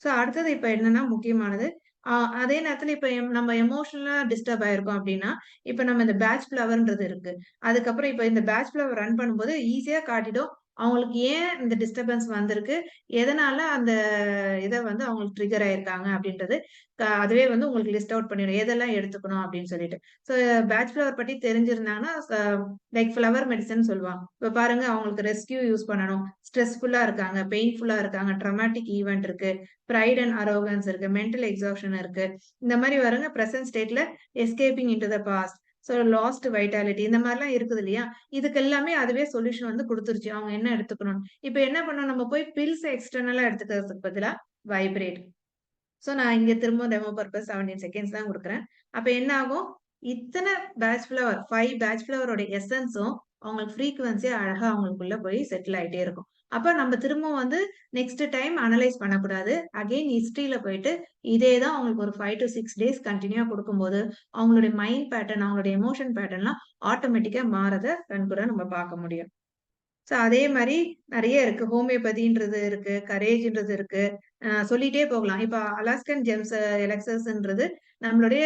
சோ அடுத்தது இப்ப என்னன்னா முக்கியமானது. அ அதே நேரத்துல இப்ப நம்ம எமோஷனலா டிஸ்டர்ப் ஆயிருக்கோம் அப்டின்னா, இப்ப நம்ம இந்த பேட்ச் ஃப்ளவர்ன்றது இருக்கு. அதுக்கப்புறம் இப்ப இந்த பேட்ச் ஃப்ளவர் ரன் பண்ணும்போது ஈஸியா காட்டிடும். அவங்களுக்கு ஏன் இந்த டிஸ்டர்பன்ஸ் வந்திருக்கு, எதனால அந்த இதை வந்து அவங்களுக்கு ட்ரிகர் ஆயிருக்காங்க அப்படின்றது அதுவே வந்து உங்களுக்கு லிஸ்ட் அவுட் பண்ணிடும் எதெல்லாம் எடுத்துக்கணும் அப்படின்னு சொல்லிட்டு. ஸோ பேட்ச் ஃப்ளவர் பத்தி தெரிஞ்சிருந்தாங்கன்னா லைக் ஃப்ளவர் மெடிசன் சொல்லுவாங்க. இப்போ பாருங்க அவங்களுக்கு ரெஸ்கியூ யூஸ் பண்ணணும், ஸ்ட்ரெஸ்ஃபுல்லா இருக்காங்க, பெயின்ஃபுல்லா இருக்காங்க, ட்ரமாட்டிக் ஈவெண்ட் இருக்கு, ப்ரைட் அண்ட் அரோகன்ஸ் இருக்கு, மென்டல் எக்ஸாஷன் இருக்கு, இந்த மாதிரி வருங்க. பிரசன்ட் ஸ்டேட்ல escaping into the past, so lost vitality, இந்த மாதிரிலாம் இருக்குது இல்லையா. இதுக்கு எல்லாமே அதுவே சொல்யூஷன் வந்து கொடுத்துருச்சு அவங்க என்ன எடுத்துக்கணும். இப்போ என்ன பண்ணோம், நம்ம போய் பில்ஸ் எக்ஸ்டர்னலா எடுத்துக்கிறதுக்கு பதிலா வைப்ரேட். ஸோ நான் இங்க திரும்ப டெமோ பர்பஸ் 17 செகண்ட்ஸ் தான் கொடுக்குறேன். அப்ப என்ன ஆகும், இத்தனை பேட்ச் ஃப்ளவர் 5 பேட்ச் ஃப்ளவரோட எசன்ஸும் அவங்களுக்கு ஃப்ரீக்வன்சியா அழகா அவங்களுக்குள்ள போய் செட்டில் ஆயிட்டே இருக்கும். அப்ப நம்ம திரும்பவும் வந்து நெக்ஸ்ட் டைம் அனலைஸ் பண்ணக்கூடாது. அகெயின் ஹிஸ்டரியில போயிட்டு இதே தான் அவங்களுக்கு ஒரு 5 to 6 days கண்டினியூவா கொடுக்கும்போது அவங்களுடைய மைண்ட் பேட்டர்ன், அவங்களுடைய எமோஷன் பேட்டர்ன்லாம் ஆட்டோமேட்டிக்கா மாறத கண்கூட நம்ம பார்க்க முடியும். ஸோ அதே மாதிரி நிறைய இருக்கு. ஹோமியோபதின்றது இருக்கு, கரேஜ்ன்றது இருக்கு, சொல்லிட்டே போகலாம். இப்ப அலாஸ்கன் ஜெம்ஸ் எலக்சஸ்ன்றது நம்மளுடைய,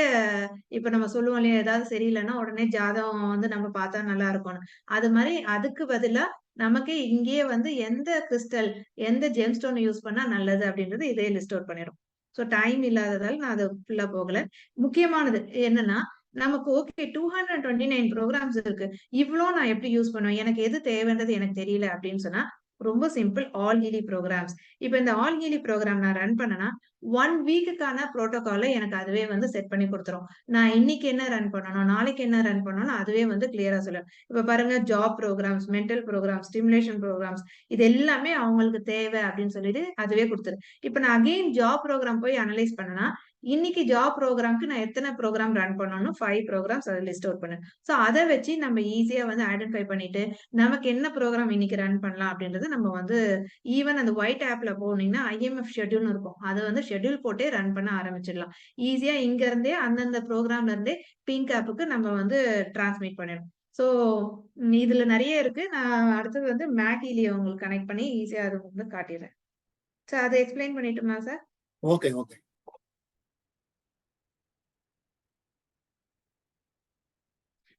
இப்ப நம்ம சொல்லுவோம் இல்லையா, ஏதாவது சரியில்லைன்னா உடனே ஜாதகம் வந்து நம்ம பார்த்தா நல்லா இருக்கும்னு. அது மாதிரி அதுக்கு பதிலா நமக்கு இங்கேயே வந்து எந்த கிறிஸ்டல், எந்த ஜெம்ஸ்டோன் யூஸ் பண்ணா நல்லது அப்படின்றது இதே லிஸ்ட் அவுட் பண்ணிடும். ஸோ டைம் இல்லாததால் நான் அதை ஃபுல்லா போகல. முக்கியமானது என்னன்னா, நமக்கு ஓகே 229 ப்ரோக்ராம்ஸ் இருக்கு, இவ்ளோ நான் எப்படி யூஸ் பண்ணுவேன், எனக்கு எது தேவைன்றது எனக்கு தெரியல அப்படின்னு சொன்னா ரொம்ப சிம்பிள், ஆல் ஹீலி ப்ரோக்ராம்ஸ். இப்ப இந்த ஆல் ஹீலி ப்ரோக்ராம் நான் ரன் பண்ணனா 1 வீக்குக்கான ப்ரோட்டோகால எனக்கு அதுவே வந்து செட் பண்ணி கொடுத்துரும். நான் இன்னைக்கு என்ன ரன் பண்ணணும், நாளைக்கு என்ன ரன் பண்ணணும், அதுவே வந்து கிளியரா சொல்லும். இப்ப பாருங்க, job programmes, mental programmes, stimulation programmes, இது எல்லாமே அவங்களுக்கு தேவை அப்படின்னு சொல்லிட்டு அதுவே கொடுத்துரு. இப்ப நான் அகெயின் ஜாப் ப்ரோக்ராம் போய் அனலைஸ் பண்ணனா இன்னைக்கு ஜாப் ப்ரோக்ராம்க்கு நான் எத்தனை ப்ரோக்ராம் ரன் பண்ணணும், 5 ப்ரோக்ராம்ஸ் அதை லிஸ்ட் அவுட் பண்ணு. ஸோ அதை வச்சு நம்ம ஈஸியா வந்து ஐடென்டிஃபை பண்ணிட்டு நமக்கு என்ன ப்ரோக்ராம் இன்னைக்கு ரன் பண்ணலாம் அப்படின்றது நம்ம வந்து ஈவன் அந்த ஒயிட் ஆப்ல போனீங்கன்னா IMF ஷெட்யூல்னு இருக்கும், அதை வந்து ஷெட்யூல் போட்டே ரன் பண்ண ஆரம்பிச்சிடலாம். ஈஸியா இங்க இருந்தே அந்தந்த ப்ரோக்ராம்ல இருந்தே பிங்க் ஆப்புக்கு நம்ம வந்து டிரான்ஸ்மிட் பண்ணிடும். ஸோ இதுல நிறைய இருக்கு. நான் அடுத்தது வந்து மேக்இலியை உங்களுக்கு கனெக்ட் பண்ணி ஈஸியா அதை வந்து காட்டிடுறேன். ஸோ அதை எக்ஸ்பிளைன் பண்ணிட்டுமா சார்? Okay okay.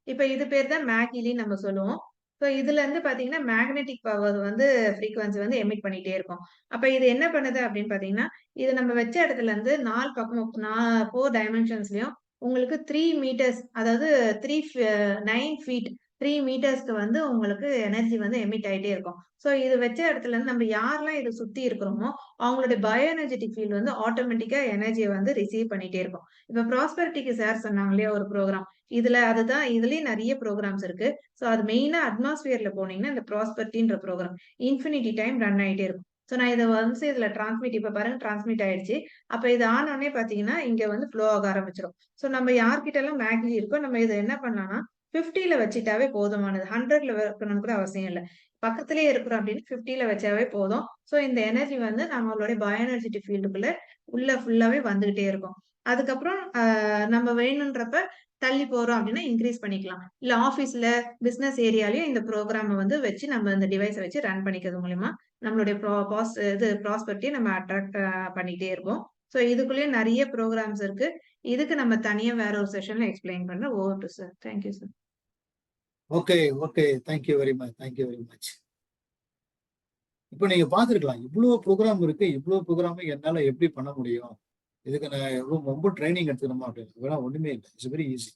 இப்ப இது பேர் தான் மேக்இலி நம்ம சொல்லுவோம். ஸோ இதுல இருந்து பாத்தீங்கன்னா மேக்னெட்டிக் பவர் வந்து ஃப்ரீக்வன்சி வந்து எமிட் பண்ணிட்டே இருக்கும். அப்ப இது என்ன பண்ணுது அப்படின்னு பாத்தீங்கன்னா, இது நம்ம வச்ச இடத்துல இருந்து 4 பக்கமும் 4 டைமென்ஷன்ஸ்லயும் உங்களுக்கு 3 மீட்டர்ஸ், அதாவது 9 ஃபீட் 3 மீட்டர்ஸ்க்கு வந்து உங்களுக்கு எனர்ஜி வந்து எமிட் ஆயிட்டே இருக்கும். ஸோ இது வச்ச இடத்துல இருந்து நம்ம யாரெல்லாம் இதை சுத்தி இருக்கிறோமோ அவங்களுடைய பயோ எனர்ஜெட்டிக் ஃபீல்ட் வந்து ஆட்டோமேட்டிக்கா எனர்ஜியை வந்து ரிசீவ் பண்ணிட்டே இருக்கும். இப்ப ப்ராஸ்பெரிட்டிக்கு சார் சொன்னாங்க இல்லையா ஒரு ப்ரோக்ராம், அதுதான் இதுலயும் நிறைய ப்ரோக்ராம்ஸ் இருக்கு. ஸோ அது மெயினா அட்மாஸ்பியர்ல போனீங்கன்னா இந்த ப்ராஸ்பெரிட்டின்ற ப்ரோக்ராம் இன்ஃபினிட்டி டைம் ரன் ஆயிட்டே இருக்கும். ஸோ நான் இதை வந்து இதுல டிரான்ஸ்மிட், இப்ப பாருங்க டிரான்ஸ்மிட் ஆயிடுச்சு. அப்ப இது ஆன் உடனே பாத்தீங்கன்னா இங்க வந்து ஃப்ளோ ஆக ஆரம்பிச்சிடும். ஸோ நம்ம யார்கிட்ட எல்லாம் மேக்னி இருக்கோ நம்ம இதை என்ன பண்ணலாம்னா 50ல வச்சுட்டாவே போதுமானது, 100ல வைக்கணும்னு கூட அவசியம் இல்லை. பக்கத்திலேயே இருக்கிறோம் அப்படின்னு 50ல வச்சாவே போதும். ஸோ இந்த எனர்ஜி வந்து நம்மளுடைய பயோ எனர்ஜெட்டிக் ஃபீல்டுக்குள்ள உள்ள ஃபுல்லாவே வந்துகிட்டே இருக்கும். அதுக்கப்புறம் நம்ம வேணுன்றப்ப தள்ளி போறோம் அப்படின்னா இன்க்ரீஸ் பண்ணிக்கலாம். இல்ல ஆபீஸ்ல பிசினஸ் ஏரியாலயும் இந்த ப்ரோக்ராம வந்து வச்சு நம்ம இந்த டிவைஸை வச்சு ரன் பண்ணிக்கிறது மூலியமா நம்மளுடைய ப்ராஸ்பெரிட்டியை நம்ம அட்ராக்ட் பண்ணிட்டே இருப்போம். ஸோ இதுக்குள்ளேயே நிறைய ப்ரோக்ராம்ஸ் இருக்கு. இதுக்கு நம்ம தனியா வேற ஒரு செஷன்ல எக்ஸ்பிளைன் பண்றேன். Over to sir. Thank you sir. Okay okay, thank you very much, thank you very much. இப்போ நீங்க பார்த்துருக்கலாம் இவ்வளோ ப்ரோக்ராம் இருக்கு, இவ்வளோ ப்ரோக்ராமை என்னால எப்படி பண்ண முடியும், இதுக்கு நான் ரொம்ப ட்ரைனிங் எடுத்துக்கணுமா அப்படின்னு. இதெல்லாம் ஒண்ணுமே இல்லை, இட்ஸ் வெரி ஈஸி.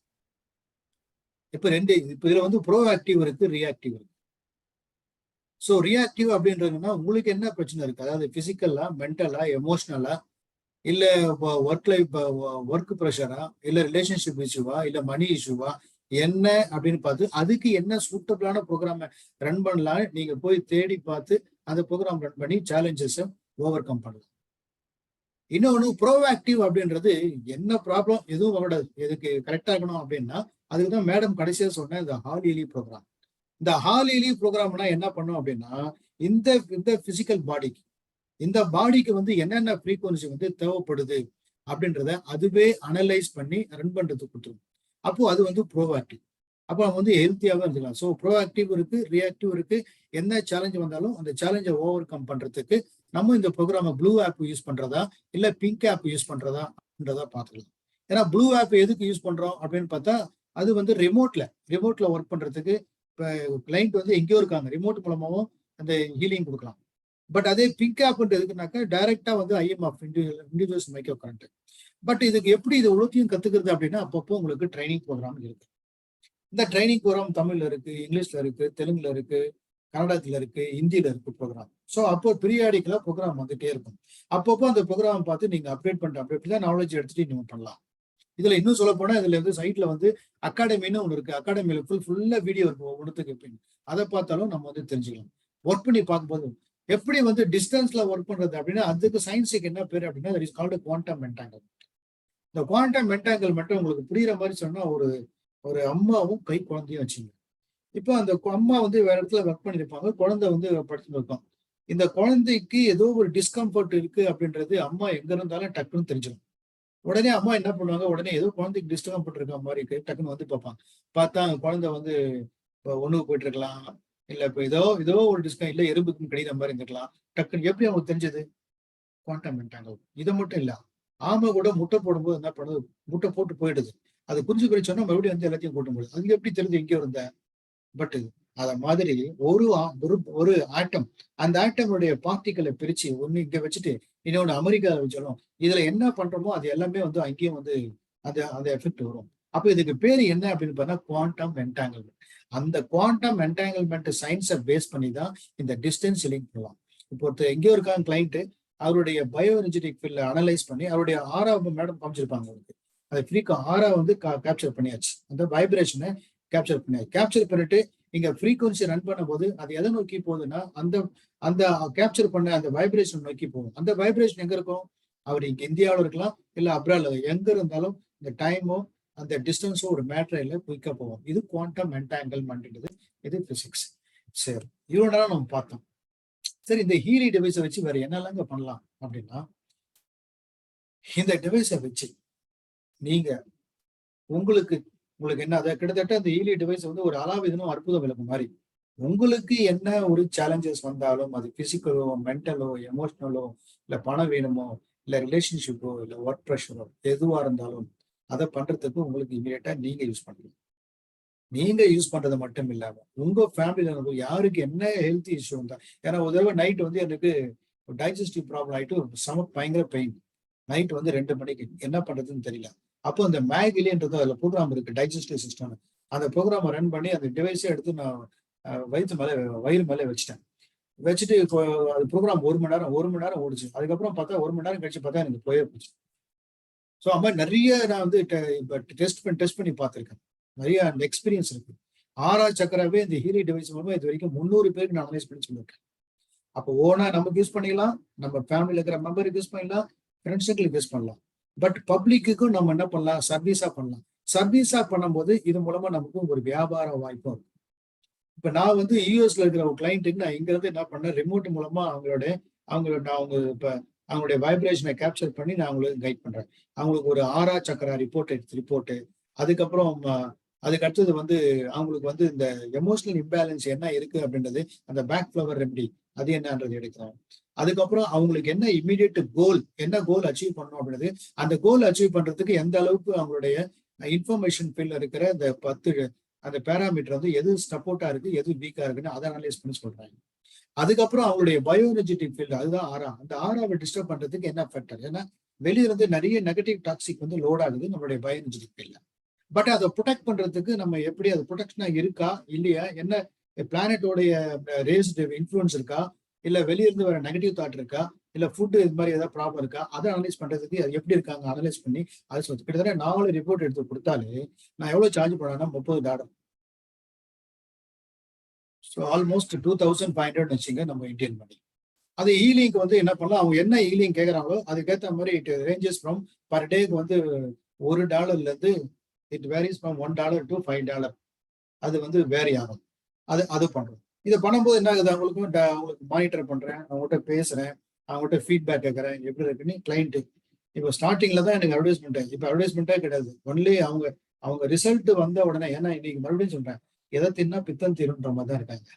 இப்போ இதுல வந்து ப்ரோஆக்டிவ் இருக்கு, ரியாக்டிவ் இருக்கு. ஸோ ரியாக்டிவ் அப்படின்றதுன்னா உங்களுக்கு என்ன பிரச்சனை இருக்கு, அதாவது பிசிக்கலா, மென்டலா, எமோஷனலா, இல்ல ஒர்க் ப்ரெஷரா, இல்ல ரிலேஷன்ஷிப் இஷ்யூவா, இல்ல மணி இஷ்யூவா, என்ன அப்படின்னு பார்த்து அதுக்கு என்ன சூட்டபிளான ப்ரோக்ராம ரன் பண்ணலான்னு நீங்க போய் தேடி பார்த்து அந்த ப்ரோக்ராம் ரன் பண்ணி சேலஞ்சஸை ஓவர் கம் பண்ணலாம். இன்னொன்று ப்ரோஆக்டிவ் அப்படின்றது என்ன ப்ராப்ளம் எதுவும் வரக்கூடாது, எதுக்கு கரெக்டா இருக்கணும் அப்படின்னா அதுக்குதான் மேடம் கடைசியா சொன்ன இந்த ஹாலிலி ப்ரோக்ராம். இந்த ஹாலிலி ப்ரோக்ராம்னா என்ன பண்ணும் அப்படின்னா இந்த பிசிக்கல் பாடிக்கு, இந்த பாடிக்கு வந்து என்னென்ன ஃப்ரீக்வன்சி வந்து தேவைப்படுது அப்படின்றத அதுவே அனலைஸ் பண்ணி ரன் பண்றதுக்கு கொடுத்துரும். அப்போ அது வந்து ப்ரோஆக்டிவ். அப்போ நம்ம வந்து ஹெல்த்தியாவே இருந்துக்கலாம். ஸோ ப்ரோஆக்டிவ் இருக்கு, ரியாக்டிவ் இருக்கு. என்ன சேலஞ்ச் வந்தாலும் அந்த சேலஞ்சை ஓவர் கம் பண்றதுக்கு நம்ம இந்த ப்ரோக்ராமை ப்ளூ ஆப் யூஸ் பண்றதா இல்ல பிங்க் ஆப் யூஸ் பண்றதா அப்படின்றதா பார்த்துக்கலாம். ஏன்னா ப்ளூ ஆப் எதுக்கு யூஸ் பண்றோம் அப்படின்னு பார்த்தா அது வந்து ரிமோட்ல ஒர்க் பண்றதுக்கு. இப்போ கிளைண்ட் வந்து எங்கேயோ இருக்காங்க, ரிமோட் மூலமாவும் அந்த ஹீலிங் கொடுக்கலாம். பட் அதே பிங்க் ஆப்ன்றது எதுக்குனாக்கா டைரக்டா வந்து IMF individuals micro current. But இதுக்கு எப்படி இது உலகத்தையும் கத்துக்கிறது அப்படின்னா அப்பப்போ உங்களுக்கு ட்ரைனிங் ப்ரோக்ராம் இருக்கு. இந்த ட்ரைனிங் ப்ரோக்ராம் தமிழ்ல இருக்கு, இங்கிலீஷ்ல இருக்கு, தெலுங்குல இருக்கு, கன்னடத்துல இருக்கு, ஹிந்தியில இருக்கு ப்ரோக்ராம். ஸோ அப்போ பீரியாடிக்கலா ப்ரோக்ராம் வந்துட்டே இருக்கும். அப்பப்போ அந்த ப்ரோக்ராம் பார்த்து நீங்க அப்டேட் பண்ணிட்டு அப்படிதான் நாலேஜ் எடுத்துட்டு நீங்க பண்ணலாம். இதுல இன்னும் சொல்ல போனா இதுல வந்து சைட்ல வந்து அகாடமின்னு ஒன்று இருக்கு. அகாடமியில ஃபுல்லா வீடியோ இருக்கும் ஒவ்வொன்றுத்துக்கு எப்படின்னு. அதை பார்த்தாலும் நம்ம வந்து தெரிஞ்சுக்கலாம். ஒர்க் பண்ணி பார்க்கும்போது எப்படி வந்து டிஸ்டன்ஸ்ல ஒர்க் பண்றது அப்படின்னா அதுக்கு சயின்ஸுக்கு என்ன பேர் அப்படின்னா தட் இஸ் கால்டு குவாண்டம் மென்டாங்கல். இந்த குவாண்டம் மென்டாங்கல் மட்டும் உங்களுக்கு புரியுற மாதிரி சொன்னா ஒரு ஒரு அம்மாவும் கை குழந்தையும் வச்சுங்க. இப்போ அந்த அம்மா வந்து வேற இடத்துல ஒர்க் பண்ணிருப்பாங்க, குழந்தை வந்து படுத்துட்டு இருக்கும். இந்த குழந்தைக்கு ஏதோ ஒரு டிஸ்கம்ஃபர்ட் இருக்கு அப்படின்றது அம்மா எங்க இருந்தாலும் டக்குன்னு தெரிஞ்சிடும். உடனே அம்மா என்ன பண்ணுவாங்க, உடனே ஏதோ குழந்தைக்கு டிஸ்டர்ப் இருக்க மாதிரி இருக்கு, டக்குன்னு வந்து பார்ப்பாங்க. பார்த்தா குழந்தை வந்து ஒண்ணுக்கு போயிட்டு இருக்கலாம், இல்ல இப்ப ஏதோ ஏதோ ஒரு இல்ல எறும்புக்கும் கடித மாதிரி இருந்திருக்கலாம். டக்குன்னு எப்படி அவங்களுக்கு தெரிஞ்சது? குவாண்டம் மென்டாங்கல். இது மட்டும் இல்ல, ஆமை கூட முட்டை போடும்போது என்ன பண்ணுது, முட்டை போட்டு போயிடுது. அது குஞ்சு கழிச்சோன்னா மறுபடியும் வந்து எல்லாத்தையும் கூட்ட முடியும். அது எப்படி தெரிஞ்சு எங்கேயோ இருந்த? பட் அத மாதிரி ஒரு ஆட்டம், அந்த ஆட்டமுடைய பார்ட்டிகளை பிரிச்சு ஒண்ணு இங்க வச்சுட்டு இன்னொன்னு அமெரிக்காவை வச்சாலும் இதுல என்ன பண்றோமோ அது எல்லாமே வந்து அங்கேயும் வந்து அந்த எஃபெக்ட் வரும். அப்ப இதுக்கு பேரு என்ன அப்படின்னு பார்த்தா குவாண்டம் என்டாங்கிள்மெண்ட். அந்த குவாண்டம் என்டாங்கிள்மெண்ட் சயின்ஸை பேஸ் பண்ணி தான் இந்த டிஸ்டன்ஸ் லிங்க் பண்ணலாம். இப்போ ஒருத்தர் எங்கேயோ இருக்காங்க கிளைண்ட், அவருடைய பயோ எனர்ஜெட்டிக் ஃபீல்ட அனலைஸ் பண்ணி அவருடைய ஆரா மேடம் காமிச்சிருப்பாங்க அவருக்கு. அந்த ஃப்ரீக்கு ஆரா வந்து கேப்சர் பண்ணியாச்சு, அந்த வைப்ரேஷனை கேப்சர் பண்ணியாச்சு. கேப்சர் பண்ணிட்டு இங்க ஃப்ரீக்வன்சி ரன் பண்ணும் போது அது எதை நோக்கி போகுதுன்னா அந்த அந்த கேப்சர் பண்ண அந்த வைப்ரேஷன் நோக்கி போகும். அந்த வைப்ரேஷன் எங்க இருக்கும்? அவர் இங்க இந்தியாவில் இருக்கலாம், இல்ல அப்ராட்ல எங்க இருந்தாலும் இந்த டைமோ அந்த டிஸ்டன்ஸோ ஒரு மேட்டர் இல்லை, குயிக்கா போகும். இது குவாண்டம் என்டாங்கிள்மெண்ட், இது பிசிக்ஸ். சரி, இவ்வளவு நேரம் நம்ம பார்த்தோம். சரி, இந்த ஹீலி டிவைஸை வச்சு வேற என்னெல்லாம் பண்ணலாம் அப்படின்னா, இந்த டிவைஸை வச்சு நீங்க உங்களுக்கு என்ன அதை கிட்டத்தட்ட அந்த ஹீலி டிவைஸ் வந்து ஒரு அலாவிதனும் அற்புத விளக்கு மாதிரி. உங்களுக்கு என்ன ஒரு சேலஞ்சஸ் வந்தாலும் அது பிசிக்கலோ, மென்டலோ, எமோஷனலோ, இல்ல பணம் வேணுமோ, இல்ல ரிலேஷன்ஷிப்போ, இல்ல ஒர்க் ப்ரெஷரோ, எதுவா இருந்தாலும் அதை பண்றதுக்கு உங்களுக்கு இமீடியட்டா நீங்க யூஸ் பண்ணலாம். நீங்க யூஸ் பண்றது மட்டும் இல்லாம உங்க ஃபேமிலியில யாருக்கு என்ன ஹெல்த் இஷ்யூ இருந்தா, ஏன்னா ஒரு தடவை நைட் வந்து எனக்கு டைஜஸ்டிவ் ப்ராப்ளம் ஆயிட்டு பயங்கர பெயின். நைட் வந்து 2 மணிக்கு என்ன பண்றதுன்னு தெரியல. அப்போ அந்த மேகிலின்றது அதுல ப்ரோக்ராம் இருக்கு, டைஜஸ்டிவ் சிஸ்டம். அந்த ப்ரோக்ராமை ரன் பண்ணி அந்த டிவைஸே எடுத்து நான் வயிறு மேலே வச்சுட்டேன். வச்சுட்டு இப்போ அது ப்ரோக்ராம் 1 மணி நேரம் ஓடிச்சு. அதுக்கப்புறம் பார்த்தா 1 மணி நேரம் கழிச்சு பார்த்தா எனக்கு போயே போச்சு. ஸோ அது மாதிரி நிறைய நான் வந்து டெஸ்ட் பண்ணி பார்த்துருக்கேன். நிறைய அந்த எக்ஸ்பீரியன்ஸ் இருக்கு. ஆரா சக்கராவே இந்த ஹீலி டிவைஸ் மூலமா இது வரைக்கும் 300 பேருக்கு நான் அனலைஸ் பண்ணி சொல்லியிருக்கேன். அப்போ ஓனா நமக்கு யூஸ் பண்ணிக்கலாம், நம்ம ஃபேமிலியில் இருக்கிற மெம்பருக்கு யூஸ் பண்ணிக்கலாம், ஃப்ரெண்ட்ஸுங்களுக்கு யூஸ் பண்ணலாம். பட் பப்ளிக்குக்கும் நம்ம என்ன பண்ணலாம், சர்வீஸா பண்ணலாம். சர்வீஸா பண்ணும்போது இது மூலமா நமக்கு ஒரு வியாபார வாய்ப்பும் இருக்கும். இப்ப நான் வந்து யூஎஸ்ல இருக்கிற ஒரு கிளைண்ட்டுக்கு நான் இங்க இருந்து என்ன பண்ணேன், ரிமோட் மூலமா அவங்களுடைய வைப்ரேஷனை கேப்சர் பண்ணி நான் அவங்களுக்கு கைட் பண்றேன். அவங்களுக்கு ஒரு ஆரா சக்கரா ரிப்போர்ட், அதுக்கப்புறம் அதுக்கு அடுத்தது வந்து அவங்களுக்கு வந்து இந்த எமோஷனல் இம்பேலன்ஸ் என்ன இருக்கு அப்படின்றது, அந்த பேக் ஃப்ளவர் ரெமெடி அது என்னன்றது எடுக்கிறோம். அதுக்கப்புறம் அவங்களுக்கு என்ன இமீடியட் கோல், என்ன கோல் அச்சீவ் பண்ணணும் அப்படின்றது, அந்த கோல் அச்சீவ் பண்றதுக்கு எந்த அளவுக்கு அவங்களுடைய இன்ஃபர்மேஷன் ஃபீல்ட்ல இருக்கிற அந்த 10 அந்த பேராமீட்டர் வந்து எது சப்போர்ட்டா இருக்கு, எது வீக்கா இருக்குன்னு அதை அனலைஸ் பண்ணி சொல்றாங்க. அதுக்கப்புறம் அவங்களுடைய பயோ எனர்ஜெட்டிக் ஃபீல்டு, அதுதான் ஆரா. அந்த ஆராவை டிஸ்டர்ப் பண்றதுக்கு என்ன ஃபேக்டர், ஏன்னா வெளியிருந்து நிறைய நெகட்டிவ் டாக்ஸிக் வந்து லோட் ஆகுது நம்மளுடைய பயோ எனர்ஜெட்டிக் ஃபீல்ட்ல. பட் அதை ப்ரொடெக்ட் பண்றதுக்கு நம்ம எப்படி, அது ப்ரொடெக்ஷனா இருக்கா இல்லையா, என்ன பிளானட்டோடைய ரேஸ்டு இன்ஃபுளுன்ஸ் இருக்கா, இல்ல வெளியிருந்து வர நெகட்டிவ் தாட் இருக்கா, இல்ல ஃபுட் இது மாதிரி ஏதாவது ப்ராப்ளம் இருக்கா, அதை அனலைஸ் பண்றதுக்கு அது எப்படி இருக்காங்க அனலைஸ் பண்ணி அதை சொல்லி கிட்டத்தட்ட 4 ரிப்போர்ட் எடுத்து கொடுத்தாலே நான் எவ்வளவு சார்ஜ் பண்ணேன்னா $30. ஸோ ஆல்மோஸ்ட் 2500 வச்சுங்க நம்ம இந்தியன் மணி. அது ஹீலிங்க்கு வந்து என்ன பண்ணலாம், அவங்க என்ன ஹீலிங் கேட்கறாங்களோ அதுக்கேற்ற மாதிரி இட் ரேஞ்சஸ் ஃப்ரம் பர் டேக்கு வந்து $1 இருந்து இட் வேரிஸ் ஃப்ரம் $1 to $5. அது வந்து வேரி ஆகும். அது பண்றோம். இதை பண்ணும்போது என்ன ஆகுது, அவங்களுக்கு மானிட்டர் பண்றேன், அவங்ககிட்ட பேசுறேன், அவங்ககிட்ட ஃபீட்பேக் கேட்கறேன் எப்படி இருக்குன்னு. கிளைண்ட் இப்போ ஸ்டார்டிங்ல தான் எனக்கு அட்வர்டைஸ்மெண்ட், இப்போ அட்வர்டைஸ்மெண்ட்டே கிடையாது. ஒன்லி அவங்க ரிசல்ட் வந்த உடனே, ஏன்னா இன்னைக்கு மறுபடியும் சொல்றேன், எதை தின்னா பித்தம் தீருன்ற மாதிரி தான் இருக்காங்க.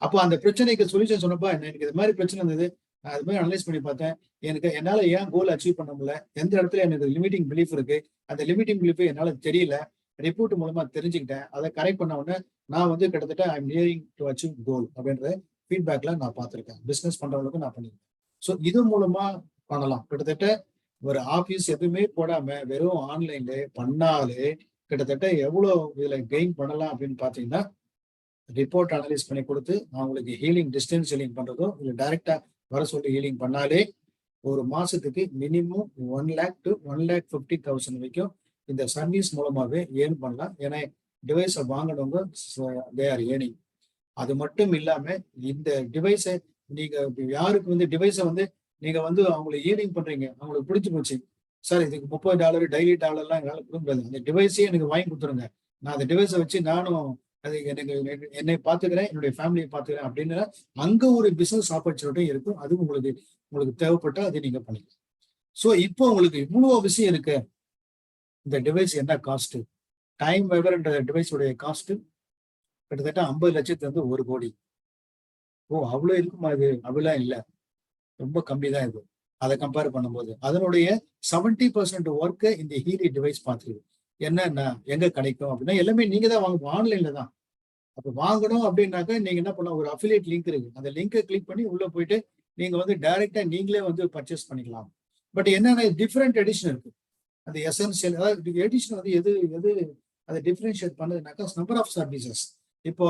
அப்போ அந்த பிரச்சனைக்கு சொல்யூஷன் சொன்னப்பா, எனக்கு இது மாதிரி பிரச்சனை இருந்தது, நான் அது மாதிரி அனலைஸ் பண்ணி பார்த்தேன், என்னால ஏன் கோல் அச்சீவ் பண்ண முடியல, எந்த இடத்துல எனக்கு லிமிட்டிங் பிலீஃப் இருக்கு, அந்த லிமிட்டிங் பிலீஃப் என்னால தெரியல, ரிப்போர்ட் மூலமா தெரிஞ்சுக்கிட்டேன். அதை கரெக்ட் பண்ண உடனே நான் வந்து கிட்டத்தட்ட I am nearing to achieve goal அப்படின்றத ஃபீட்பேக்ல நான் பார்த்துருக்கேன். பிசினஸ் பண்றவங்களுக்கு நான் பண்ணியிருக்கேன். ஸோ இது மூலமா பண்ணலாம். கிட்டத்தட்ட ஒரு ஆபீஸ் எதுவுமே போடாம வெறும் ஆன்லைன்ல பண்ணாலே கிட்டத்தட்ட எவ்வளவு இதுல கெயின் பண்ணலாம் அப்படின்னு பாத்தீங்கன்னா, ரிப்போர்ட் அனலைஸ் பண்ணி கொடுத்து அவங்களுக்கு ஹீலிங், டிஸ்டன்ஸ் ஹீலிங் பண்றதோ இல்லை டைரக்டா வர சொல்லி ஹீலிங் பண்ணாலே ஒரு மாசத்துக்கு மினிமம் 1 lakh to 1,50,000 வரைக்கும் இந்த சர்வீஸ் மூலமாவே ஏர்ன் பண்ணலாம். ஏன்னா டிவைஸை வாங்கினவங்க தே ஆர் ஏர்னிங். அது மட்டும் இல்லாம இந்த டிவைஸை நீங்க யாருக்கு வந்து டிவைஸை வந்து நீங்க வந்து அவங்களை ஏர்னிங் பண்றீங்க, அவங்களுக்கு பிடிச்சி போச்சு, சார் இதுக்கு $30 டெய்லி டாலர்லாம் எங்களால் கொடுக்க முடியாது, அந்த டிவைஸே எனக்கு வாங்கி கொடுத்துருங்க, நான் அந்த டிவைஸை வச்சு நானும் அது என்னை பார்த்துக்கிறேன், என்னுடைய ஃபேமிலியை பார்த்துக்கிறேன் அப்படின்னு அங்க ஒரு பிசினஸ் ஆப்பர்ச்சுனிட்டி இருக்கும். அது உங்களுக்கு தேவைப்பட்டா அதை நீங்க பண்ணிக்கலாம். ஸோ இப்போ உங்களுக்கு இவ்வளவு விஷயம் இருக்கு. இந்த டிவைஸ் என்ன காஸ்ட், டைம் வெவர்ன்ற டிவைஸோடைய காஸ்ட் கிட்டத்தட்ட 50 லட்சத்துலேருந்து 1 கோடி. ஓ அவ்வளவு இருக்குமா? இது அவ்வளவு இல்லை, ரொம்ப கம்மி தான் இது. அதை கம்பேர் பண்ணும்போது அதனுடைய 70% ஒர்க்கை இந்த ஹீலி டிவைஸ் பார்த்துருது. என்னன்னா எங்க கிடைக்கும் அப்படின்னா எல்லாமே நீங்க தான் வாங்கணும், ஆன்லைன்ல தான். அப்ப வாங்கணும் அப்படின்னாக்கா நீங்க என்ன பண்ணலாம், ஒரு அஃபிலியேட் லிங்க் இருக்கு, அந்த லிங்கை கிளிக் பண்ணி உள்ள போயிட்டு நீங்க வந்து டைரக்டா நீங்களே வந்து பர்ச்சேஸ் பண்ணிக்கலாம். பட் என்னன்னா டிஃப்ரெண்ட் எடிஷன் இருக்கு. அந்த எசென்சியல், அதாவது எடிஷன் வந்து எது எது அதை டிஃபரன்ஷியேட் பண்ணதுனாக்கா நம்பர் ஆஃப் சர்வீசஸ். இப்போ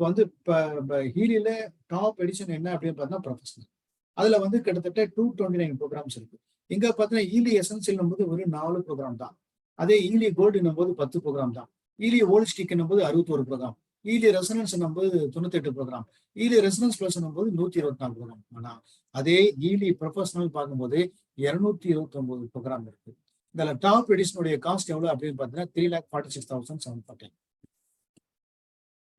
வந்து இப்போ ஹீலியில டாப் எடிஷன் என்ன அப்படின்னு பார்த்தா ப்ரொஃபஷனல். அதுல வந்து கிட்டத்தட்ட 229 ப்ரோக்ராம்ஸ் இருக்கு. இங்க பார்த்தீங்கன்னா ஈலி எசென்சியல் போது ஒரு 4 ப்ரோக்ராம் தான். அதே ஈலி கோல்டு போது 10 ப்ரோக்ராம் தான். ஈலி ஓல்ட் ஸ்டிக் போது 61 ப்ரோக்ராம். ஈலி ரெசனன்ஸ் போது 98 ப்ரோக்ராம். ஈலி ரெசனன்ஸ் பிளஸ் போது 124 ப்ரோக்ராம். ஆனா அதே ஈலி ப்ரொஃபஷனல் பார்க்கும்போது 229 ப்ரோக்ராம் இருக்கு. இதுல டாப் எடிஷனுடைய காஸ்ட் எவ்வளவு அப்படின்னு பார்த்தீங்கன்னா 3,46,740.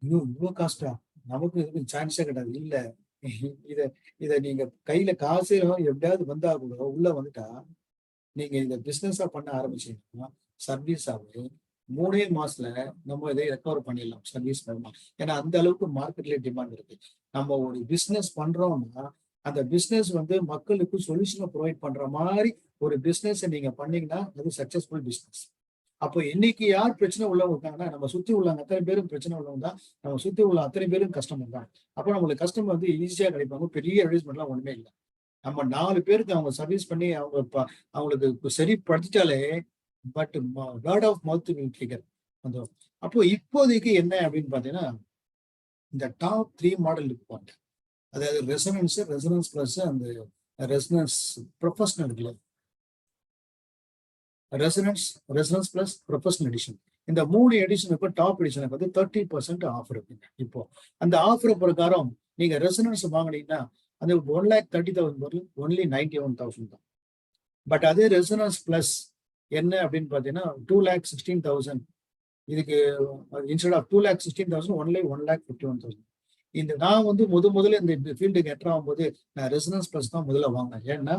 இவ்வளவு காஸ்டா? நமக்கு இதுக்கு சான்ஸே கிடையாது. இல்ல இத நீங்க கையில காசு எப்படியாவது வந்தா கூட உள்ள வந்துட்டா நீங்க இந்த பிசினஸா பண்ண ஆரம்பிச்சீங்கன்னா சர்வீஸாவே 3 மாசத்துல நம்ம இதை ரெக்கவர் பண்ணிடலாம் சர்வீஸ் மூலமா. ஏன்னா அந்த அளவுக்கு மார்க்கெட்ல டிமாண்ட் இருக்கு. நம்ம ஒரு பிசினஸ் பண்றோம்னா அந்த பிசினஸ் வந்து மக்களுக்கு சொல்யூஷனை ப்ரொவைட் பண்ற மாதிரி ஒரு பிசினஸ் நீங்க பண்ணீங்கன்னா அது சக்சஸ்ஃபுல் பிசினஸ். அப்போ இன்னைக்கு யார் பிரச்சனை உள்ளவங்க இருக்காங்கன்னா நம்ம சுத்தி உள்ள அத்தனை பேரும் பிரச்சனை உள்ளவங்க தான், நம்ம சுத்தி உள்ள அத்தனை பேரும் கஸ்டமர் தான். அப்போ நம்மளுக்கு கஸ்டமர் வந்து ஈஸியா கிடைப்பாங்க. பெரிய அட்வர்டைஸ்மெண்ட்லாம் ஒண்ணுமே இல்லை. நம்ம 4 பேருக்கு அவங்க சர்வீஸ் பண்ணி அவங்களுக்கு சரிப்படுத்திட்டாலே but word of mouth figure வந்து. அப்போ இப்போதைக்கு என்ன அப்படின்னு பாத்தீங்கன்னா இந்த டாப் 3 மாடல் இருப்பாங்க. அதாவது ரெசனன்ஸ் பிளஸ் அந்த ரெசனன்ஸ் ப்ரொஃபஷனல் இருக்குல்ல, ரெசனன்ஸ் பிளஸ் ப்ரொஃபஷனல் எடிஷன். இந்த 3 எடிஷனுக்கு டாப் எடிஷனுக்கு வந்து 30% ஆஃபர் இருக்குங்க. இப்போ அந்த ஆஃபர் பிரகாரம் நீங்க ரெசனன்ஸ் வாங்கினீங்கன்னா அந்த 1,30,000 பொருள் ஒன்லி 91,000 தான். பட் அதே ரெசனன்ஸ் பிளஸ் என்ன அப்படின்னு பாத்தீங்கன்னா 2,16,000. இதுக்கு இன்ஸ்டெட் ஆஃப் 2,16,000 ஒன்லி 1,51,000. இந்த நான் வந்து முதல்ல இந்த ஃபீல்டுக்கு என்டர் ஆகும்போது நான் ரெசனன்ஸ் பிளஸ் தான் முதல்ல வாங்கினேன். ஏன்னா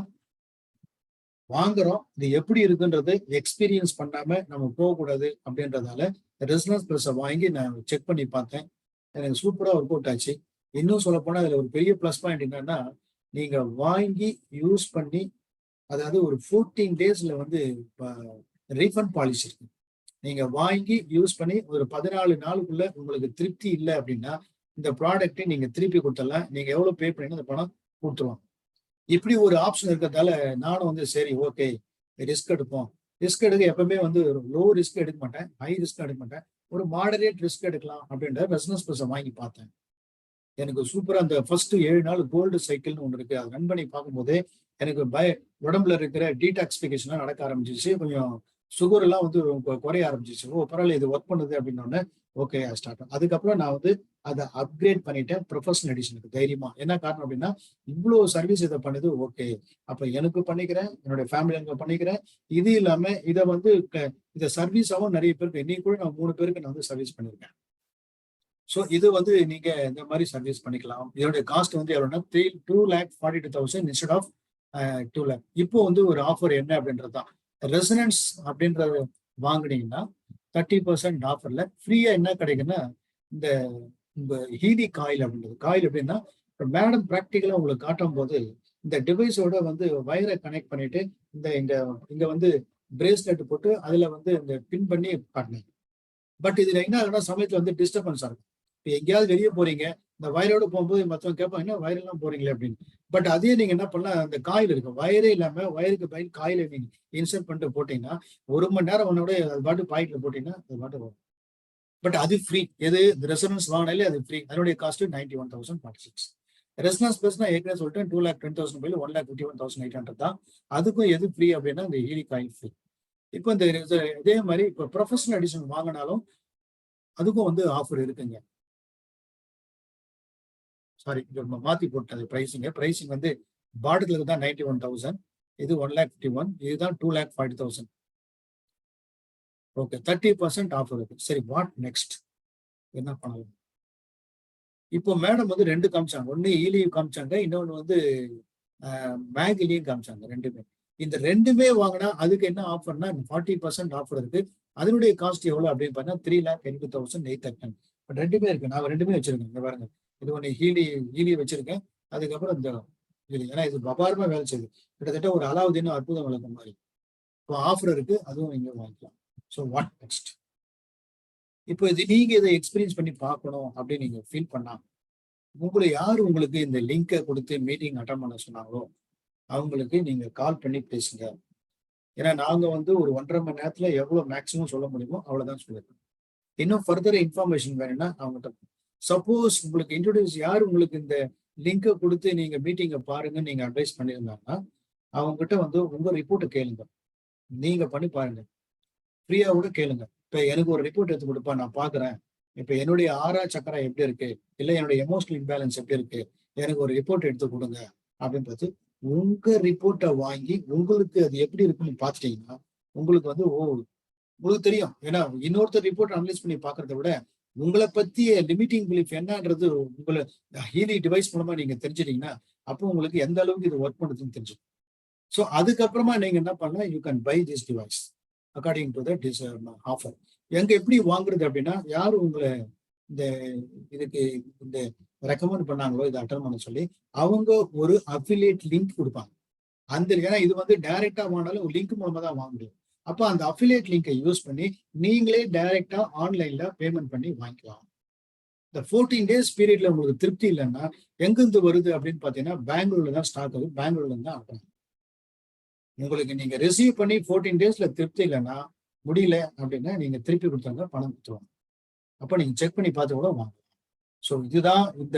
வாங்குறோம், இது எப்படி இருக்குன்றது எக்ஸ்பீரியன்ஸ் பண்ணாம நம்ம போகக்கூடாது அப்படின்றதால ரெசனன்ஸ் பிளஸ் வாங்கி நான் செக் பண்ணி பார்த்தேன். எனக்கு சூப்பரா ஒர்க் அவுட் ஆச்சு. இன்னும் சொல்ல போனா அதுல ஒரு பெரிய பிளஸ் பாயிண்ட் என்னன்னா நீங்க வாங்கி யூஸ் பண்ணி அதாவது ஒரு 14 டேஸ்ல வந்து ரீஃபண்ட் பாலிசி இருக்கு. நீங்க வாங்கி யூஸ் பண்ணி ஒரு 14 நாளுக்குள்ள உங்களுக்கு திருப்தி இல்லை அப்படின்னா இந்த ப்ராடக்ட்டை நீங்க திருப்பி கொடுத்துடலாம். நீங்க எவ்வளவு பே பண்ணீங்க அந்த பணம் கொடுத்துருவாங்க. இப்படி ஒரு ஆப்ஷன் இருக்கிறதால நானும் வந்து சரி ஓகே ரிஸ்க் எடுப்போம். ரிஸ்க் எடுக்க எப்பவுமே வந்து லோ ரிஸ்க் எடுக்க மாட்டேன், ஹை ரிஸ்க் எடுக்க மாட்டேன், ஒரு மாடரேட் ரிஸ்க் எடுக்கலாம் அப்படின்ற ரெசனன்ஸ் பிளஸ் வாங்கி பார்த்தேன். எனக்கு சூப்பரா அந்த ஃபர்ஸ்ட் 7 நாள் கோல்டு சைக்கிள்னு ஒன்று இருக்கு. அது ரன் பண்ணி பார்க்கும்போதே எனக்கு உடம்புல இருக்கிற டீடாக்சிபிகேஷன் நடக்க ஆரம்பிச்சிச்சு. கொஞ்சம் சுகர் எல்லாம் வந்து குறைய ஆரம்பிச்சிச்சு. ஓ பரவாயில்ல இது ஒர்க் பண்ணுது அப்படின்னு ஓகே ஸ்டார்ட். அதுக்கப்புறம் நான் வந்து அதை அப்கிரேட் பண்ணிட்டேன் ப்ரொஃபஷனல் எடிஷனுக்கு தைரியமா. என்ன காரணம் அப்படின்னா இவ்வளவு சர்வீஸ் இதை பண்ணுது, ஓகே அப்ப எனக்கு பண்ணிக்கிறேன், என்னுடைய ஃபேமிலி பண்ணிக்கிறேன். இது இல்லாம இதை வந்து இதை சர்வீஸாவும் நிறைய பேருக்கு இன்னைக்கு கூட நான் 3 பேருக்கு நான் வந்து சர்வீஸ் பண்ணியிருக்கேன். ஸோ இது வந்து நீங்க இந்த மாதிரி சர்வீஸ் பண்ணிக்கலாம். இதோடைய காஸ்ட் வந்து எவ்வளோன்னா 2,42,000 இன்ஸ்டெட் ஆஃப் 2 lakh. இப்போ வந்து ஒரு ஆஃபர் என்ன அப்படின்றது தான். ரெசனன்ஸ் அப்படின்றத வாங்கினீங்கன்னா 30% ஆஃபர்ல ஃப்ரீயா என்ன கிடைக்குன்னா இந்த ஹீலி காயில் அப்படின்றது. காயில் அப்படின்னா மேடம் ப்ராக்டிக்கலா உங்களுக்கு காட்டும் போது இந்த டிவைஸோட வந்து வயரை கனெக்ட் பண்ணிட்டு இங்க வந்து பிரேஸ்லெட் போட்டு அதுல வந்து இந்த பின் பண்ணி காட்டினேன். பட் இதுல என்ன ஆகுனா சமயத்துல வந்து டிஸ்டர்பன்ஸ் ஆகும். இப்போ எங்கேயாவது வெளியே போறீங்க, இந்த வயரோட போகும்போது மற்றவங்க கேட்பாங்க என்ன வயரெல்லாம் போறீங்களே அப்படின்னு. பட் அதே நீங்க என்ன பண்ணலாம், அந்த காயில் இருக்கு, வயரே இல்லாம வயருக்கு பதில் காயில நீங்க இன்சர்ட் பண்ணிட்டு போட்டீங்கன்னா 1 மணி நேரம் ஒன்னோட அது பாட்டு பாக்கெட்ல போட்டீங்கன்னா அது பாட்டு வரும். பட் அது ஃப்ரீ. எது ரெசனன்ஸ் வாங்கினாலே அது ஃப்ரீ. அதனுடைய காஸ்ட் 91,046. ரெசனன்ஸ் பிளஸ் நான் ஏற்கனவே சொல்லிட்டேன் 2,10,000 போய் 1,51,800 தான். அதுக்கும் எது ஃப்ரீ அப்படின்னா இந்த ஹீலி காயில் ஃப்ரீ. இப்போ இந்த இதே மாதிரி இப்போ ப்ரொஃபஷனல் எடிஷன் வாங்கினாலும் அதுக்கும் வந்து ஆஃபர் இருக்குங்க. சாரி, மாத்தி போட்டது பிரைசிங் வந்து பாட்டத்துக்கு தான் 91,000, இது 1,51,000, இதுதான் 2,40,000. ஓகே, 30% ஆஃபர் இருக்கு. சரி, வாட் நெக்ஸ்ட், என்ன பண்ணலாம்? இப்போ மேடம் வந்து 2 காமிச்சாங்க, ஒன்னு ஈலியும் காமிச்சாங்க, இன்னொன்னு வந்து மேகிலையும் காமிச்சாங்க. ரெண்டுமே இந்த ரெண்டுமே வாங்கினா அதுக்கு என்ன ஆஃபர்னா 40% ஆஃபர் இருக்கு. அதனுடைய காஸ்ட் எவ்வளவு அப்படின்னு பார்த்தா 3,80,800. பட் ரெண்டுமே இருக்கு, நான் ரெண்டுமே வச்சிருக்கேன். இங்க பாருங்க, இது ஒன்று ஹீலி வச்சிருக்கேன், அதுக்கப்புறம் இந்த இது, ஏன்னா இது அபாரமா வேலை செய்யுது. கிட்டத்தட்ட ஒரு அலாவுதீன் அற்புதம் விளக்கம் மாதிரி. இப்போ ஆஃபர் இருக்கு, அதுவும் இங்க வாங்கிக்கலாம். So what next? இப்போ இது நீங்க இதை எக்ஸ்பீரியன்ஸ் பண்ணி பார்க்கணும் அப்படின்னு நீங்க ஃபீல் பண்ணா, உங்களுக்கு இந்த லிங்கை கொடுத்து மீட்டிங் அட்டன் பண்ண சொன்னாங்களோ அவங்களுக்கு நீங்க கால் பண்ணி பேசுங்க. ஏன்னா நாங்க வந்து ஒரு 1.5 மணி நேரத்துல எவ்வளவு மேக்சிமம் சொல்ல முடியுமோ அவ்வளவுதான் சொல்லியிருக்கோம். இன்னும் ஃபர்தர் இன்ஃபர்மேஷன் வேணும்னா அவங்ககிட்ட, சப்போஸ் உங்களுக்கு இன்ட்ரோடியூஸ் யார் உங்களுக்கு இந்த லிங்கை கொடுத்து நீங்க மீட்டிங்கை பாருங்கன்னு நீங்க அட்வைஸ் பண்ணியிருந்தாங்கன்னா அவங்ககிட்ட வந்து உங்க ரிப்போர்ட்டை கேளுங்க, நீங்க பண்ணி பாருங்க, ஃப்ரீயா கூட கேளுங்க. இப்ப எனக்கு ஒரு ரிப்போர்ட் எடுத்து கொடுப்பா, நான் பாக்குறேன் இப்ப என்னுடைய ஆறா சக்கரை எப்படி இருக்கு, இல்ல என்னுடைய எமோஷனல் இம்பேலன்ஸ் எப்படி இருக்கு, எனக்கு ஒரு ரிப்போர்ட் எடுத்து கொடுங்க அப்படின்னு பார்த்து உங்க ரிப்போர்ட்டை வாங்கி உங்களுக்கு அது எப்படி இருக்குன்னு பார்த்துட்டீங்கன்னா உங்களுக்கு வந்து உங்களுக்கு தெரியும். ஏன்னா இன்னொருத்தர் ரிப்போர்ட் அனலைஸ் பண்ணி பாக்குறத விட உங்களை பத்திய லிமிட்டிங் பிலீஃப் என்னன்றது உங்களை ஹீலி டிவைஸ் மூலமா நீங்க தெரிஞ்சிட்டீங்கன்னா அப்போ உங்களுக்கு எந்த அளவுக்கு இது ஒர்க் பண்ணுறதுன்னு தெரிஞ்சுக்கும். ஸோ அதுக்கப்புறமா நீங்க என்ன பண்ணலாம், you can buy this device according to the offer. எங்க எப்படி வாங்குறது அப்படின்னா, யாரு உங்களை இந்த இதுக்கு இந்த ரெக்கமெண்ட் பண்ணாங்களோ இதை அட்டன் பண்ண சொல்லி அவங்க ஒரு அஃபிலியேட் லிங்க் கொடுப்பாங்க. அந்த ஏன்னா இது வந்து டைரக்டா வாங்கினாலும் ஒரு லிங்க் மூலமா தான் வாங்க முடியும். அப்ப அந்த அஃபிலியேட் லிங்கை யூஸ் பண்ணி நீங்களே டைரக்டா ஆன்லைன்ல பேமெண்ட் பண்ணி வாங்கிக்கலாம். இந்த 14 days பீரியட்ல உங்களுக்கு திருப்தி இல்லைன்னா எங்கிருந்து வருது அப்படின்னு பாத்தீங்கன்னா பெங்களூர்ல தான் ஸ்டார்ட் ஆகுது, பெங்களூர்ல இருந்து அனுப்புறாங்க. உங்களுக்கு நீங்க ரிசீவ் பண்ணி 14 daysல திருப்தி இல்லைன்னா முடியல அப்படின்னா நீங்க திருப்பி கொடுத்தாங்க பணம் கொடுத்துருவாங்க. அப்ப நீங்க செக் பண்ணி பார்த்து கூட வாங்க. ஸோ இதுதான் இந்த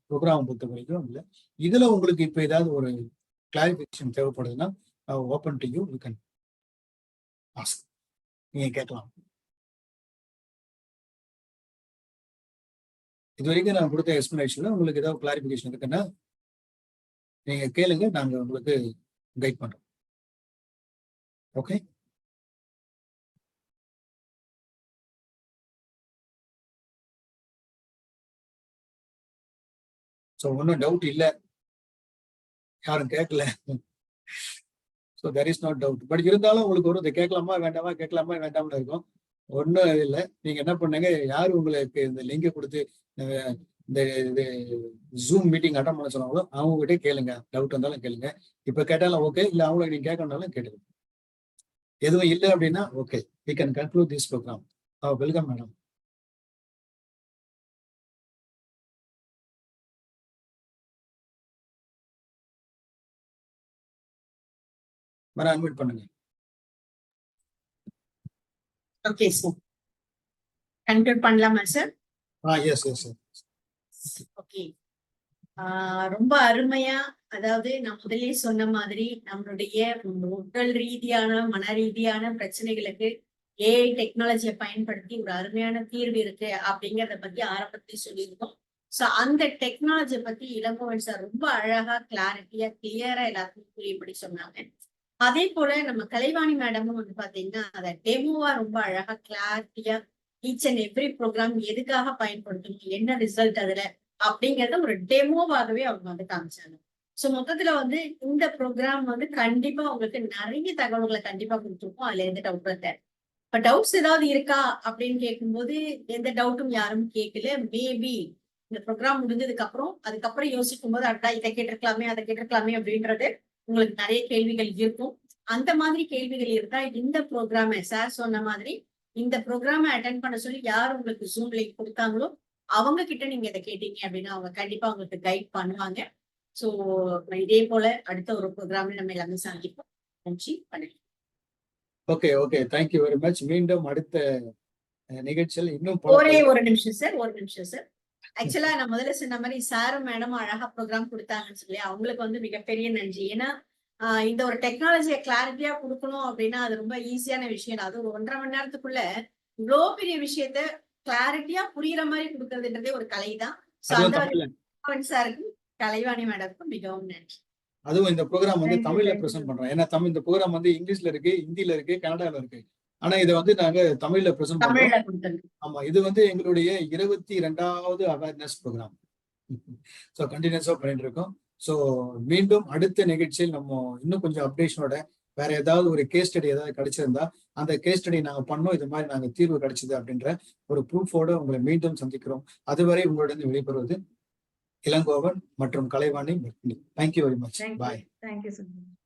ப்ரோக்ராம் பொறுத்த வரைக்கும். இல்லை இதுல உங்களுக்கு இப்ப ஏதாவது ஒரு கிளாரிபிகேஷன் தேவைப்படுதுன்னா open to you can ask, நீங்க கேட்கலாம். இது வரைக்கும் நான் கொடுத்த எக்ஸ்பிளனேஷன்ல உங்களுக்கு ஏதாவது கிளாரிபிகேஷன் இருக்குன்னா நீங்க கேளுங்க, நாங்க உங்களுக்கு கைட் பண்றோம். ஓகே, ஸோ ஒன்றும் டவுட் இல்லை, யாரும் கேட்கல. So there is not doubt. But இருந்தாலும் உங்களுக்கு ஒரு இதை கேட்கலாமா வேண்டாம்னு இருக்கும். ஒன்றும் இல்லை, நீங்க என்ன பண்ணுங்க, யார் உங்களுக்கு இந்த லிங்கை கொடுத்து இந்த இது ஜூம் மீட்டிங் அட்டன் பண்ண சொன்னாங்களோ அவங்ககிட்டே கேளுங்க, டவுட் வந்தாலும் கேளுங்க. இப்போ கேட்டாலும் ஓகே, இல்லை அவங்களுக்கு நீங்க கேட்கணும்னாலும் கேட்டுக்கணும். எதுவும் இல்லை அப்படின்னா okay, we can conclude this program. Welcome madam. Madam admit பண்ணுங்க. ஓகே சார், கன்க்ளூட் பண்ணலாமா sir? Yes yes sir. Okay, ரொம்ப அருமையா, அதாவது நான் முதலே சொன்ன மாதிரி நம்மளுடைய உடல் ரீதியான மன ரீதியான பிரச்சனைகளுக்கு ஏஐ டெக்னாலஜியை பயன்படுத்தி ஒரு அருமையான தீர்வு இருக்கு அப்படிங்கிறத பத்தி ஆரம்பத்திலே சொல்லியிருக்கோம். சோ அந்த டெக்னாலஜியை பத்தி இளங்கோவன் சார் ரொம்ப அழகா கிளாரிட்டியா கிளியரா எல்லாருக்கும் புரியும்படி சொன்னாங்க. அதே போல நம்ம கலைவாணி மேடமும் வந்து பாத்தீங்கன்னா அதை டெமோவா ரொம்ப அழகா கிளாரிட்டியா ஈச் அண்ட் எவ்ரி ப்ரோக்ராம் எதுக்காக பயன்படுத்தணும், என்ன ரிசல்ட் அதுல அப்படிங்கறத ஒரு டெமோவாகவே அவங்க வந்து காமிச்சாங்க. சோ மொத்தத்துல வந்து இந்த ப்ரோக்ராம் வந்து கண்டிப்பா உங்களுக்கு நிறைய தகவல்களை கண்டிப்பா கொடுத்துருக்கோம், அதுல எந்த டவுட்டும் இல்லை. இப்ப டவுட்ஸ் ஏதாவது இருக்கா அப்படின்னு கேட்கும்போது எந்த டவுட்டும் யாரும் கேட்கல. மேபி இந்த ப்ரோக்ராம் முடிஞ்சதுக்கு அப்புறம் அதுக்கப்புறம் யோசிக்கும் போது அட்டா இதை கேட்டிருக்கலாமே அதை கேட்டிருக்கலாமே அப்படின்றது உங்களுக்கு நிறைய கேள்விகள் இருக்கும். அந்த மாதிரி கேள்விகள் இருந்தா இந்த ப்ரோக்ராம சார் சொன்ன மாதிரி இந்த ப்ரோக்ராம அட்டென்ட் பண்ண சொல்லி யார் உங்களுக்கு ஜூம் லிங்க் கொடுத்தாங்களோ அவங்க கிட்ட நீங்க இதை கேட்டீங்க அப்படின்னா அவங்க கண்டிப்பா உங்களுக்கு கைட் பண்ணுவாங்க. சோ இதே போல அடுத்த ஒரு ப்ரோக்ராம்ல நம்ம எல்லாமே சந்திப்போம். நன்றி, வணக்கம். Okay okay, thank you very much. மீண்டும் அடுத்த நிகழ்ச்சியில் இன்னும் பல ஒரே ஒரு நிமிஷம் சார். ஆக்சுவலா நான் முதல்ல சொன்ன மாதிரி சாரும் மேடமும் அழகா ப்ரோக்ராம் கொடுத்தாங்கன்னு சொல்லி அவங்களுக்கு வந்து மிகப்பெரிய நன்றி. ஏன்னா இந்த ஒரு டெக்னாலஜியை கிளாரிட்டியா கொடுக்கணும் அப்படின்னா அது ரொம்ப ஈஸியான விஷயம். அது ஒரு 1.5 மணி நேரத்துக்குள்ள இவ்வளோ பெரிய விஷயத்த கிளாரிட்டியா புரியுற மாதிரி கொடுக்கறதுன்றதே ஒரு கலை தான். அதுவும் தமிழ்ல சாருக்கும் கலைவாணி மேடத்துக்கும் மிகவும் நன்றி. அதுவும் இந்த ப்ரோக்ராம் வந்து Thank you, தமிழ்ல thank you. ப்ரெசென்ட் பண்றோம். ஏன்னா இந்த ப்ரோக்ராம் வந்து இங்கிலீஷ்ல இருக்கு, ஹிந்தில இருக்கு, கன்னடால இருக்கு. ஆனா இதை வந்து நாங்க தமிழ்ல ப்ரெசென்ட் பண்றோம். தமிழ்ல கொடுத்தது. ஆமா, இது வந்து எங்களுடைய 22வது அவேர்னஸ் ப்ரோக்ராம். ஸோ கண்டினியூஸா பண்ணிட்டு இருக்கோம். ஸோ மீண்டும் அடுத்த நிகழ்ச்சியில் நம்ம இன்னும் கொஞ்சம் அப்டேஷனோட வேற ஏதாவது ஒரு கேஸ் ஸ்டடி ஏதாவது கிடைச்சிருந்தா அந்த கேஸ் ஸ்டடி நாங்க பண்ணோம், இது மாதிரி நாங்க தீர்வு கிடைச்சது அப்படின்ற ஒரு ப்ரூஃபோட உங்களை மீண்டும் சந்திக்கிறோம். அதுவரை உங்களுடன் விடைபெறுவது இளங்கோவன் மற்றும் Kalaivani. Thank you very much. Thank bye. you. Thank you so much.